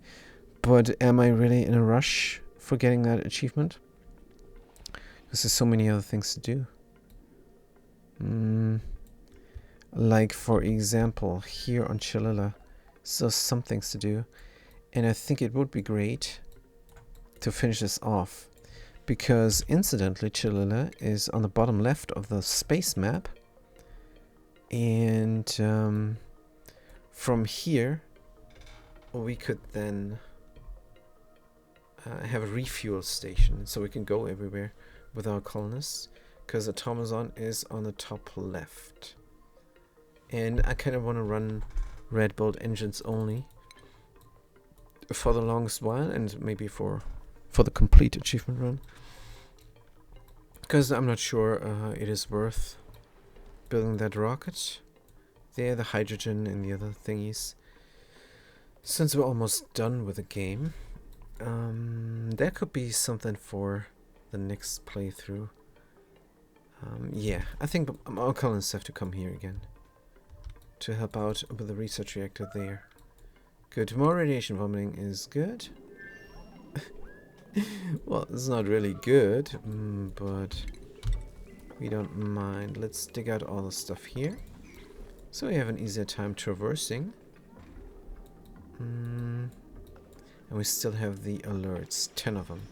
But am I really in a rush for getting that achievement? Because there's so many other things to do. Like, for example, here on Cholula, still some things to do. And I think it would be great to finish this off. Because, incidentally, Cholula is on the bottom left of the space map. And from here, we could then have a refuel station. So we can go everywhere with our colonists. Because Automazon is on the top left. And I kind of want to run Red Bolt engines only for the longest while, and maybe for the complete achievement run. Because I'm not sure it is worth building that rocket. There, the hydrogen and the other thingies. Since we're almost done with the game, that could be something for the next playthrough. Yeah, I think our colonists have to come here again to help out with the research reactor there. Good. More radiation vomiting is good. Well, it's not really good, but we don't mind. Let's dig out all the stuff here, so we have an easier time traversing. And we still have the alerts, 10 of them.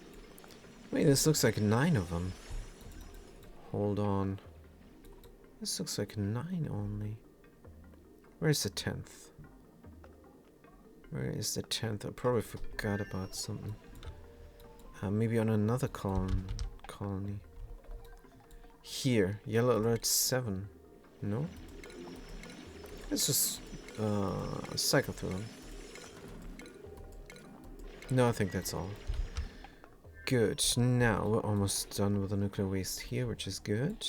Wait, this looks like 9 of them. Hold on. This looks like 9 only. Where's the 10th? Where is the 10th? I probably forgot about something. Maybe on another colony. Here, yellow alert 7. No? Let's just cycle through them. No, I think that's all. Good. Now we're almost done with the nuclear waste here, which is good.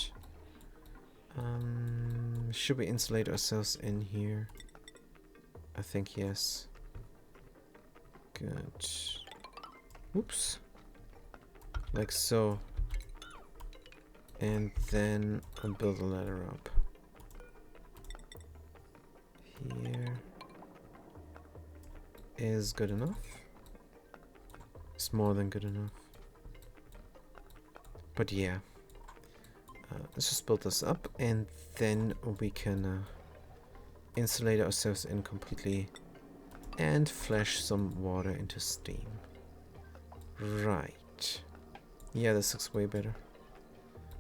Should we insulate ourselves in here? I think yes. Good. Whoops. Like so. And then I'll build a ladder up. Here is good enough. It's more than good enough. But yeah. Let's just build this up, and then we can insulate ourselves in completely and flash some water into steam. Right. Yeah, this looks way better.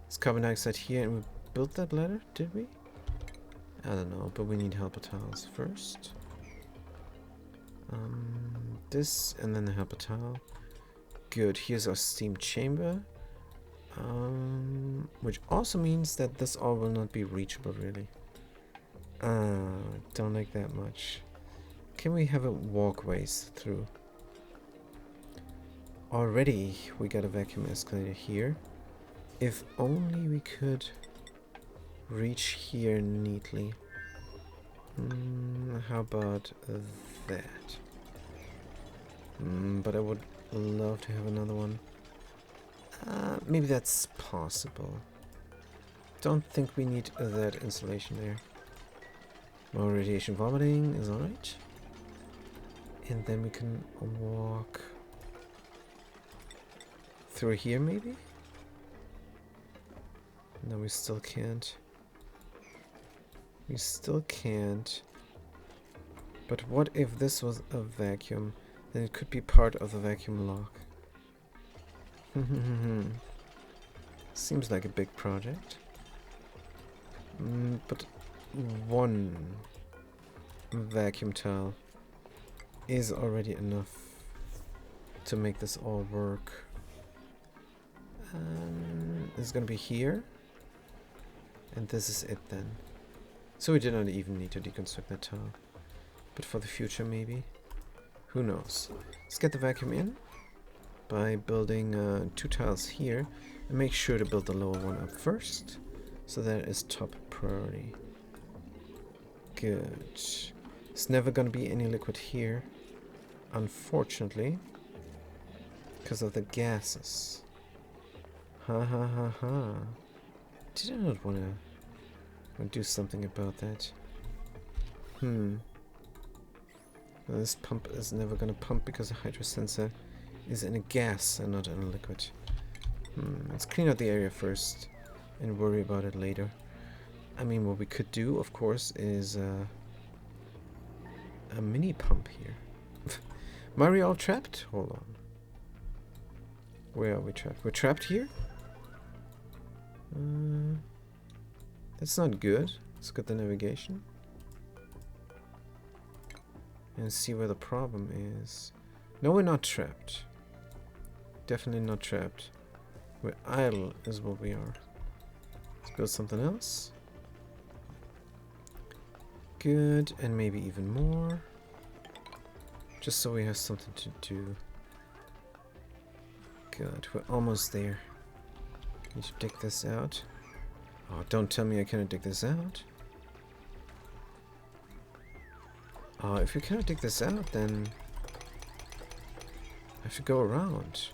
It's carbon dioxide here, and we built that ladder, did we? I don't know, but we need helper tiles first. This, and then the helper tile. Good, here's our steam chamber. Which also means that this all will not be reachable, really. Don't like that much. Can we have a walkways through? Already we got a vacuum escalator here. If only we could reach here neatly. How about that? But I would love to have another one. Maybe that's possible. Don't think we need that insulation there. More radiation vomiting is alright. And then we can walk through here, maybe? No, we still can't. We still can't. But what if this was a vacuum? Then it could be part of the vacuum lock. Seems like a big project. But one vacuum tile is already enough to make this all work. This is gonna be here. And this is it then. So we did not even need to deconstruct that tile. But for the future maybe. Who knows. Let's get the vacuum in by building 2 tiles here. And make sure to build the lower one up first. So that is top priority. Good. There's never gonna be any liquid here. Unfortunately. Because of the gases. Ha ha ha ha. Did I not want to do something about that? Well, this pump is never going to pump because the hydro sensor is in a gas and not in a liquid. Let's clean out the area first and worry about it later. I mean, what we could do, of course, is a mini pump here. Am I all trapped? Hold on. Where are we trapped? We're trapped here? That's not good. Let's get the navigation. And see where the problem is. No, we're not trapped. Definitely not trapped. We're idle is what we are. Let's build something else. Good, and maybe even more. Just so we have something to do. Good, we're almost there. Need to dig this out. Oh, don't tell me I cannot dig this out. If you cannot dig this out, then I have to go around.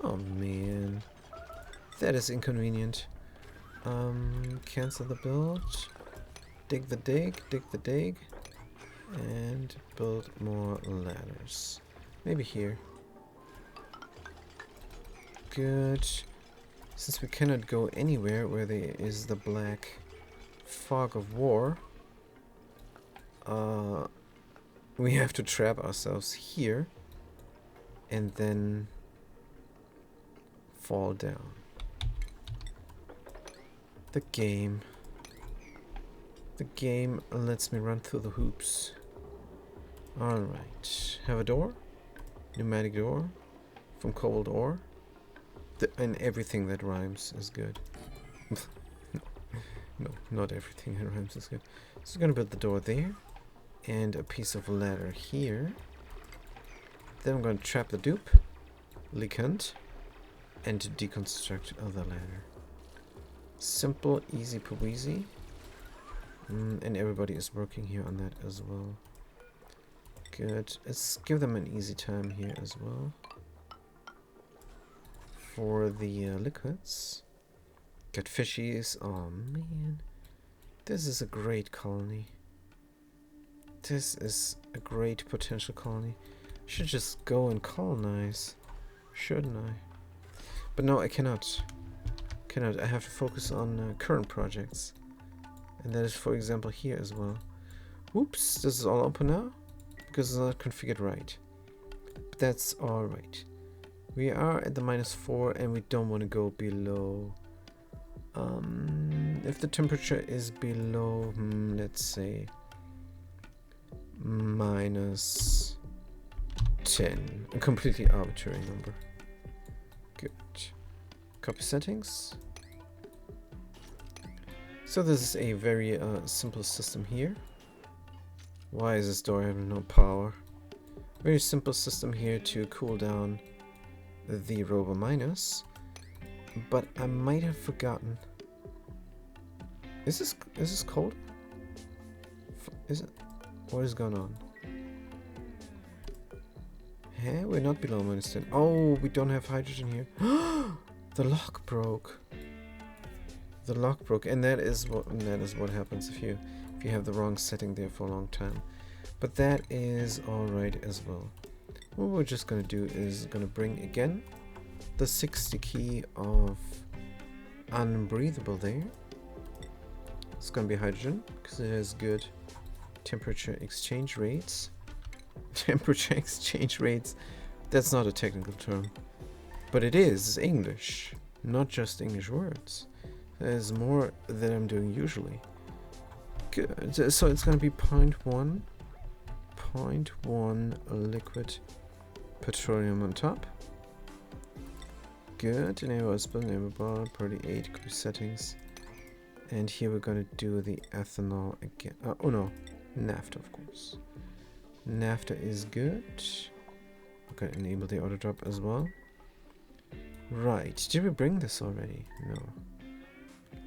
Oh man, that is inconvenient. Cancel the build. Dig the dig, and build more ladders. Maybe here. Good. Since we cannot go anywhere where there is the black fog of war, we have to trap ourselves here and then fall down. The game lets me run through the hoops. Alright, have a door, pneumatic door from cobalt ore. And everything that rhymes is good. No, not everything that rhymes is good. So I'm gonna build the door there. And a piece of ladder here. Then I'm gonna trap the dupe. Leakant. And to deconstruct the ladder. Simple, easy peasy. And everybody is working here on that as well. Good. Let's give them an easy time here as well. For the liquids. Got fishies. Oh man. This is a great colony. This is a great potential colony. Should just go and colonize. Shouldn't I? But no, I cannot. I have to focus on current projects. And that is, for example, here as well. Oops, this is all open now. Because it's not configured right. But that's alright. We are at the -4 and we don't want to go below. If the temperature is below, let's say, -10. A completely arbitrary number. Good. Copy settings. So this is a very simple system here. Why is this door having no power? Very simple system here to cool down the robo miners, but I might have forgotten. Is this cold? Is it? What is going on? Hey, we're not below -10. Oh, we don't have hydrogen here. The lock broke. The lock broke, and that is what happens if you have the wrong setting there for a long time. But that is all right as well. What we're just gonna do is gonna bring again the 60 key of unbreathable there. It's gonna be hydrogen because it has good temperature exchange rates. Temperature exchange rates. That's not a technical term, but it is English, not just English words. There's more than I'm doing usually. Good. So it's gonna be 0.1 liquid petroleum on top. good. Enable spell, enable bar, party 8, crew settings. And here we're gonna do the ethanol again. Oh no, naphtha of course. Naphtha is good. We're gonna enable the auto drop as well. Right, did we bring this already? No.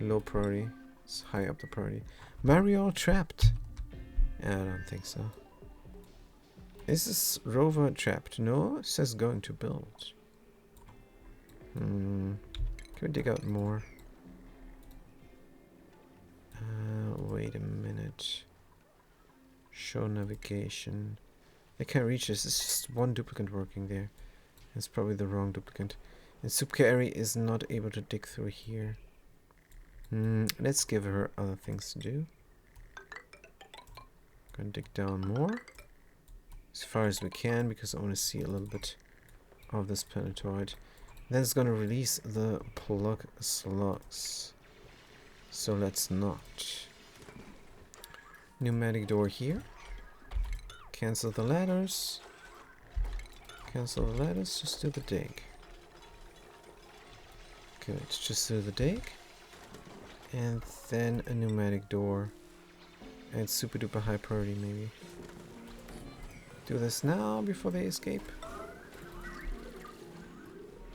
Low priority. It's high up the priority. Mario trapped. I don't think so. Is this rover trapped? No, it says going to build. Can we dig out more? Wait a minute. Show navigation. I can't reach this. It's just one duplicate working there. It's probably the wrong duplicate. And Subcarry is not able to dig through here. Let's give her other things to do. Gonna dig down more. As far as we can, because I want to see a little bit of this planetoid. Then it's gonna release the plug slugs. So let's not. Pneumatic door here. Cancel the ladders. Cancel the ladders, just do the dig. Good, just do the dig. And then a pneumatic door. And super duper high priority maybe. Do this now before they escape.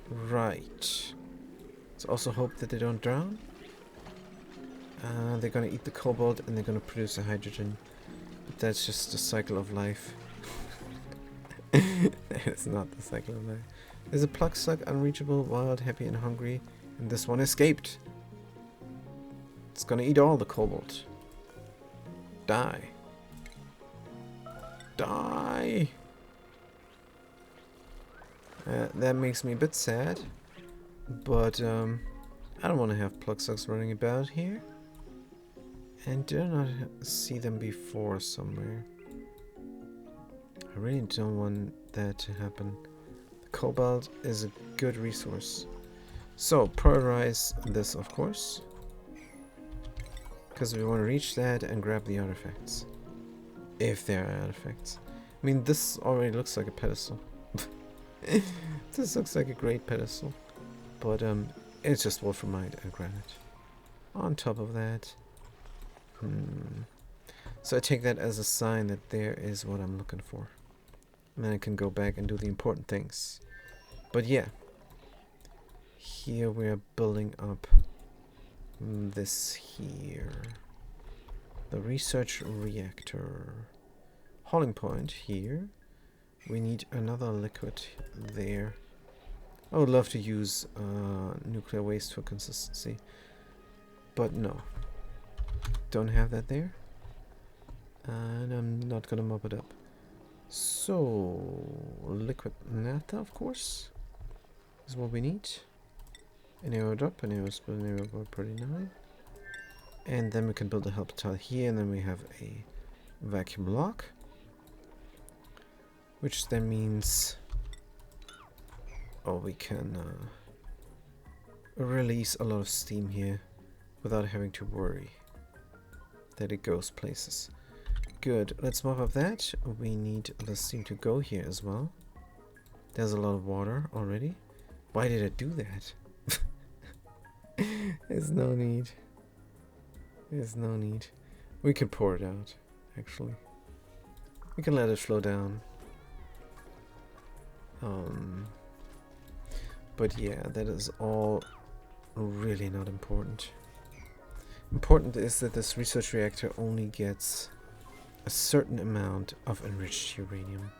Right. Let's also hope that they don't drown. They're gonna eat the cobalt and they're gonna produce a hydrogen. But that's just the cycle of life. It's not the cycle of life. There's a plug slug, unreachable, wild, happy and hungry. And this one escaped. It's gonna eat all the cobalt. Die. Die! That makes me a bit sad. But, I don't want to have plug slugs running about here. And did I not see them before somewhere? I really don't want that to happen. The cobalt is a good resource. So, prioritize this, of course. Because we want to reach that and grab the artifacts. If there are artifacts. I mean, this already looks like a pedestal. This looks like a great pedestal. But, it's just wolframite and granite. On top of that. So I take that as a sign that there is what I'm looking for. And then I can go back and do the important things. But yeah. Here we are building up this here. The research reactor. Hauling point here. We need another liquid there. I would love to use nuclear waste for consistency. But no. Don't have that there. And I'm not gonna mop it up. So, liquid naphtha, of course, is what we need. An arrow drop, an arrow split, an arrow bar, pretty nice. And then we can build a help tile here, and then we have a vacuum lock. Which then means, we can release a lot of steam here without having to worry that it goes places. Good, let's mop up that. We need the steam to go here as well. There's a lot of water already. Why did I do that? There's no need. There's no need. We can pour it out, actually. We can let it flow down. But yeah, that is all really not important. Important is that this research reactor only gets a certain amount of enriched uranium.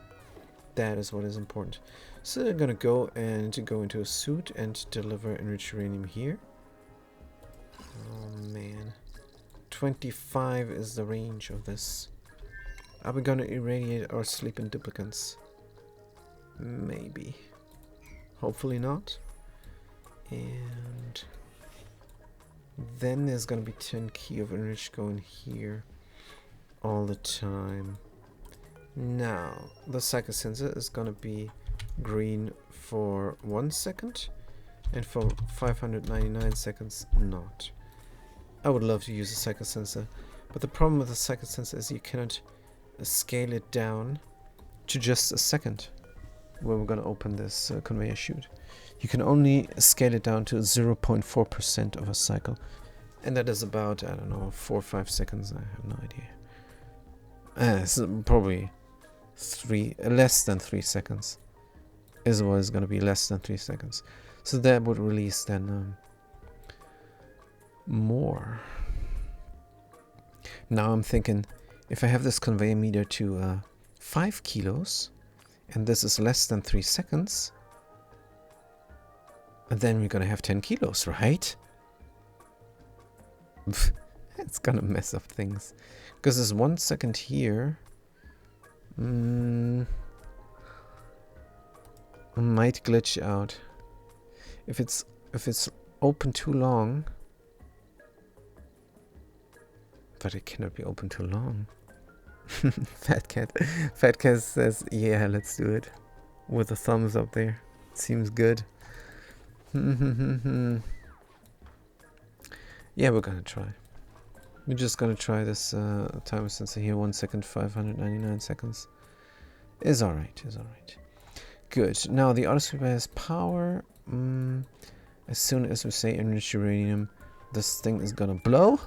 That is what is important. So they're gonna go into a suit and deliver enriched uranium here. Oh man. 25 is the range of this. Are we gonna irradiate our sleeping duplicates? Maybe. Hopefully not. And then there's gonna be 10 key of enriched going here all the time. Now, the psychosensor is gonna be green for 1 second, and for 599 seconds not. I would love to use a psychosensor, but the problem with the psychosensor is you cannot scale it down to just a second. where we're gonna open this conveyor chute. You can only scale it down to 0.4% of a cycle. And that is about, I don't know, 4 or 5 seconds. I have no idea. It's probably less than 3 seconds. Is what is going to be less than 3 seconds. So that would release then more. Now I'm thinking, if I have this conveyor meter to 5 kilos, and this is less than 3 seconds, then we're going to have 10 kilos, right? It's going to mess up things. Because there's 1 second here. Might glitch out. If it's open too long. But it cannot be open too long. Fat Cat says, yeah, let's do it. With a thumbs up there. Seems good. Yeah, we're gonna try. We're just gonna try this timer sensor here. 1 second, 599 seconds. Is alright, is alright. Good. Now the autosweeper has power. As soon as we say enriched uranium, this thing is gonna blow.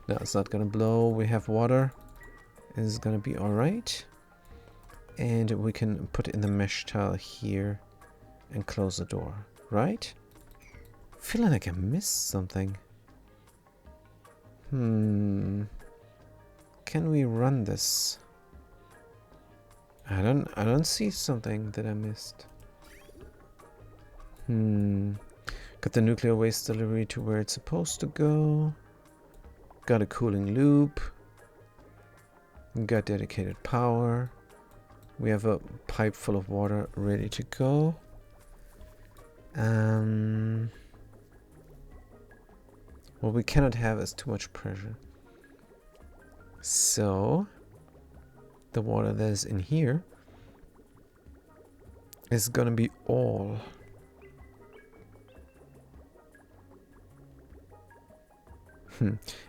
No, it's not gonna blow. We have water. It's gonna be alright. And we can put in the mesh tile here and close the door, right? Feeling like I missed something. Can we run this? I don't see something that I missed. Got the nuclear waste delivery to where it's supposed to go. Got a cooling loop. Got dedicated power. We have a pipe full of water ready to go. What we cannot have is too much pressure. So the water that is in here is gonna be all.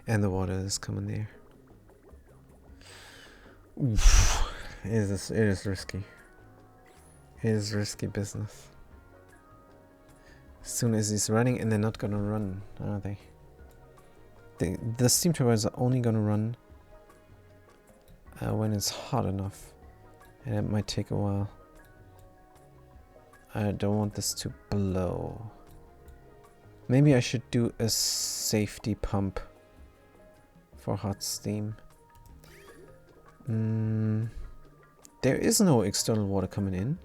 And the water is coming there. Oof. It is risky. It is risky business. As soon as it's running, and they're not gonna run, are they? The steam turbines are only gonna run when it's hot enough, and it might take a while. I don't want this to blow. Maybe I should do a safety pump for hot steam. There is no external water coming in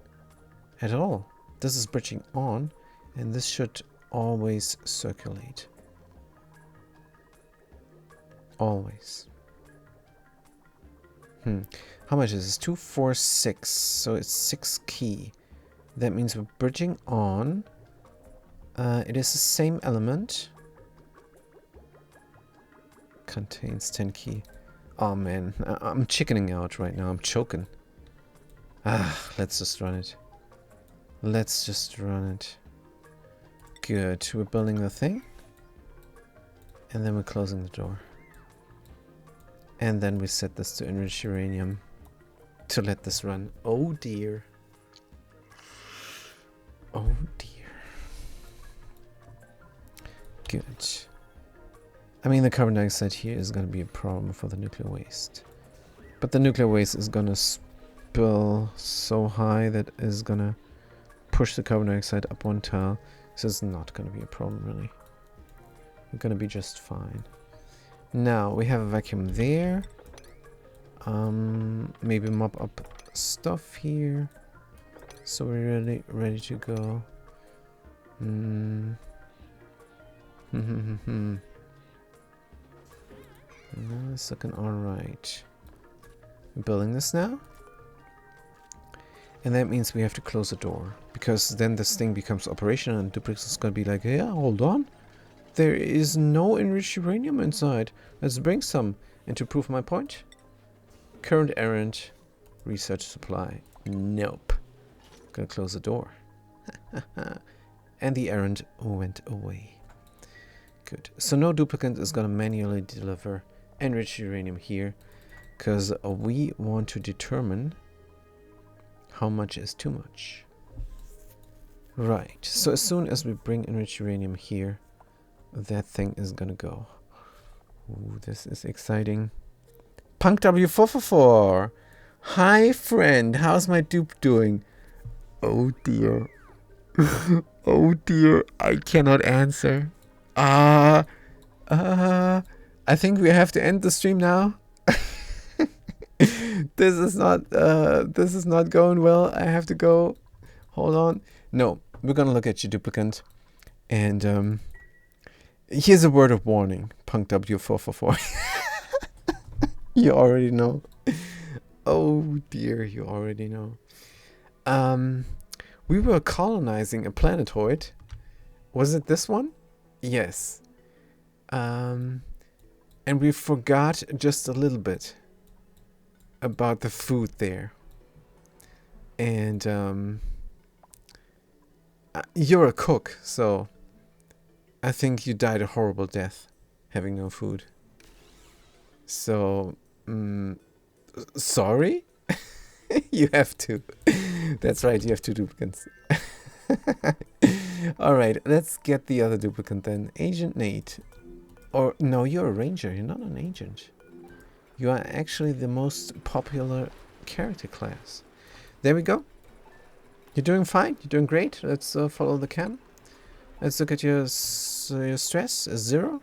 at all. This is bridging on, and this should always circulate. Always. How much is this? 246. So it's 6 key. That means we're bridging on. It is the same element. Contains 10 key. Oh man, I'm chickening out right now. I'm choking. Let's just run it. Let's just run it. Good. We're building the thing. And then we're closing the door. And then we set this to enriched uranium to let this run. Oh dear. Oh dear. Good. I mean, the carbon dioxide here is going to be a problem for the nuclear waste. But the nuclear waste is going to spill so high that is going to push the carbon dioxide up 1 tile. So it's not going to be a problem, really. We're going to be just fine. Now, we have a vacuum there. Maybe mop up stuff here. So we're ready to go. No, it's looking alright. We're building this now. And that means we have to close the door. Because then this thing becomes operational and Duplex is going to be like, yeah, hold on. There is no enriched uranium inside. Let's bring some. And to prove my point, current errand, research supply. Nope. Gonna close the door. And the errand went away. Good. So no duplicant is gonna manually deliver enriched uranium here, because we want to determine How much is too much? Right, so as soon as we bring enriched uranium here, that thing is gonna go. Ooh, this is exciting. Punk W444! Hi friend, how's my dupe doing? Oh dear. Oh dear, I cannot answer. I think we have to end the stream now. This is not going well. I have to go. Hold on. No, we're gonna look at your duplicant. And here's a word of warning, Punk W444. You already know. Oh dear, you already know. We were colonizing a planetoid. Was it this one? Yes. And we forgot just a little bit about the food there. And you're a cook, so I think you died a horrible death having no food. So, sorry? You have to. That's right, you have 2 duplicates. Alright, let's get the other duplicate then. Agent Nate. Or, no, you're a ranger. You're not an agent. You are actually the most popular character class. There we go. You're doing fine. You're doing great. Let's follow the cam. Let's look at your stress. 0.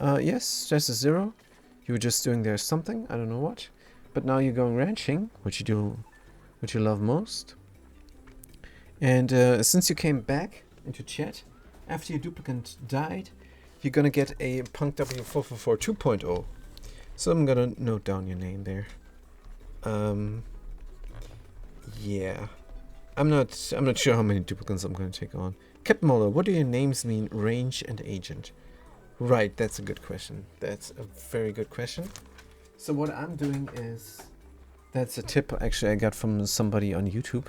Yes, stress is 0. You were just doing there something. I don't know what. But now you're going ranching, which you do, which you love most. And since you came back into chat, after your duplicant died, you're gonna get a Punk W444 2.0. So I'm gonna note down your name there. Yeah. I'm not sure how many duplicants I'm gonna take on. Captain Moller, what do your names mean, range and agent? Right, that's a good question. That's a very good question. So what I'm doing is, that's a tip actually I got from somebody on YouTube.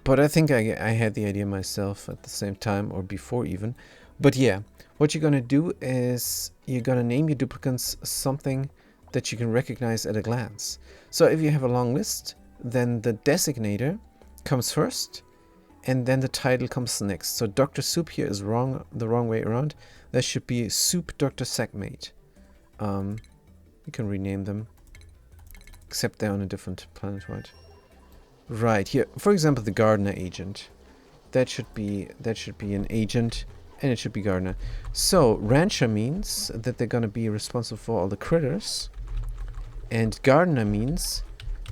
But I think I had the idea myself at the same time, or before even. But yeah, what you're gonna do is you're gonna name your duplicants something that you can recognize at a glance. So if you have a long list, then the designator comes first, and then the title comes next. So Dr. Soup here is wrong, the wrong way around. That should be Soup Dr. Sackmate. You can rename them, except they're on a different planetoid. Right here, for example, the gardener agent. That should be an agent, and it should be gardener. So rancher means that they're gonna be responsible for all the critters, and gardener means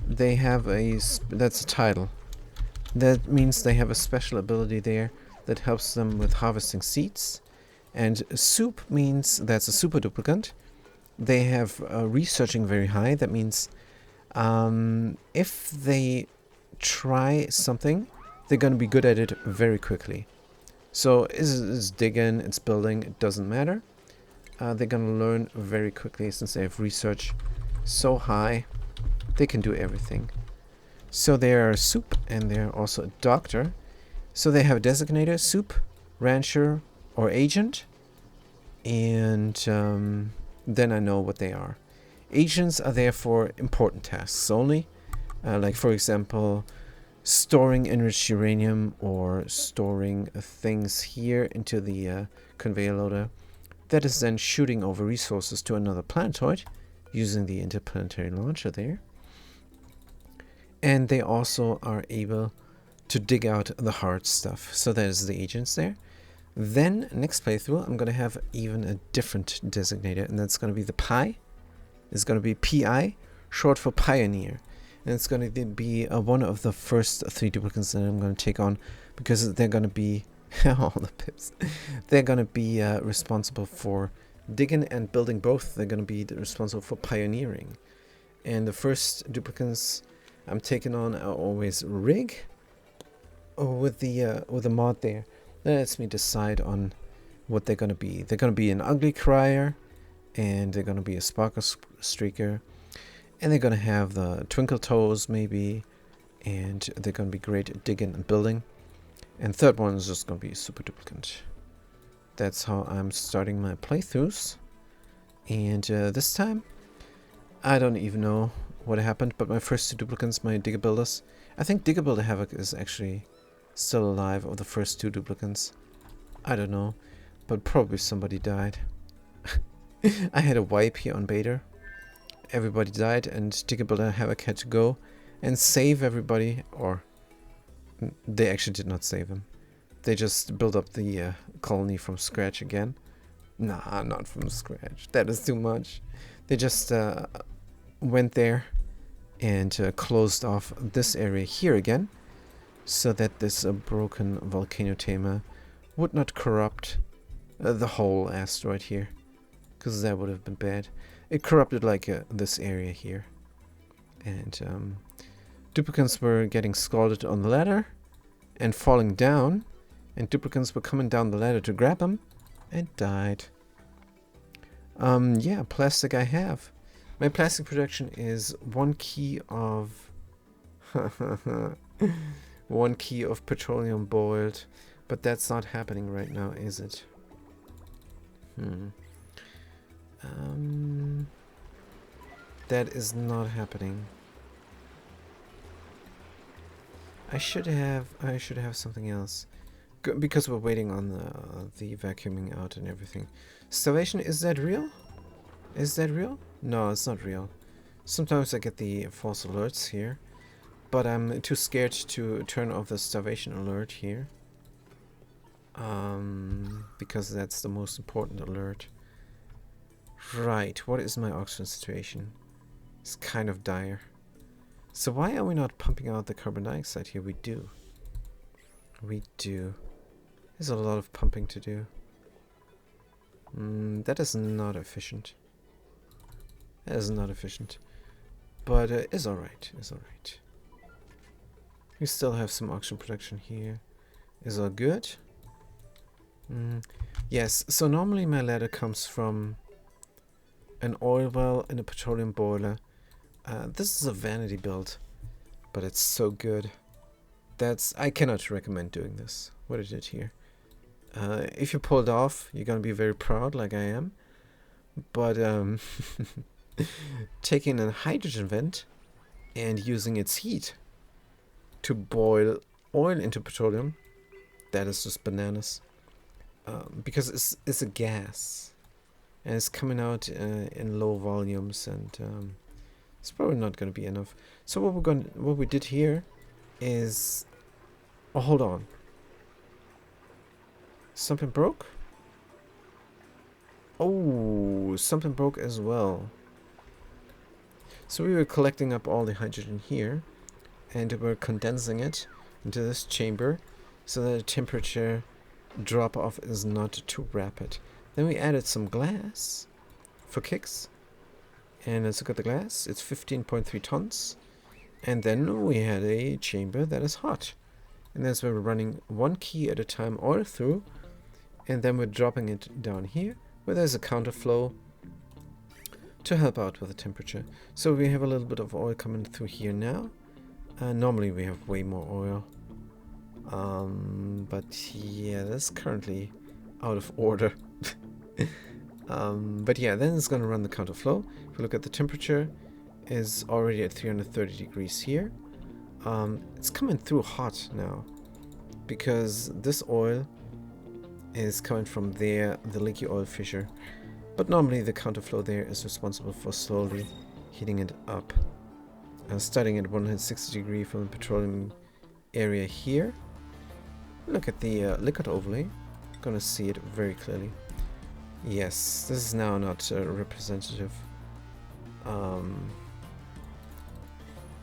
they have that's a title. That means they have a special ability there that helps them with harvesting seeds. And soup means that's a super duplicant. They have researching very high. That means if they try something, they're going to be good at it very quickly. So it's digging, it's building, it doesn't matter. They're going to learn very quickly since they have research so high. They can do everything. So they are soup, and they're also a doctor. So they have a designator, soup, rancher, or agent. And then I know what they are. Agents are there for important tasks only. Like, for example, storing enriched uranium or storing things here into the conveyor loader. That is then shooting over resources to another planetoid using the interplanetary launcher there. And they also are able to dig out the hard stuff. So that is the agents there. Then, next playthrough, I'm going to have even a different designator, and that's going to be the Pi. It's going to be PI, short for Pioneer. And it's going to be one of the first 3 duplicates that I'm going to take on, because they're going to be, all the pips, they're going to be responsible for digging and building both. They're going to be responsible for pioneering. And the first duplicates I'm taking on are always Rig, with the mod there. That lets me decide on what they're going to be. They're going to be an Ugly Crier, and they're going to be a Sparkle Streaker, and they're going to have the Twinkle Toes maybe, and they're going to be great at digging and building. And third one is just going to be a Super Duplicant. That's how I'm starting my playthroughs. And this time, I don't even know what happened, but my first 2 duplicates, my Digger Builders, I think Digable the Havoc is actually still alive, of the first 2 duplicants. I don't know, but probably somebody died. I had a wipe here on Bader. Everybody died, and Digable the Havoc had to go and save everybody, or they actually did not save him. They just built up the colony from scratch again. Nah, not from scratch. That is too much. They just went there and closed off this area here again, so that this broken volcano tamer would not corrupt the whole asteroid here, because that would have been bad. It corrupted like this area here, and duplicants were getting scalded on the ladder and falling down, and duplicants were coming down the ladder to grab them and died. Yeah, plastic I have. My plastic production is 1 key of 1 key of petroleum boiled, but that's not happening right now, is it? That is not happening. I should have something else, because we're waiting on the vacuuming out and everything. Starvation, is that real? Is that real? No, it's not real. Sometimes I get the false alerts here, but I'm too scared to turn off the starvation alert here. Because that's the most important alert. Right, what is my oxygen situation? It's kind of dire. So why are we not pumping out the carbon dioxide here? We do. We do. There's a lot of pumping to do. That is not efficient. That is not efficient. But it's alright. It's alright. We still have some oxygen production here. Is all good? Yes, so normally my ladder comes from an oil well and a petroleum boiler. This is a vanity build, but it's so good. I cannot recommend doing this, what I did here. If you pull it off, you're gonna be very proud, like I am. But taking a hydrogen vent and using its heat to boil oil into petroleum, that is just bananas. Because it's a gas, and it's coming out in low volumes, and it's probably not going to be enough. So what we did here is, oh, hold on, something broke. Oh, something broke as well. So we were collecting up all the hydrogen here, and we're condensing it into this chamber so that the temperature drop off is not too rapid. Then we added some glass for kicks, and let's look at the glass. It's 15.3 tons, and then we had a chamber that is hot, and that's where we're running 1 key at a time oil through, and then we're dropping it down here where there's a counterflow to help out with the temperature. So we have a little bit of oil coming through here now. Normally we have way more oil. But yeah, that's currently out of order. But yeah, then it's going to run the counterflow. If we look at the temperature, is already at 330 degrees here. It's coming through hot now, because this oil is coming from there, the leaky oil fissure. But normally the counterflow there is responsible for slowly heating it up. Starting at 160 degrees from the petroleum area here. Look at the liquid overlay. Gonna see it very clearly. Yes, this is now not representative.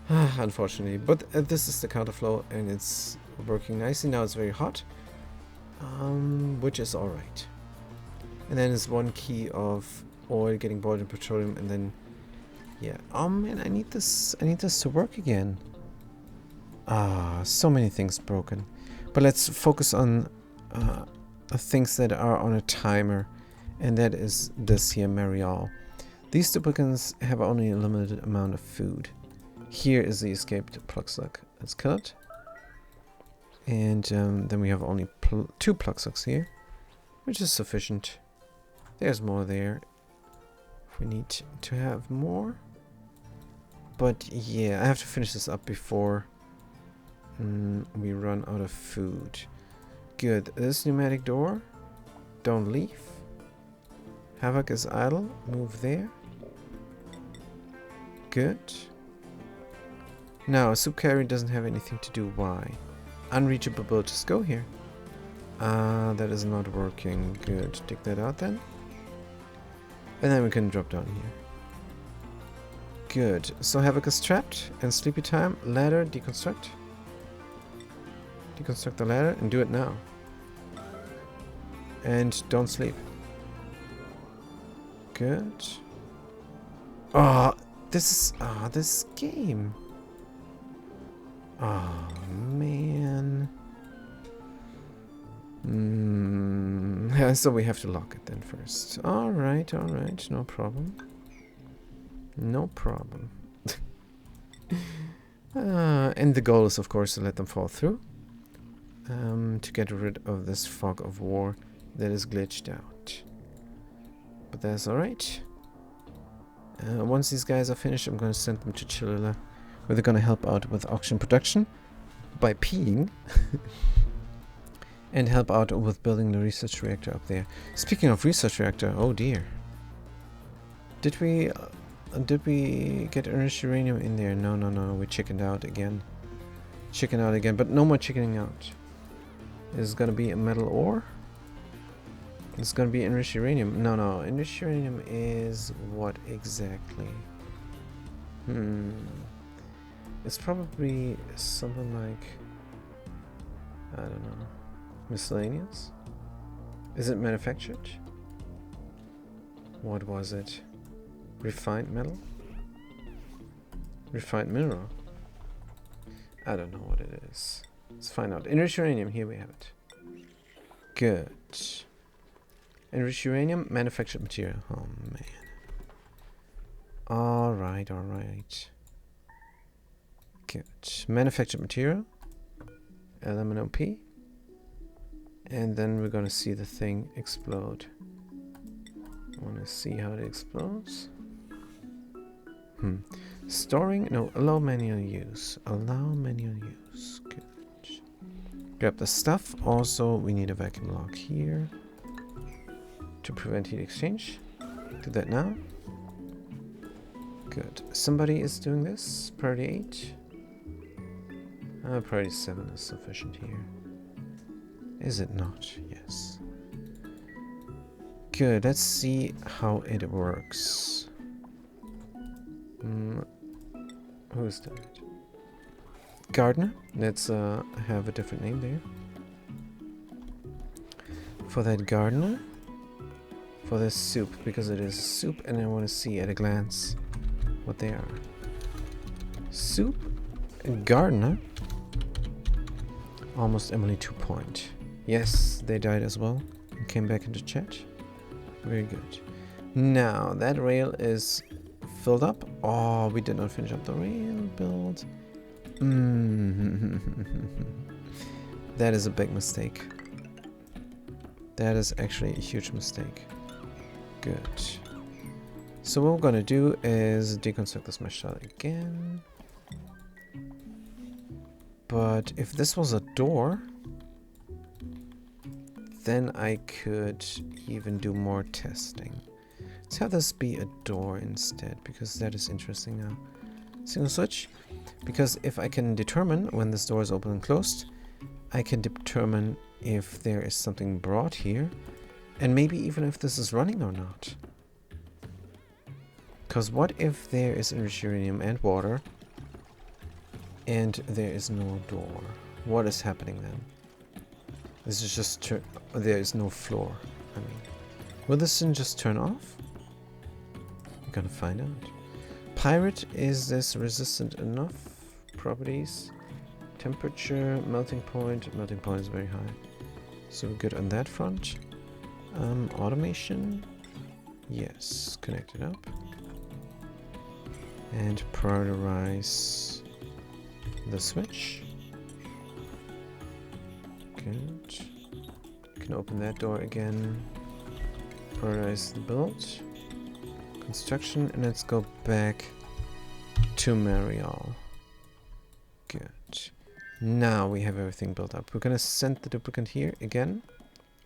Unfortunately, but this is the counterflow, and it's working nicely. Now it's very hot, which is alright. And then it's 1 key of oil getting boiled in petroleum, and then yeah. Oh man, I need this to work again. So many things broken. But let's focus on things that are on a timer, and that is this here, Marial. These duplicants have only a limited amount of food. Here is the escaped Plucksuck. Let's kill it. And then we have only 2 Plucksucks here, which is sufficient. There's more there if we need to have more. But yeah, I have to finish this up before We run out of food. Good. This pneumatic door. Don't leave. Havoc is idle. Move there. Good. Now, a soup carrier doesn't have anything to do. Why? Unreachable boats. Go here. That is not working. Good. Take that out then. And then we can drop down here. Good. So Havoc is trapped. And sleepy time. Ladder. Deconstruct. Deconstruct the ladder and do it now. And don't sleep. Good. Oh, this game. Oh, man. So we have to lock it then first. Alright, no problem. No problem. And the goal is, of course, to let them fall through. To get rid of this fog of war that is glitched out. But that's alright. Once these guys are finished, I'm going to send them to Chilula, where they're going to help out with auction production by peeing. And help out with building the research reactor up there. Speaking of research reactor, oh dear. Did we get enriched uranium in there? No, we chickened out again. But no more chickening out. Is it gonna be a metal ore? It's gonna be enriched uranium. No, enriched uranium is what exactly? It's probably something like, I don't know. Miscellaneous? Is it manufactured? What was it? Refined metal? Refined mineral? I don't know what it is. Let's find out. Enriched uranium, here we have it. Good. Enriched uranium, manufactured material. Oh man. Alright. Good. Manufactured material. LMNOP. And then we're gonna see the thing explode. I wanna see how it explodes. Storing, no, allow manual use. Good. Grab the stuff. Also, we need a vacuum lock here to prevent heat exchange. Do that now. Good. Somebody is doing this. Priority 8. Priority 7 is sufficient here. Is it not? Yes. Good. Let's see how it works. Who's doing it? Gardener. Let's have a different name there. For that gardener. For this soup, because it is soup, and I want to see at a glance what they are. Soup. Gardener. Almost Emily 2 point. Yes, they died as well. And came back into chat. Very good. Now, that rail is filled up. Oh, we did not finish up the rail build. That is a big mistake. That is actually a huge mistake. Good. So what we're gonna do is deconstruct this mesh tile again. But if this was a door, then I could even do more testing. Let's have this be a door instead, because that is interesting now. Single switch, because if I can determine when this door is open and closed, I can determine if there is something brought here, and maybe even if this is running or not. Because what if there is enriched uranium and water, and there is no door? What is happening then? This is just there is no floor. I mean, will this thing just turn off? We're gonna find out. Pirate, is this resistant enough? Properties, temperature, melting point. Melting point is very high, so we're good on that front. Automation, yes, connect it up and prioritize the switch. Good. Can open that door again. Prioritize the build. Construction, and let's go back to Marial. Good. Now we have everything built up. We're gonna send the duplicant here again.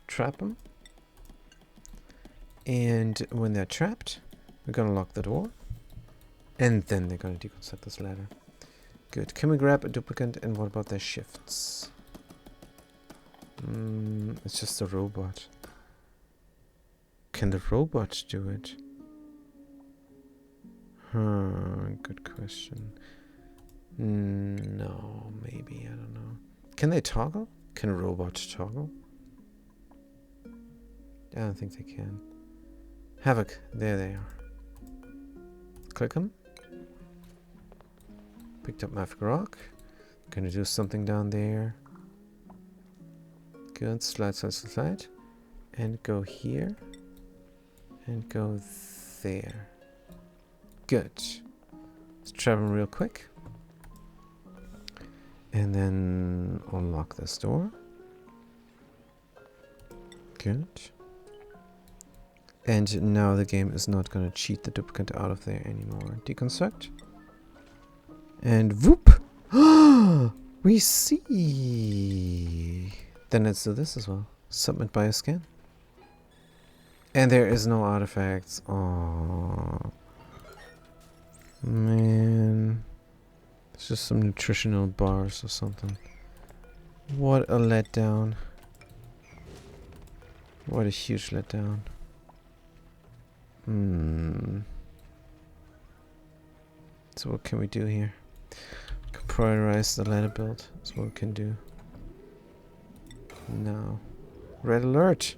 Trap them. And when they're trapped, we're gonna lock the door. And then they're gonna deconstruct this ladder. Good. Can we grab a duplicant? And what about their shifts? It's just a robot. Can the robot do it? Good question. No, maybe. I don't know. Can they toggle? Can a robot toggle? I don't think they can. Havoc. There they are. Click them. Picked up Magic Rock. Gonna do something down there. Good. Slide, slide, slide. And go here. And go there. Good. Let's trap them real quick. And then unlock this door. Good. And now the game is not going to cheat the duplicant out of there anymore. Deconstruct. And whoop! We see! Then let's do this as well. Submit by a scan. And there is no artifacts. Aww. Man. It's just some nutritional bars or something. What a letdown. What a huge letdown. So what can we do here? We can prioritize the ladder build. That's what we can do. Now. Red alert!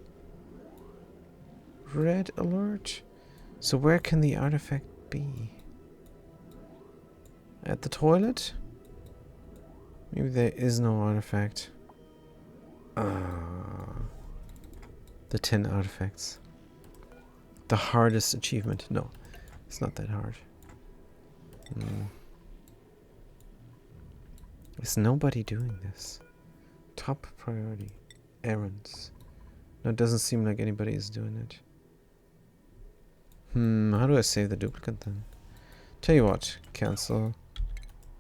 Red alert! So where can the artifact be? At the toilet? Maybe there is no artifact. The 10 artifacts. The hardest achievement. No, it's not that hard. Is nobody doing this? Top priority. Errands. No, it doesn't seem like anybody is doing it. How do I save the duplicant then? Tell you what, cancel.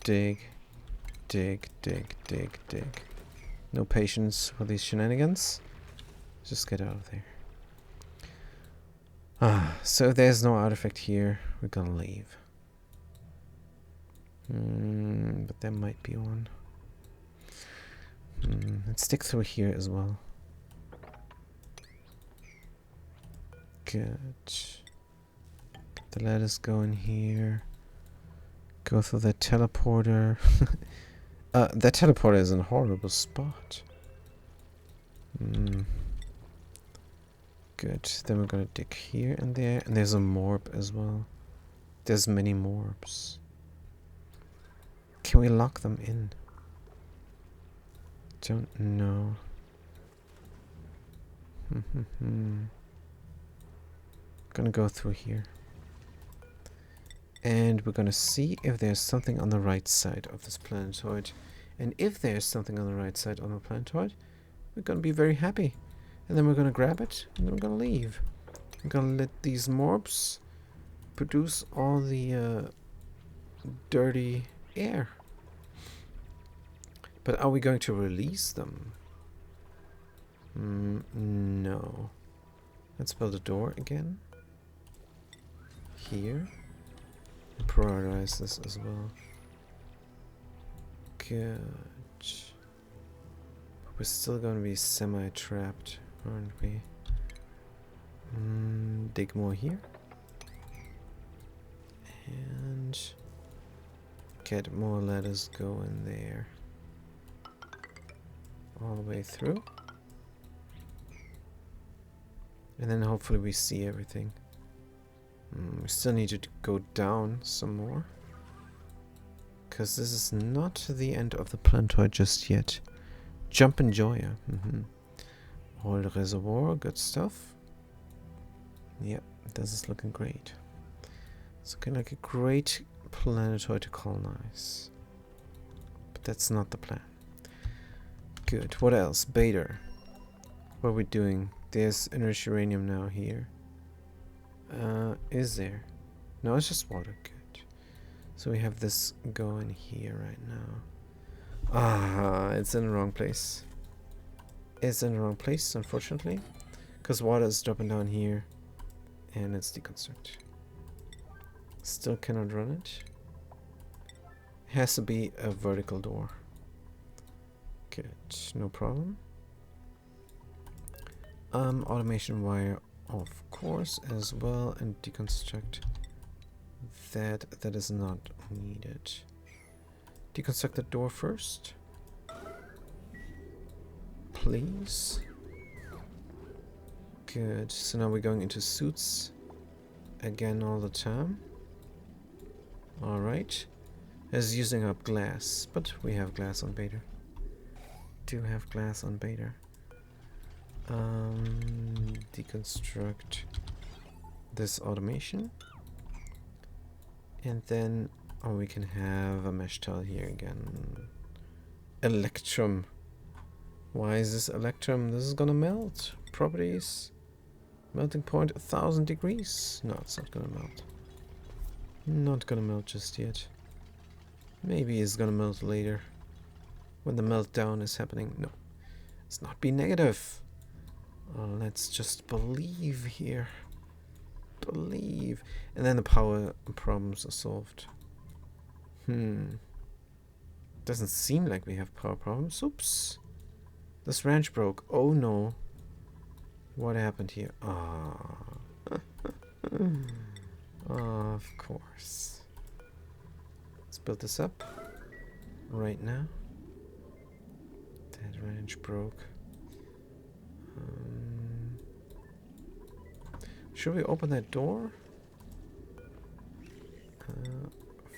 Dig. Dig, dig, dig, dig. No patience for these shenanigans. Just get out of there. So if there's no artifact here, we're gonna leave. But there might be one. Let's stick through here as well. Good. Get the ladders going here. Go through the teleporter. That teleporter is in a horrible spot. Good. Then we're gonna dig here and there. And there's a morb as well. There's many morbs. Can we lock them in? Don't know. Gonna go through here. And we're gonna see if there's something on the right side of this planetoid. And if there's something on the right side on the planetoid, we're gonna be very happy. And then we're gonna grab it, and then we're gonna leave. We're gonna let these morbs produce all the dirty air. But are we going to release them? No. Let's build a door again. Here. And prioritize this as well. Good. We're still going to be semi-trapped, aren't we? Dig more here. And get more ladders going there. All the way through. And then hopefully we see everything. We still need to go down some more. Because this is not the end of the planetoid just yet. Jump and Joya. Oil reservoir, good stuff. Yep, this is looking great. It's looking like a great planetoid to colonize. But that's not the plan. Good. What else? Bader. What are we doing? There's enriched uranium now here. Is there? No, it's just water. Good. So we have this going here right now. Ah, it's in the wrong place. It's in the wrong place, unfortunately. Because water is dropping down here. And it's deconstruct. Still cannot run it. It has to be a vertical door. Good, no problem. Automation wire, of course, as well, and deconstruct that. That is not needed. Deconstruct the door first, please. Good. So now we're going into suits again all the time. All right. It's using up glass, but we have glass on beta. Do have glass on beta. Deconstruct this automation, and then we can have a mesh tile here again. Electrum. Why is this electrum? This is gonna melt. Properties. Melting point 1000 degrees. No, it's not gonna melt. Not gonna melt just yet. Maybe it's gonna melt later. When the meltdown is happening. No. Let's not be negative. Let's just believe here. Believe. And then the power problems are solved. Doesn't seem like we have power problems. Oops. This wrench broke. Oh no. What happened here? Of course. Let's build this up. Right now. That wrench broke. Should we open that door?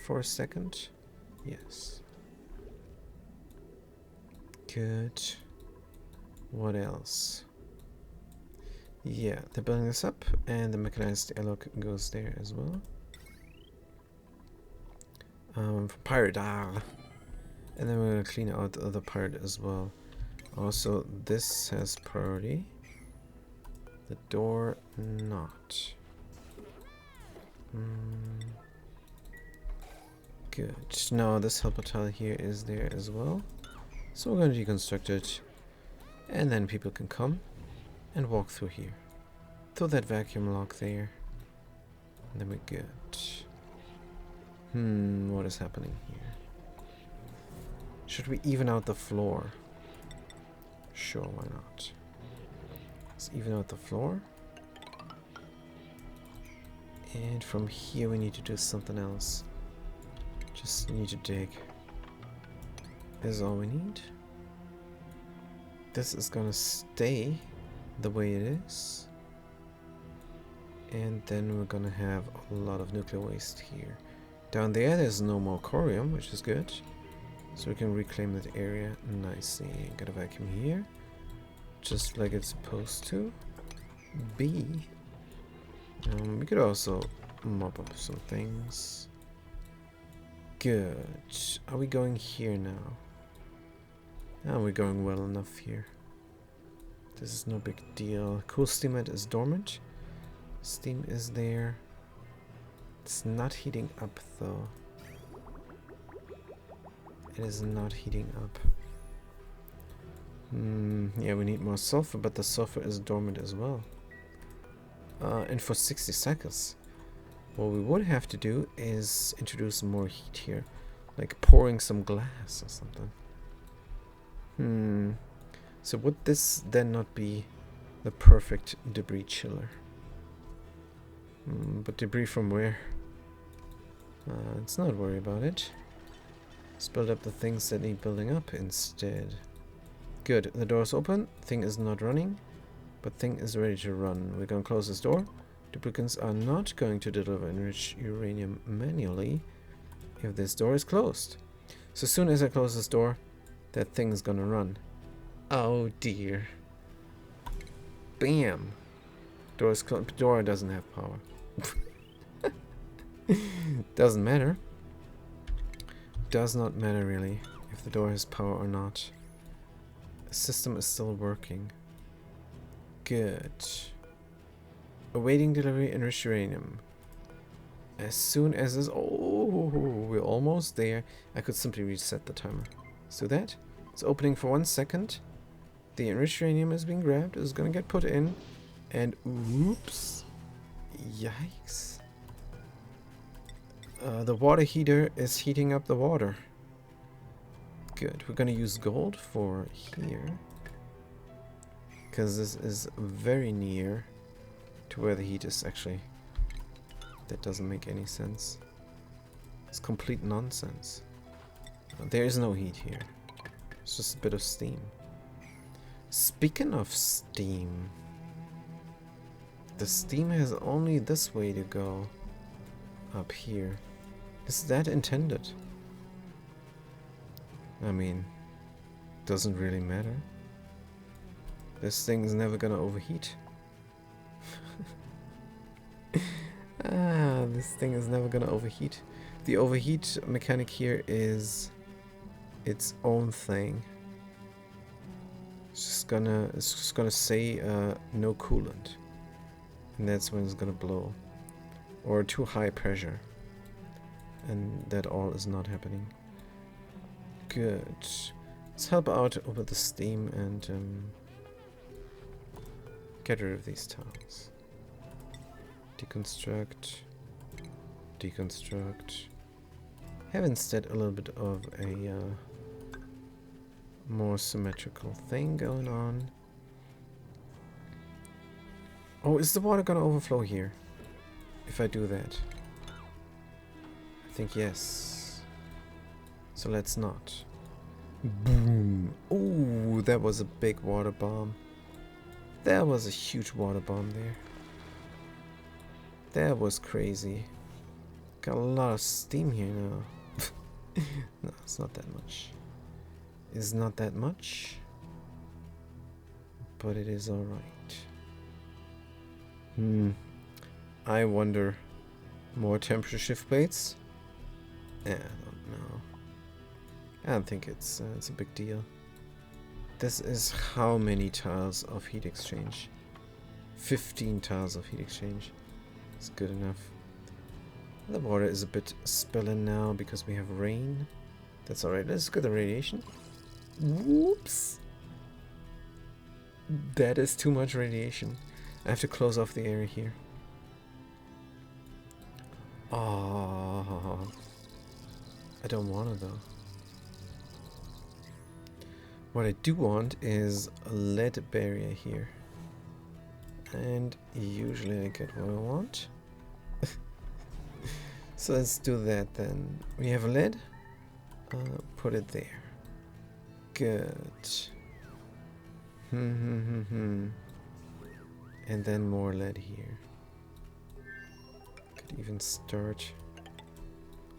For a second? Yes. Good. What else? Yeah, they're building this up, and the mechanized airlock goes there as well. Pirate, and then we're gonna clean out the other part as well. Also, this has priority. The door, not. Good. Now this helper tile here is there as well. So we're going to deconstruct it. And then people can come and walk through here. Throw that vacuum lock there. And then we're good. What is happening here? Should we even out the floor? Sure, why not? Let's even out the floor. And from here we need to do something else. Just need to dig. Is all we need. This is gonna stay the way it is. And then we're gonna have a lot of nuclear waste here. Down there, there's no more corium, which is good. So we can reclaim that area nicely. Got a vacuum here. Just like it's supposed to be. We could also mop up some things. Good. Are we going here now? Oh, we're going well enough here. This is no big deal. Cool steamhead is dormant. Steam is there. It's not heating up though. It is not heating up. Yeah, we need more sulfur, but the sulfur is dormant as well. And for 60 seconds. What we would have to do is introduce more heat here. Like pouring some glass or something. So would this then not be the perfect debris chiller? But debris from where? Let's not worry about it. Let's build up the things that need building up instead. Good, the door's open. Thing is not running, but thing is ready to run. We're going to close this door. Duplicants are not going to deliver enriched uranium manually if this door is closed. So as soon as I close this door, that thing is gonna run. Oh dear. Bam. Door is closed. Door doesn't have power. Doesn't matter. Does not matter really if the door has power or not. The system is still working. Good. Awaiting delivery enriched uranium. As soon as this... Oh, we're almost there. I could simply reset the timer. So that it's opening for 1 second. The enriched uranium is being grabbed. It's gonna get put in, and oops, yikes! The water heater is heating up the water. Good. We're gonna use gold for here, because this is very near to where the heat is actually. That doesn't make any sense. It's complete nonsense. There is no heat here. It's just a bit of steam. Speaking of steam, the steam has only this way to go. Up here. Is that intended? I mean, doesn't really matter. This thing is never gonna overheat. This thing is never gonna overheat. The overheat mechanic here is its own thing. It's just gonna say no coolant, and that's when it's gonna blow, or too high pressure, and that all is not happening. Good. Let's help out with the steam and get rid of these tiles. Deconstruct. Deconstruct. Have instead a little bit of a more symmetrical thing going on. Oh, is the water gonna overflow here if I do that? I think yes. So let's not. Boom. Ooh, that was a big water bomb. That was a huge water bomb there. That was crazy. Got a lot of steam here now. No, it's not that much. It's not that much. But it is alright. I wonder. More temperature shift plates? I don't know. I don't think it's a big deal. This is how many tiles of heat exchange? 15 tiles of heat exchange. It's good enough. The water is a bit spilling now because we have rain. That's alright. Let's look at the radiation. Whoops! That is too much radiation. I have to close off the area here. Oh, I don't want it though. What I do want is a lead barrier here. And usually I get what I want. So let's do that then. We have a lead. Put it there. Good. And then more lead here. Could even start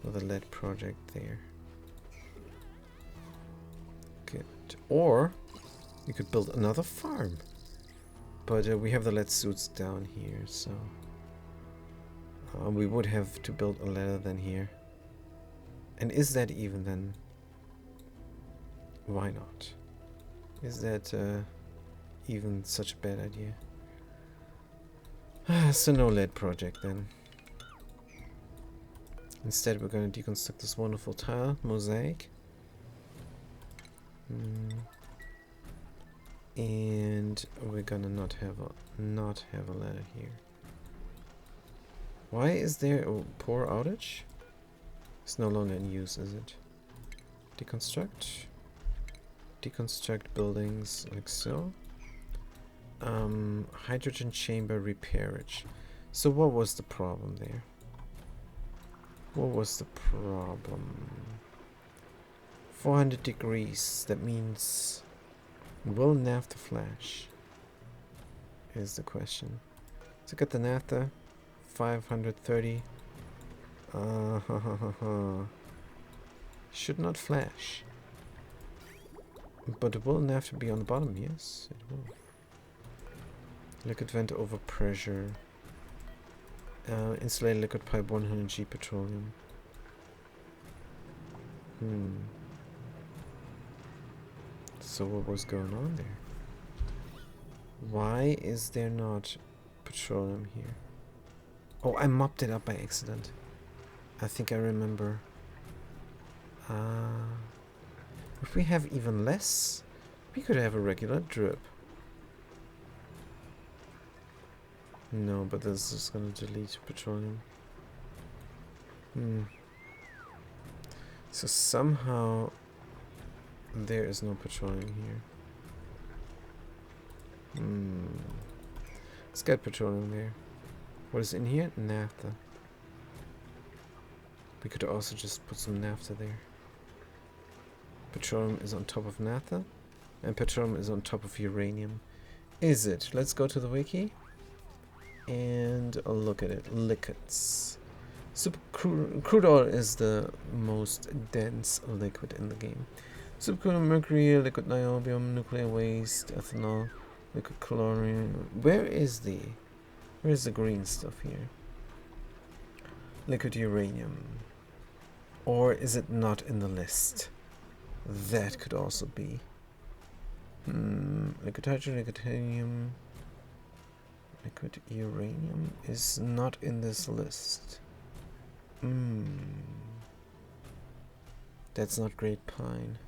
with a lead project there. Good. Or we could build another farm. But we have the lead suits down here, so we would have to build a ladder then here. And is that even then? Why not? Is that even such a bad idea? So no lead project then. Instead we're going to deconstruct this wonderful tile mosaic. And we're gonna not have a ladder here. Why is there a poor outage? It's no longer in use, is it? Deconstruct. Deconstruct buildings like so. Hydrogen chamber repairage. So what was the problem there? What was the problem? 400 degrees. That means will naphtha flash? Is the question. So get the naphtha. 530. Should not flash. But will naphtha be on the bottom? Yes, it will. Liquid vent over pressure. Insulated liquid pipe 100G petroleum. So what was going on there? Why is there not petroleum here? Oh, I mopped it up by accident. I think I remember. If we have even less, we could have a regular drip. No, but this is gonna delete petroleum. So somehow there is no petroleum here. Let's get petroleum there. What is in here? Naphtha. We could also just put some naphtha there. Petroleum is on top of naphtha, and petroleum is on top of uranium. Is it? Let's go to the wiki and look at it. Liquids. Crude oil is the most dense liquid in the game. Supercrude mercury, liquid niobium, nuclear waste, ethanol, liquid chlorine. Where is the green stuff here? Liquid uranium. Or is it not in the list? That could also be. Liquid hydrogen, liquid helium, liquid uranium is not in this list. That's not great pine.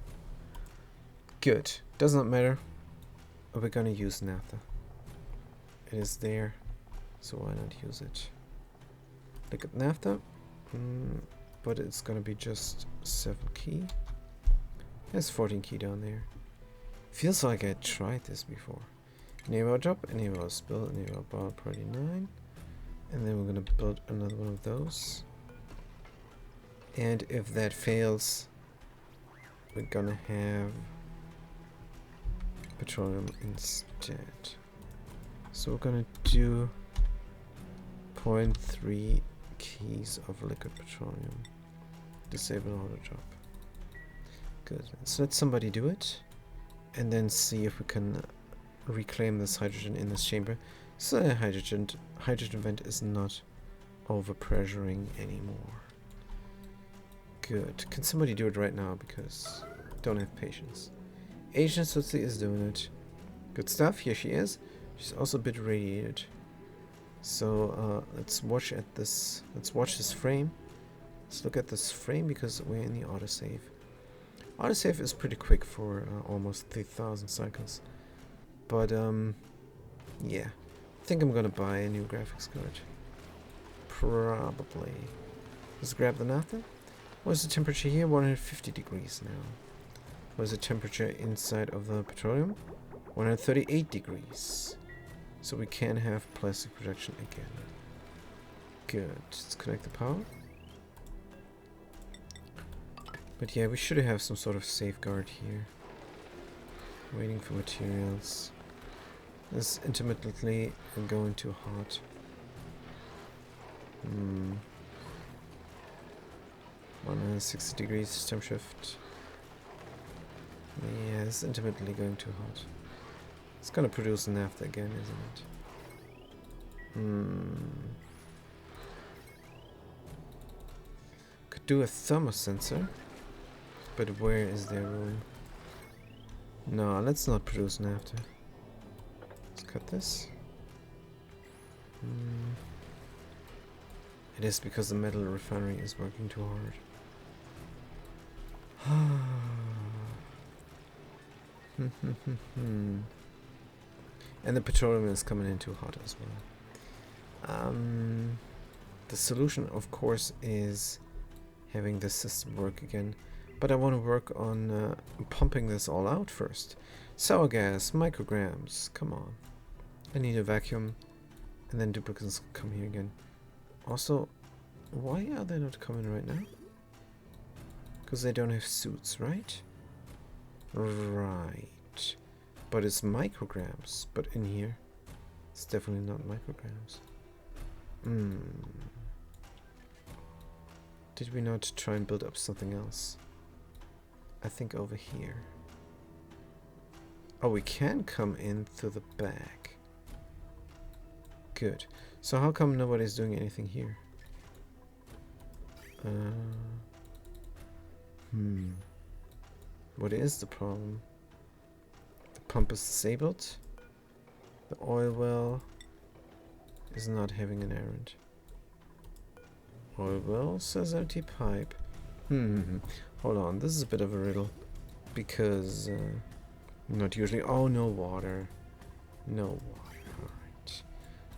Good. Does not matter. We're gonna use naphtha. It is there, so why not use it? Liquid naphtha. But it's gonna be just 7 key. There's 14 key down there. Feels like I tried this before. Enable drop, enable spill, enable bar party 9. And then we're gonna build another one of those. And if that fails, we're gonna have petroleum instead. So we're gonna do 0.3 keys of liquid petroleum. Disable auto drop. Good. Let's let somebody do it, and then see if we can reclaim this hydrogen in this chamber, so the hydrogen vent is not overpressuring anymore. Good. Can somebody do it right now, because don't have patience. Asian Sutsi is doing it. Good stuff. Here she is. She's also a bit radiated. So let's watch at this. Let's watch this frame. Let's look at this frame because we're in the autosave. Autosave is pretty quick for almost 3,000 cycles. But yeah, I think I'm gonna buy a new graphics card. Probably. Let's grab the naphtha. What's the temperature here? 150 degrees now. What's the temperature inside of the petroleum? 138 degrees. So we can have plastic production again. Good. Let's connect the power. But yeah, we should have some sort of safeguard here. Waiting for materials. This is intermittently going too hot. 160 degrees temp shift. Yeah, it's intermittently going too hot. It's gonna produce naphtha again, isn't it? Could do a thermosensor, but where is there room? No, let's not produce naphtha. Let's cut this. It is because the metal refinery is working too hard. And the petroleum is coming in too hot as well. The solution, of course, is having the system work again. But I want to work on pumping this all out first. Sour gas, micrograms, come on. I need a vacuum, and then duplicates come here again. Also, why are they not coming right now? Because they don't have suits, right? Right. But it's micrograms. But in here, it's definitely not micrograms. Did we not try and build up something else? I think over here. Oh, we can come in through the back. Good. So how come nobody's doing anything here? What is the problem? The pump is disabled. The oil well is not having an errand. Oil well says empty pipe. Hold on, this is a bit of a riddle. because not usually. Oh, no water. No water. Alright.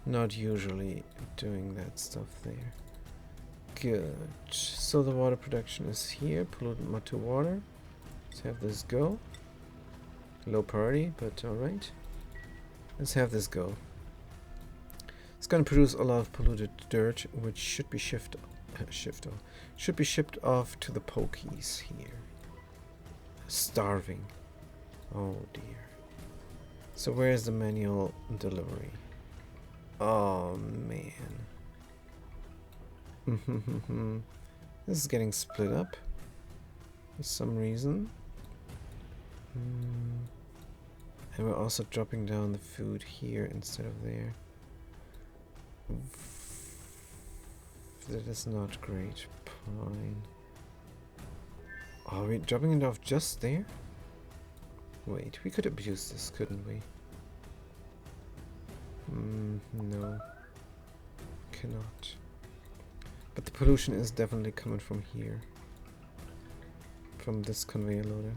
Not usually doing that stuff there. Good. So the water production is here. Pollutant mud to water. Let's have this go. Low priority, but alright. Let's have this go. It's going to produce a lot of polluted dirt, which should be shipped off to the pokies here. Starving. Oh dear. So where's the manual delivery? Oh man. This is getting split up for some reason. And we're also dropping down the food here instead of there. That is not great. Fine. Are we dropping it off just there? Wait, we could abuse this, couldn't we? No. Cannot. But the pollution is definitely coming from here. From this conveyor loader.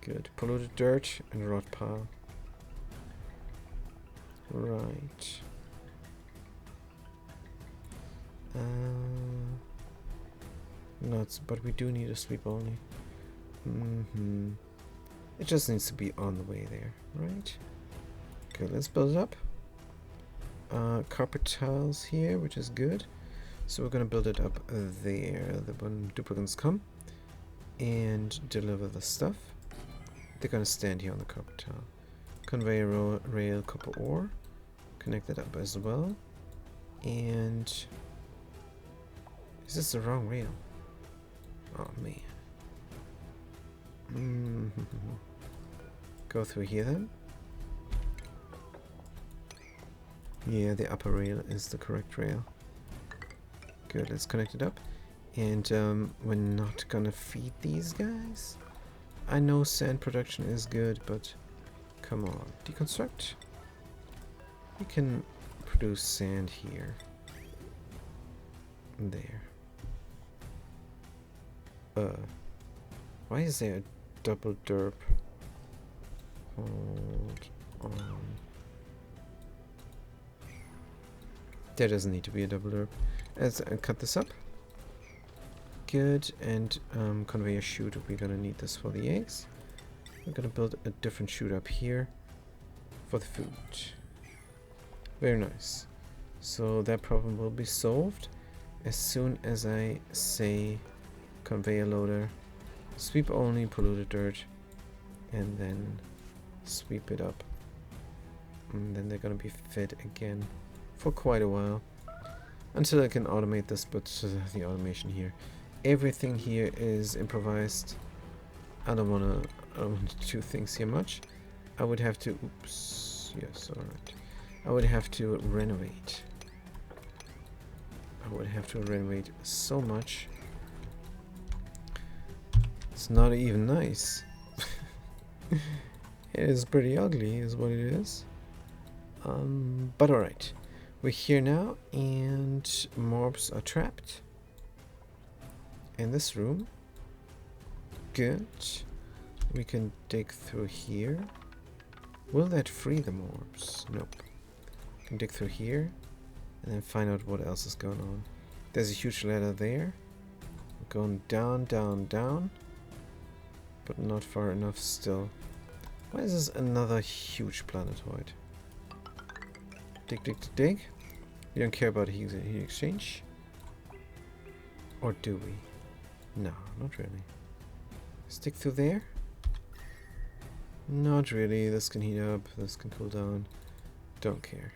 Good. Polluted dirt and rot pile. Right. Nuts, but we do need a sweep only. It just needs to be on the way there, right? Okay, let's build it up. Carpet tiles here, which is good. So we're gonna build it up there. When duplicants come and deliver the stuff, they're gonna stand here on the carpet tile. Conveyor rail, copper ore. Connect that up as well. And is this the wrong rail? Oh man. Go through here then. Yeah, the upper rail is the correct rail. Good, let's connect it up. And we're not gonna feed these guys. I know sand production is good, but come on, deconstruct. We can produce sand here. And there. Why is there a double derp? Hold on. There doesn't need to be a double derp. Let's cut this up. Good, and conveyor chute, we're gonna need this for the eggs. We're gonna build a different chute up here for the food. Very nice. So that problem will be solved as soon as I say conveyor loader, sweep only polluted dirt, and then sweep it up. And then they're gonna be fed again for quite a while until I can automate this, but the automation here. Everything here is improvised. I don't wanna do things here much. I would have to, oops, yes, alright. I would have to renovate. I would have to renovate so much. It's not even nice. It is pretty ugly is what it is. But alright. We're here now and mobs are trapped in this room. Good. We can dig through here. Will that free the mobs? Nope. We can dig through here and then find out what else is going on. There's a huge ladder there. We're going down, down, down. But not far enough still. Why is this another huge planetoid? Dig, dig, dig. We don't care about heat exchange. Or do we? No, not really. Stick through there? Not really. This can heat up, this can cool down. Don't care.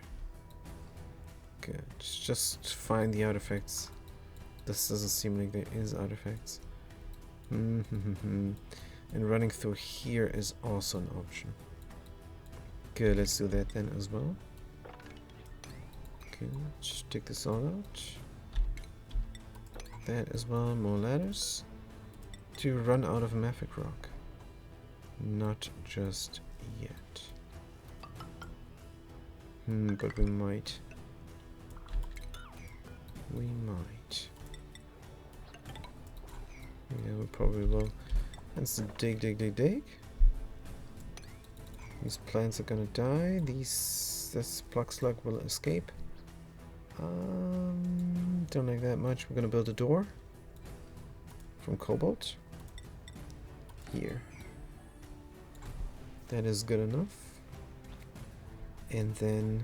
Good. Just find the artifacts. This doesn't seem like there is artifacts. And running through here is also an option. Good, let's do that then as well. Okay, let's take this all out. That as well, more ladders. To run out of mafic rock. Not just yet. But we might. We might. Yeah, we probably will. Let's dig, dig, dig, dig. These plants are gonna die. This plug slug will escape. Don't like that much. We're gonna build a door from cobalt here. That is good enough. And then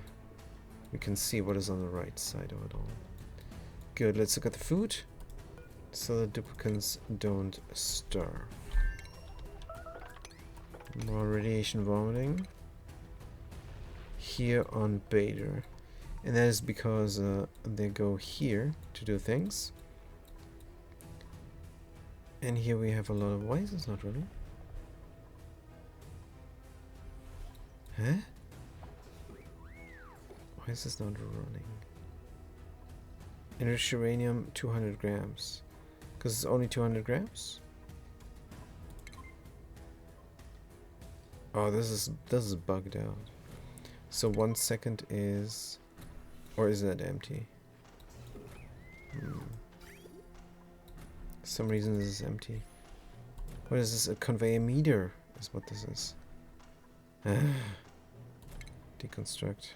we can see what is on the right side of it all. Good, let's look at the food so the duplicants don't starve. More radiation vomiting here on Beta. And that is because they go here to do things. And here we have a lot of... Why is this not running? Huh? Why is this not running? Enriched uranium 200 grams. Because it's only 200 grams? Oh, this is bugged out. So 1 second is... Or is that empty? For some reason this is empty. What is this? A conveyor meter is what this is. Deconstruct.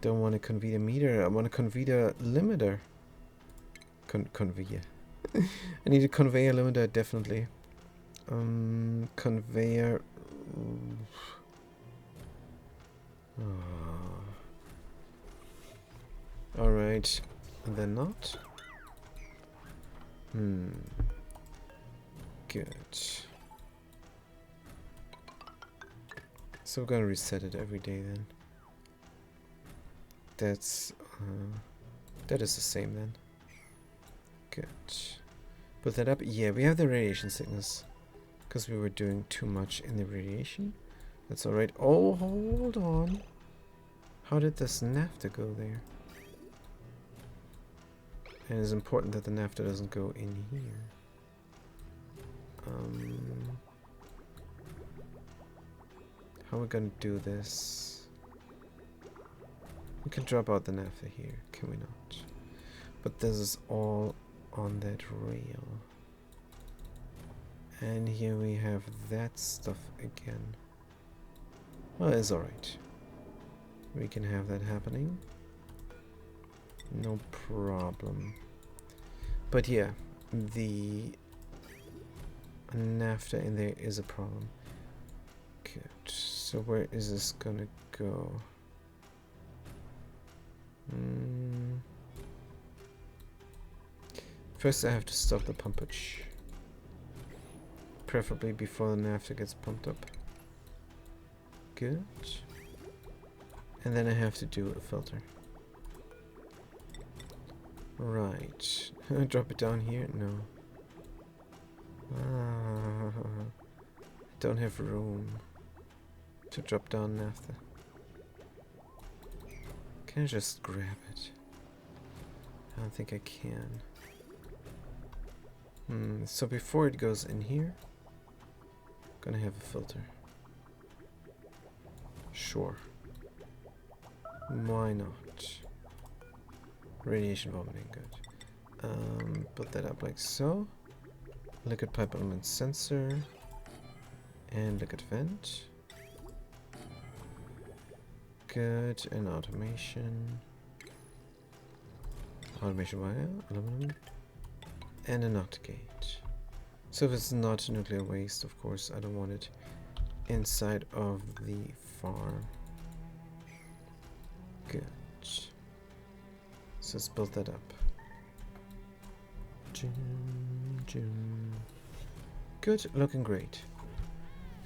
Don't want a conveyor meter. I want a conveyor limiter. Conveyor. I need a conveyor limiter definitely. Conveyor. Alright. And then not. Good. So we're gonna reset it every day then. That's that is the same then. Good. Put that up. Yeah, we have the radiation sickness because we were doing too much in the radiation. That's alright. Oh, hold on. How did this naphtha go there? And it's important that the naphtha doesn't go in here. How are we gonna do this? We can drop out the naphtha here, can we not? But this is all on that rail. And here we have that stuff again. Well, it's alright. We can have that happening. No problem. But yeah, the naphtha in there is a problem. Good. So where is this gonna go? First I have to stop the pumpage. Preferably before the naphtha gets pumped up. Good. And then I have to do a filter. Right. Drop it down here? No. Don't have room to drop down naphtha. Can I just grab it? I don't think I can. So before it goes in here, I'm gonna have a filter. Sure. Why not? Radiation vomiting, good. Put that up like so. Liquid pipe element sensor. And liquid vent. Good, and automation. Automation wire, aluminum. And a NOT gate. So if it's not nuclear waste, of course, I don't want it inside of the farm. Good. So let's build that up. Good, looking great.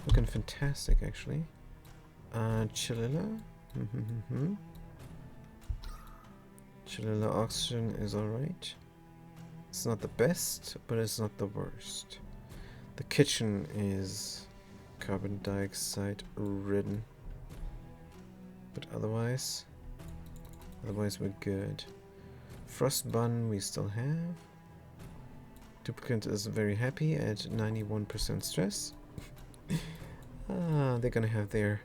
Looking fantastic, actually. Chillilla. Chillilla oxygen is alright. It's not the best, but it's not the worst. The kitchen is carbon dioxide ridden. But otherwise we're good. Frost bun we still have. Duplicant is very happy at 91% stress. They're gonna have their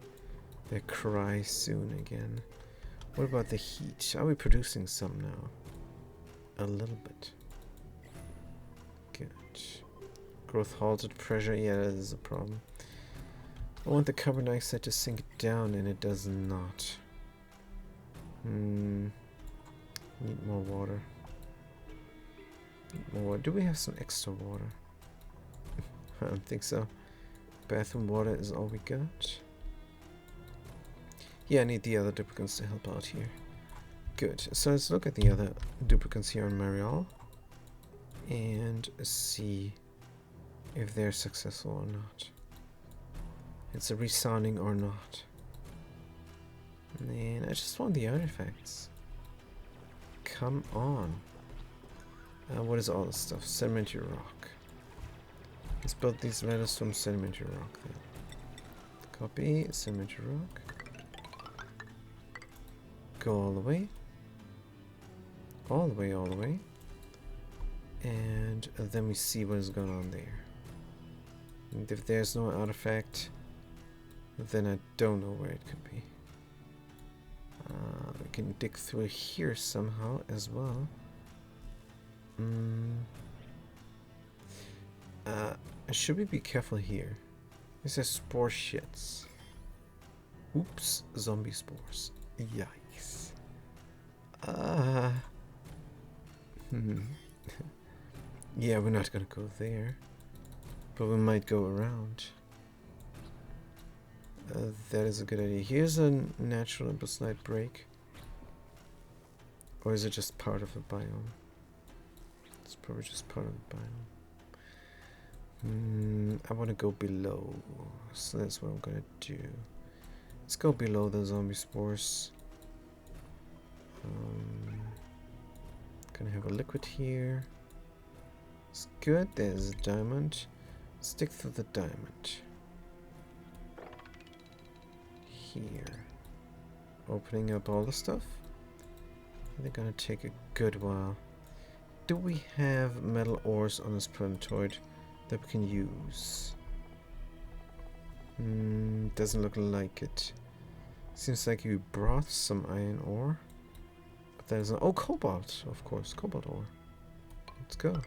cry soon again. What about the heat? Are we producing some now? A little bit. Good. Growth halted. Pressure, yeah, that is a problem. I want the carbon dioxide to sink down, and it does not. Need more water. More. Do we have some extra water? I don't think so. Bathroom water is all we got. Yeah, I need the other duplicants to help out here. Good. So let's look at the other duplicants here on Marial and see if they're successful or not. It's a resounding or not. And I just want the artifacts. Come on. What is all this stuff? Sedimentary rock. Let's build these ladders from sedimentary rock then. Copy, sedimentary rock. Go all the way. All the way, all the way. And then we see what is going on there. And if there's no artifact, then I don't know where it could be. We can dig through here somehow as well. Should we be careful here? It says spore shits. Oops, zombie spores. Yikes. Yeah, we're not gonna go there. But we might go around. That is a good idea. Here's a natural impulse-light break. Or is it just part of the biome? It's probably just part of the biome. I want to go below. So that's what I'm gonna do. Let's go below the zombie spores. Gonna have a liquid here. It's good. There's a diamond. Stick through the diamond. Here. Opening up all the stuff. They're gonna take a good while. Do we have metal ores on this planetoid that we can use? Doesn't look like it. Seems like you brought some iron ore. But there's oh, cobalt, of course, cobalt ore. Let's go.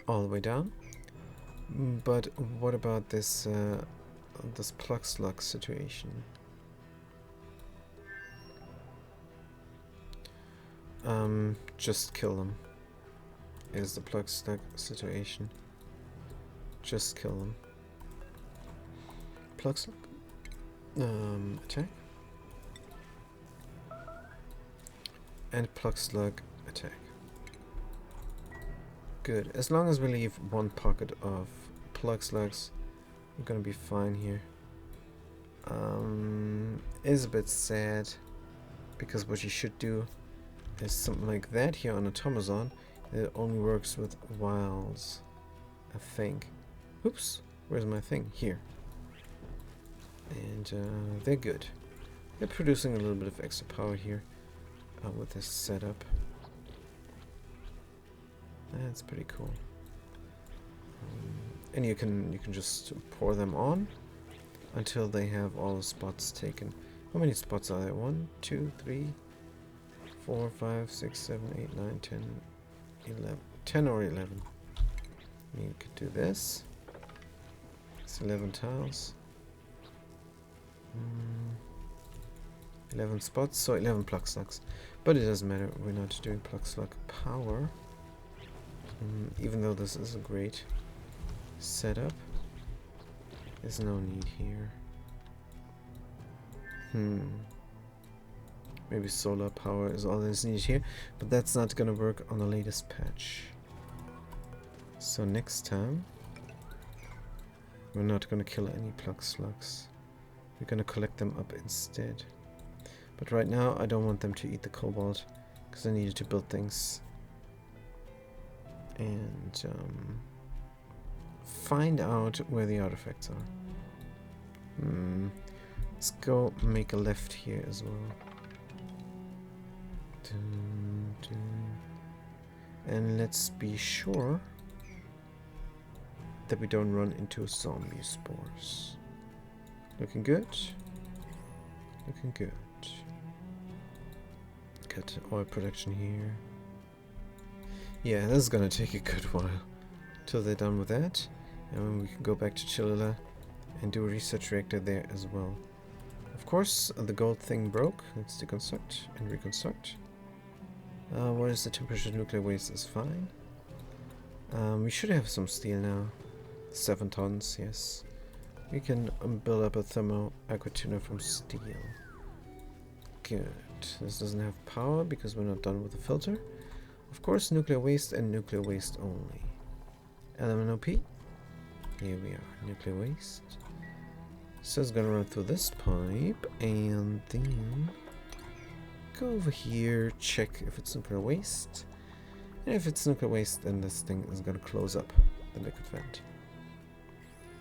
All the way down. But what about this this plug slug situation? Just kill them. Is the plug slug situation? Just kill them. Plug slug. Attack. And plug slug attack. Good. As long as we leave one pocket of plug slugs, we're gonna be fine here. Is a bit sad because what you should do is something like that here on Automazon. It only works with wilds, I think. Oops, where's my thing? Here. And they're good. They're producing a little bit of extra power here with this setup. That's pretty cool. And you can just pour them on until they have all the spots taken. How many spots are there? 1, 2, 3, 4, 5, 6, 7, 8, 9, 10, 11. 10 or 11. You could do this. It's 11 tiles. 11 spots, so 11 plug slugs. But it doesn't matter, we're not doing plug slug power. Even though this is a great setup, there's no need here. Maybe solar power is all that's needed here, but that's not gonna work on the latest patch. So next time, we're not gonna kill any plug slugs. We're gonna collect them up instead. But right now, I don't want them to eat the cobalt, because I needed to build things. And find out where the artifacts are. Let's go make a left here as well. And let's be sure that we don't run into zombie spores. Looking good. Looking good. Get oil production here. Yeah, this is gonna take a good while till they're done with that. And then we can go back to Chilula and do a research reactor there as well. Of course, the gold thing broke. Let's deconstruct and reconstruct. What is the temperature of nuclear waste? Is fine. We should have some steel now. 7 tons, yes. We can build up a thermal aquatuner from steel. Good. This doesn't have power because we're not done with the filter. Of course, nuclear waste and nuclear waste only. LMNOP. Here we are. Nuclear waste. So it's gonna run through this pipe and then go over here, check if it's nuclear waste. And if it's nuclear waste, then this thing is gonna close up the liquid vent.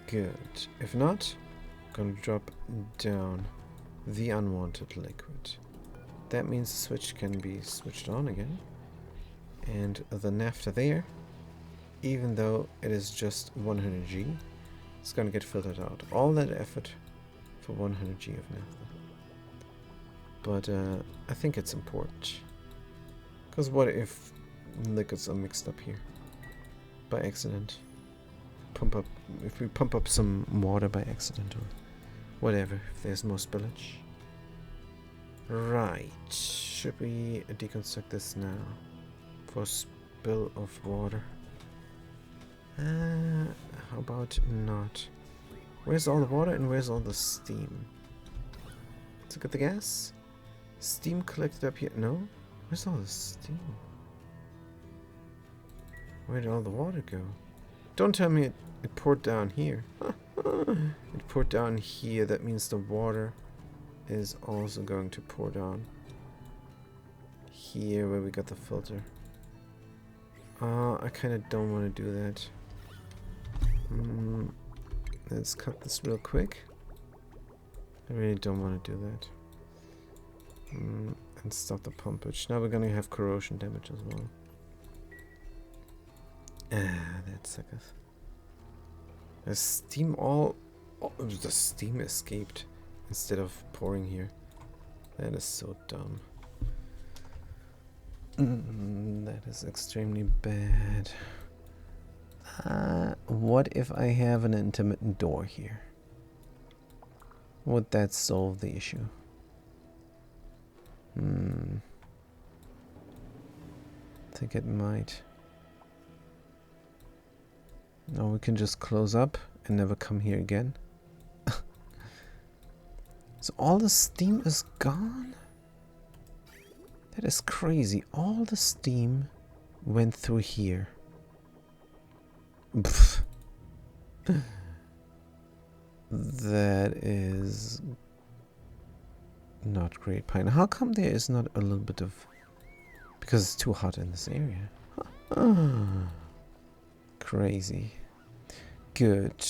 Good. If not, gonna drop down the unwanted liquid. That means the switch can be switched on again. And the naphtha there, even though it is just 100G, it's gonna get filtered out. All that effort for 100G of naphtha. But I think it's important. Because what if liquids are mixed up here by accident? If we pump up some water by accident or whatever, if there's more spillage. Right, should we deconstruct this now for spill of water? How about not? Where's all the water and where's all the steam? Let's look at the gas. Steam collected up here. No? Where's all the steam? Where did all the water go? Don't tell me it poured down here. It poured down here. That means the water is also going to pour down here where we got the filter. I kind of don't want to do that. Let's cut this real quick. I really don't want to do that. And stop the pumpage. Now we're gonna have corrosion damage as well. That sucketh. The steam the steam escaped instead of pouring here. That is so dumb. That is extremely bad. What if I have an intermittent door here? Would that solve the issue? I think it might. No, we can just close up and never come here again. So all the steam is gone? That is crazy. All the steam went through here. That is not great, Pine. How come there is not a little bit of... Because it's too hot in this area. Crazy. Good.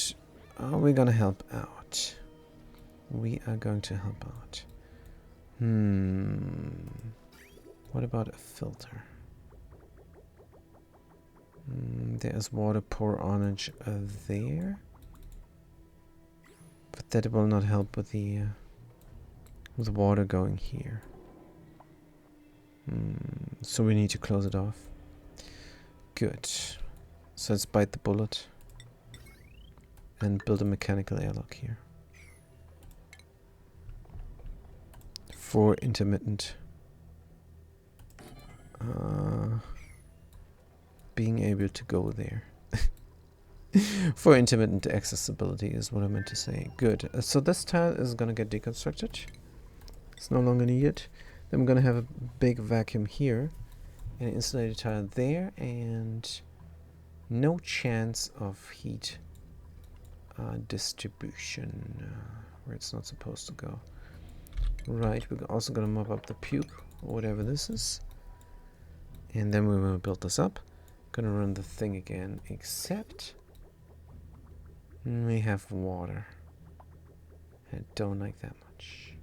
Are we gonna help out? We are going to help out. What about a filter? There's water pour onage there. But that will not help with the water going here. So we need to close it off. Good. So let's bite the bullet and build a mechanical airlock here for intermittent being able to go there. For intermittent accessibility is what I meant to say. Good. So this tile is gonna get deconstructed. It's no longer needed. Then we're gonna have a big vacuum here, an insulated tile there, and no chance of heat distribution where it's not supposed to go. Right, we're also gonna mop up the puke or whatever this is, and then we will build this up. Gonna run the thing again, except we have water. I don't like that much.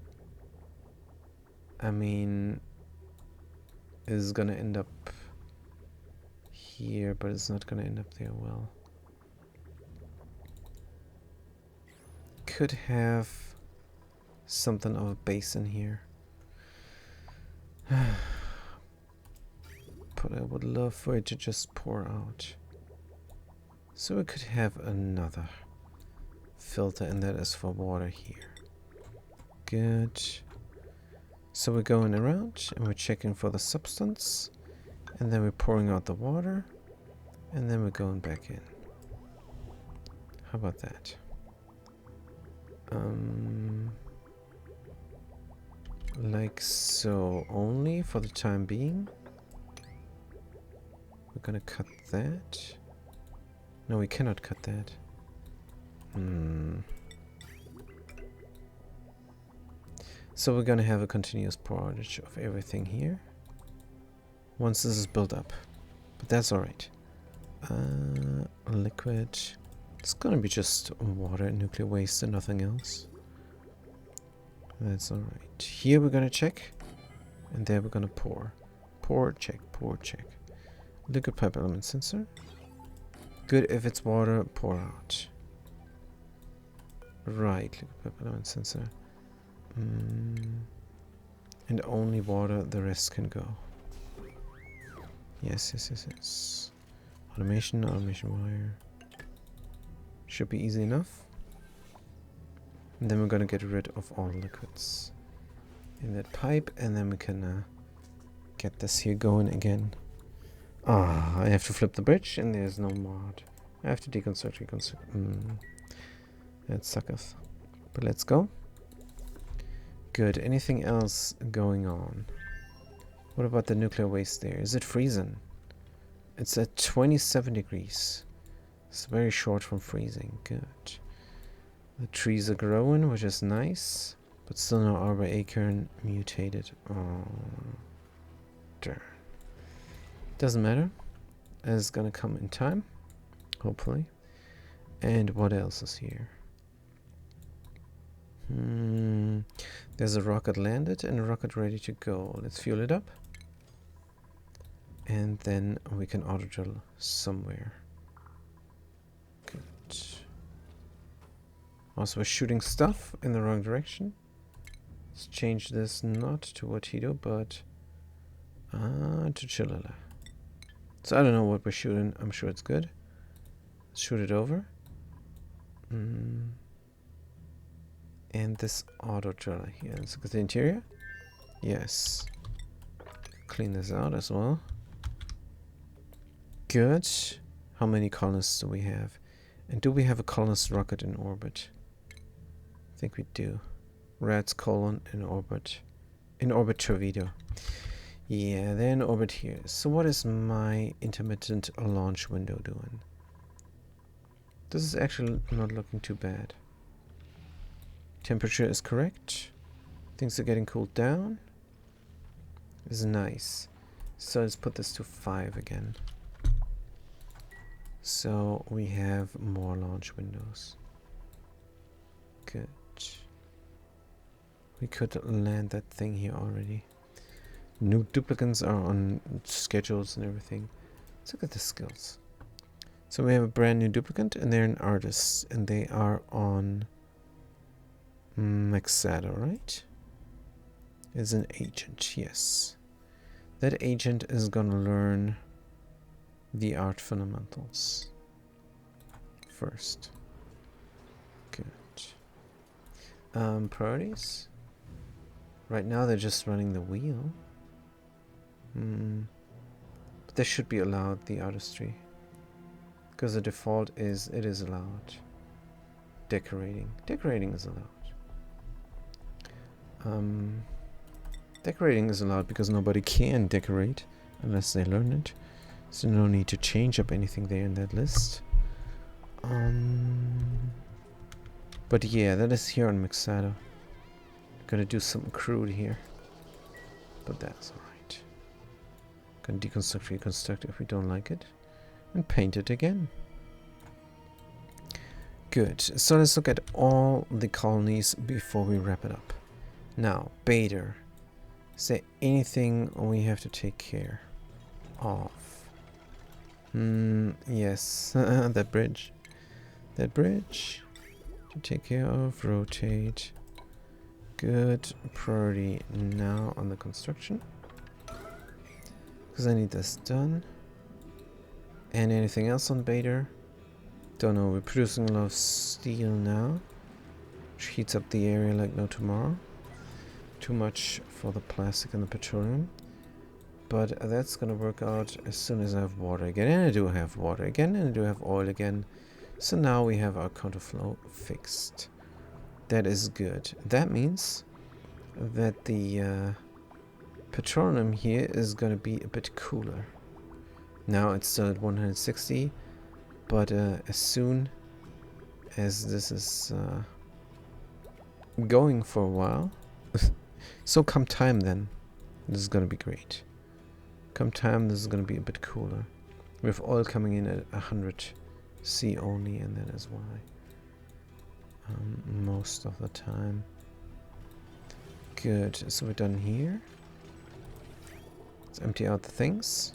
I mean, it's gonna end up here, but it's not gonna end up there well. Could have something of a basin here. but I would love for it to just pour out. So we could have another filter, and that is for water here. Good. So we're going around and we're checking for the substance, and then we're pouring out the water, and then we're going back in. How about that? Like so only for the time being. We're gonna cut that. No, we cannot cut that. So we're gonna have a continuous pourage of everything here once this is built up, but that's alright. Liquid. It's gonna be just water and nuclear waste and nothing else. That's alright. Here we're gonna check, and there we're gonna pour. Pour, check, pour, check. Liquid pipe element sensor. Good if it's water, pour out. Right, liquid pipe element sensor. And only water, the rest can go. Yes, yes, yes, yes. Automation wire. Should be easy enough. And then we're gonna get rid of all liquids in that pipe, and then we can get this here going again. Ah, I have to flip the bridge, and there's no mod. I have to deconstruct. That sucketh. But let's go. Good. Anything else going on? What about the nuclear waste there? Is it freezing? It's at 27 degrees. It's very short from freezing. Good. The trees are growing, which is nice, but still no arbor acorn mutated. Oh, darn. Doesn't matter. It's gonna come in time, hopefully. And what else is here? There's a rocket landed and a rocket ready to go. Let's fuel it up. And then we can auto drill somewhere. Good. Also, we're shooting stuff in the wrong direction. Let's change this not to Watido, but to Chilala. So I don't know what we're shooting. I'm sure it's good. Let's shoot it over. And this auto driller here. Let's look at the interior. Yes. Clean this out as well. Good. How many colonists do we have? And do we have a colonist rocket in orbit? I think we do. Rats colon in orbit. In orbit Trevido. Yeah, they're in orbit here. So what is my intermittent launch window doing? This is actually not looking too bad. Temperature is correct. Things are getting cooled down. This is nice. So let's put this to 5 again. So we have more launch windows. Good. We could land that thing here already. New duplicants are on schedules and everything. Let's look at the skills. So we have a brand new duplicant, and they're an artist, and they are on Maxado, right? Is an agent, yes. That agent is gonna learn the art fundamentals first. Good. Priorities. Right now they're just running the wheel. But they should be allowed the artistry, because the default is it is allowed. Decorating is allowed. Decorating is allowed because nobody can decorate unless they learn it, so no need to change up anything there in that list. But yeah, that is here on Mixado. Gonna do something crude here, but that's alright. Gonna deconstruct, reconstruct if we don't like it, and paint it again. Good. So let's look at all the colonies before we wrap it up. Now, Bader. Is there anything we have to take care of? Yes. That bridge. That bridge. To take care of. Rotate. Good. Priority now on the construction. Because I need this done. And anything else on Bader? Don't know. We're producing a lot of steel now, which heats up the area like no tomorrow. Too much for the plastic and the petroleum. But that's gonna work out as soon as I have water again. And I do have water again, and I do have oil again. So now we have our counterflow fixed. That is good. That means that the petroleum here is gonna be a bit cooler. Now it's still at 160, but as soon as this is going for a while, so come time then, this is gonna be great. Come time, this is gonna be a bit cooler. We have oil coming in at 100 C only, and that is why. Most of the time. Good, so we're done here. Let's empty out the things.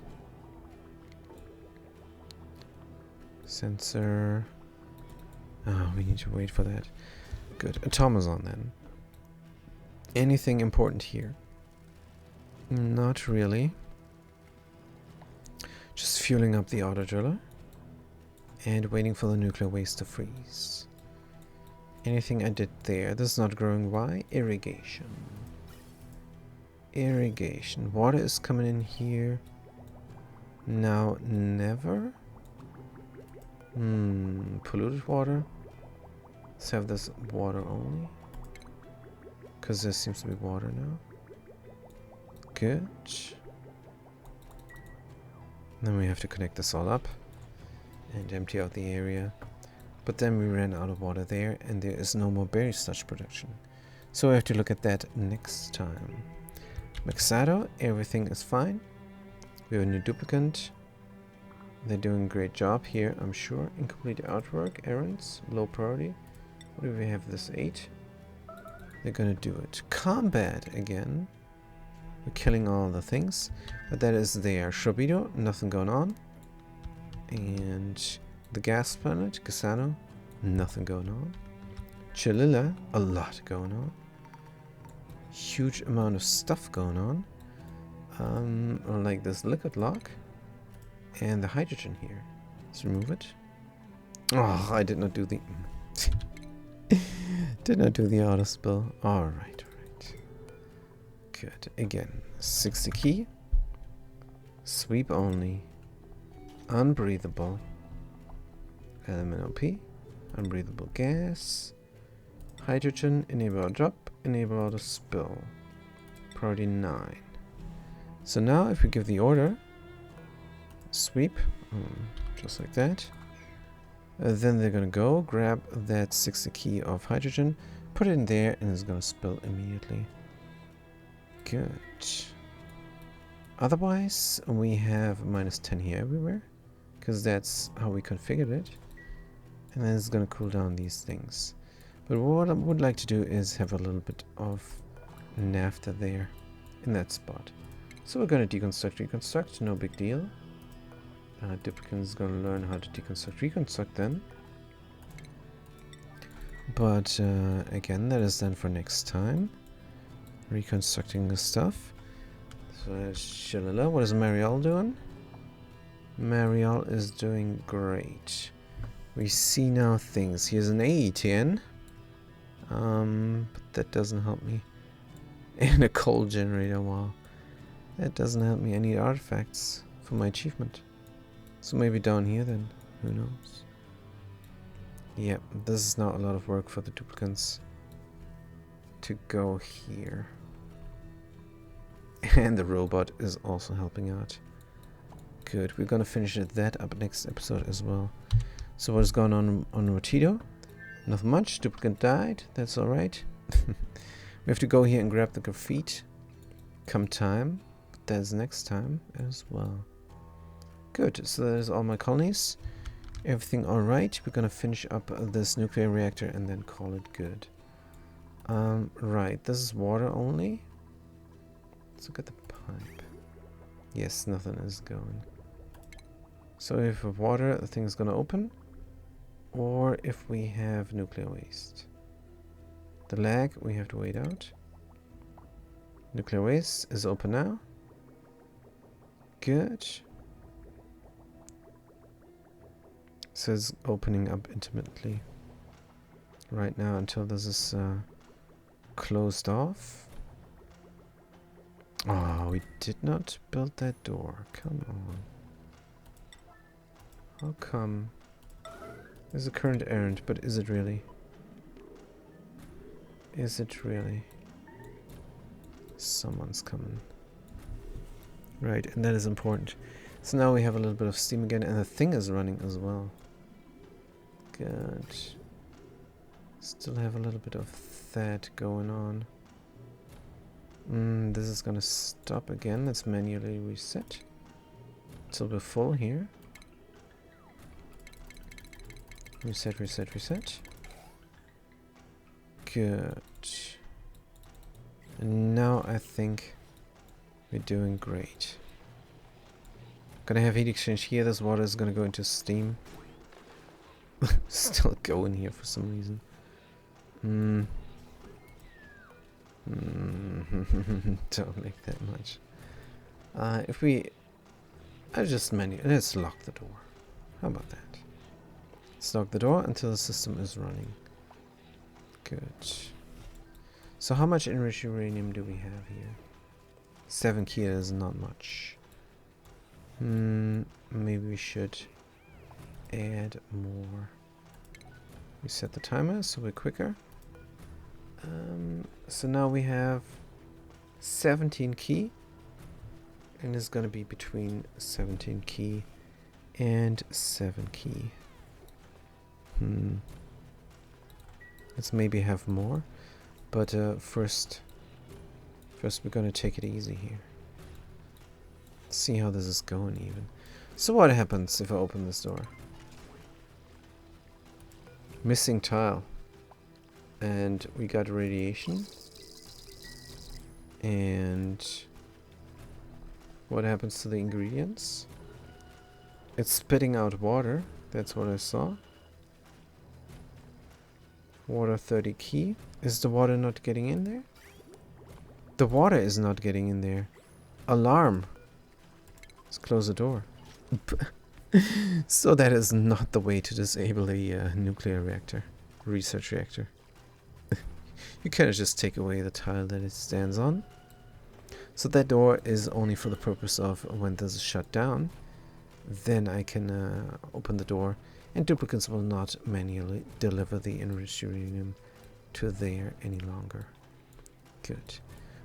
Sensor. Oh, we need to wait for that. Good, automazon then. Anything important here? Not really. Just fueling up the auto driller. And waiting for the nuclear waste to freeze. Anything I did there? This is not growing. Why? Irrigation. Irrigation. Water is coming in here. Now, never? Polluted water? Let's have this water only. Because there seems to be water now. Good. Then we have to connect this all up. And empty out the area. But then we ran out of water there, and there is no more berry starch production. So we have to look at that next time. Mexado, everything is fine. We have a new duplicant. They're doing a great job here, I'm sure. Incomplete artwork, errands, low priority. What do we have this 8? They're gonna do it. Combat again. We're killing all the things. But that is there. Shrobido, nothing going on. And the gas planet, Cassano, nothing going on. Cholilla, a lot going on. Huge amount of stuff going on. Like this liquid lock. And the hydrogen here. Let's remove it. Oh, I did not do the... did not do the auto spill. Alright, alright. Good. Again, 60 key. Sweep only. Unbreathable. LMNOP. Unbreathable gas. Hydrogen. Enable auto drop. Enable auto spill. Priority 9. So now if we give the order, sweep, just like that, then they're gonna go grab that 60 key of hydrogen, put it in there, and it's gonna spill immediately. Good. Otherwise, we have -10 here everywhere, because that's how we configured it. And then it's gonna cool down these things. But what I would like to do is have a little bit of naphtha there in that spot. So we're gonna deconstruct, reconstruct, no big deal. Duplicant is gonna learn how to deconstruct, reconstruct then. But again, that is then for next time. Reconstructing the stuff. So that's Shalala. What is Marielle doing? Marielle is doing great. We see now things. Here's an AE10. But that doesn't help me. And a coal generator, wow. That doesn't help me. I need artifacts for my achievement. So maybe down here then. Who knows? Yep, this is now a lot of work for the duplicants to go here. And the robot is also helping out. Good, we're gonna finish that up next episode as well. So what is going on Rotido? Not much, duplicant died, that's alright. We have to go here and grab the graphite. Come time, but that's next time as well. Good, so there's all my colonies. Everything alright. We're gonna finish up this nuclear reactor and then call it good. Right, this is water only. Let's look at the pipe. Yes, nothing is going. So if we have water, the thing is gonna open. Or if we have nuclear waste. The lag, we have to wait out. Nuclear waste is open now. Good. Says opening up intermittently right now until this is closed off. Oh, we did not build that door. Come on. How come? There's a current errand, but is it really? Is it really? Someone's coming. Right, and that is important. So now we have a little bit of steam again, and the thing is running as well. Good. Still have a little bit of that going on. This is gonna stop again. Let's manually reset. Till we're full here. Reset, reset, reset. Good. And now I think we're doing great. Gonna have heat exchange here. This water is gonna go into steam. Still going here for some reason. Don't make that much. If we... let's lock the door. How about that? Let's lock the door until the system is running. Good. So how much enriched uranium do we have here? 7 kilos is not much. Maybe we should add more. We set the timer so we're quicker. So now we have 17 key, and it's gonna be between 17 key and 7 key. Let's maybe have more, but first we're gonna take it easy here. See how this is going even. So what happens if I open this door? Missing tile. And we got radiation. And what happens to the ingredients? It's spitting out water. That's what I saw. Water 30 key. Is the water not getting in there? The water is not getting in there. Alarm. Let's close the door. So that is not the way to disable a nuclear reactor. Research reactor. You can't just take away the tile that it stands on. So that door is only for the purpose of when this is shut down. Then I can open the door, and duplicates will not manually deliver the enriched uranium to there any longer. Good.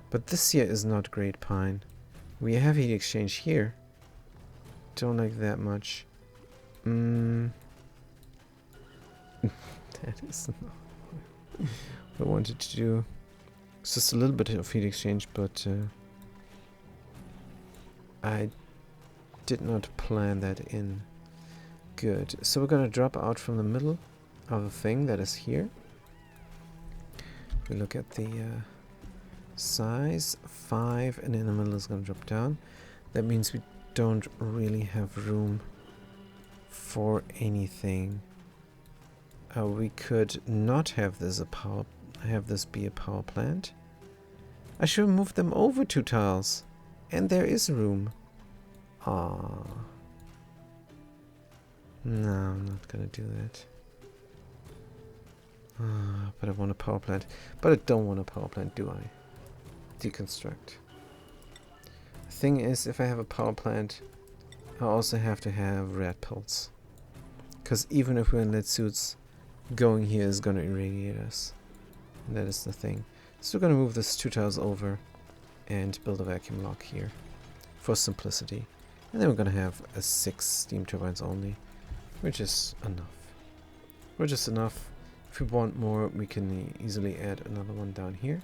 But this here is not great pine. We have heat exchange here. Don't like that much. That is not what I wanted to do. It's just a little bit of heat exchange, but I did not plan that in. Good. So we're gonna drop out from the middle of the thing that is here. If we look at the size, 5, and in the middle is gonna drop down. That means we don't really have room for anything. We could not have this be a power plant. I should move them over 2 tiles, and there is room. Ah, no, I'm not gonna do that. But I want a power plant. But I don't want a power plant, do I? Deconstruct. The thing is, if I have a power plant, I also have to have red pills. Because even if we're in lead suits, going here is going to irradiate us. And that is the thing. So we're going to move this 2 tiles over and build a vacuum lock here for simplicity. And then we're going to have a 6 steam turbines only, which is enough. Which is enough. If we want more, we can easily add another one down here.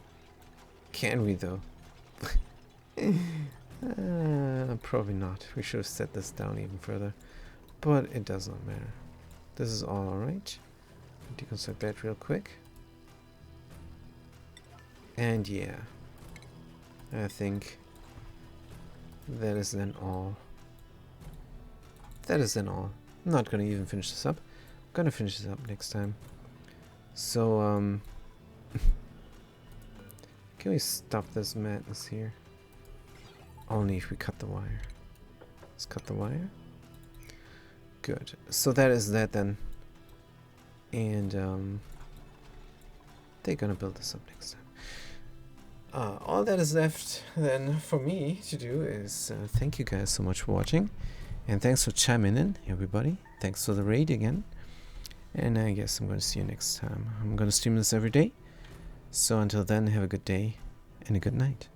Can we though? Probably not. We should have set this down even further. But it does not matter. This is all alright. Deconstruct that real quick. And yeah. I think that is then all. That is then all. I'm not gonna even finish this up. I'm gonna finish this up next time. So, can we stop this madness here? Only if we cut the wire. Let's cut the wire. Good. So that is that then. And they're gonna build this up next time. All that is left then for me to do is thank you guys so much for watching, and thanks for chiming in, everybody. Thanks for the raid again, and I guess I'm going to see you next time. I'm going to stream this every day, so until then, have a good day and a good night.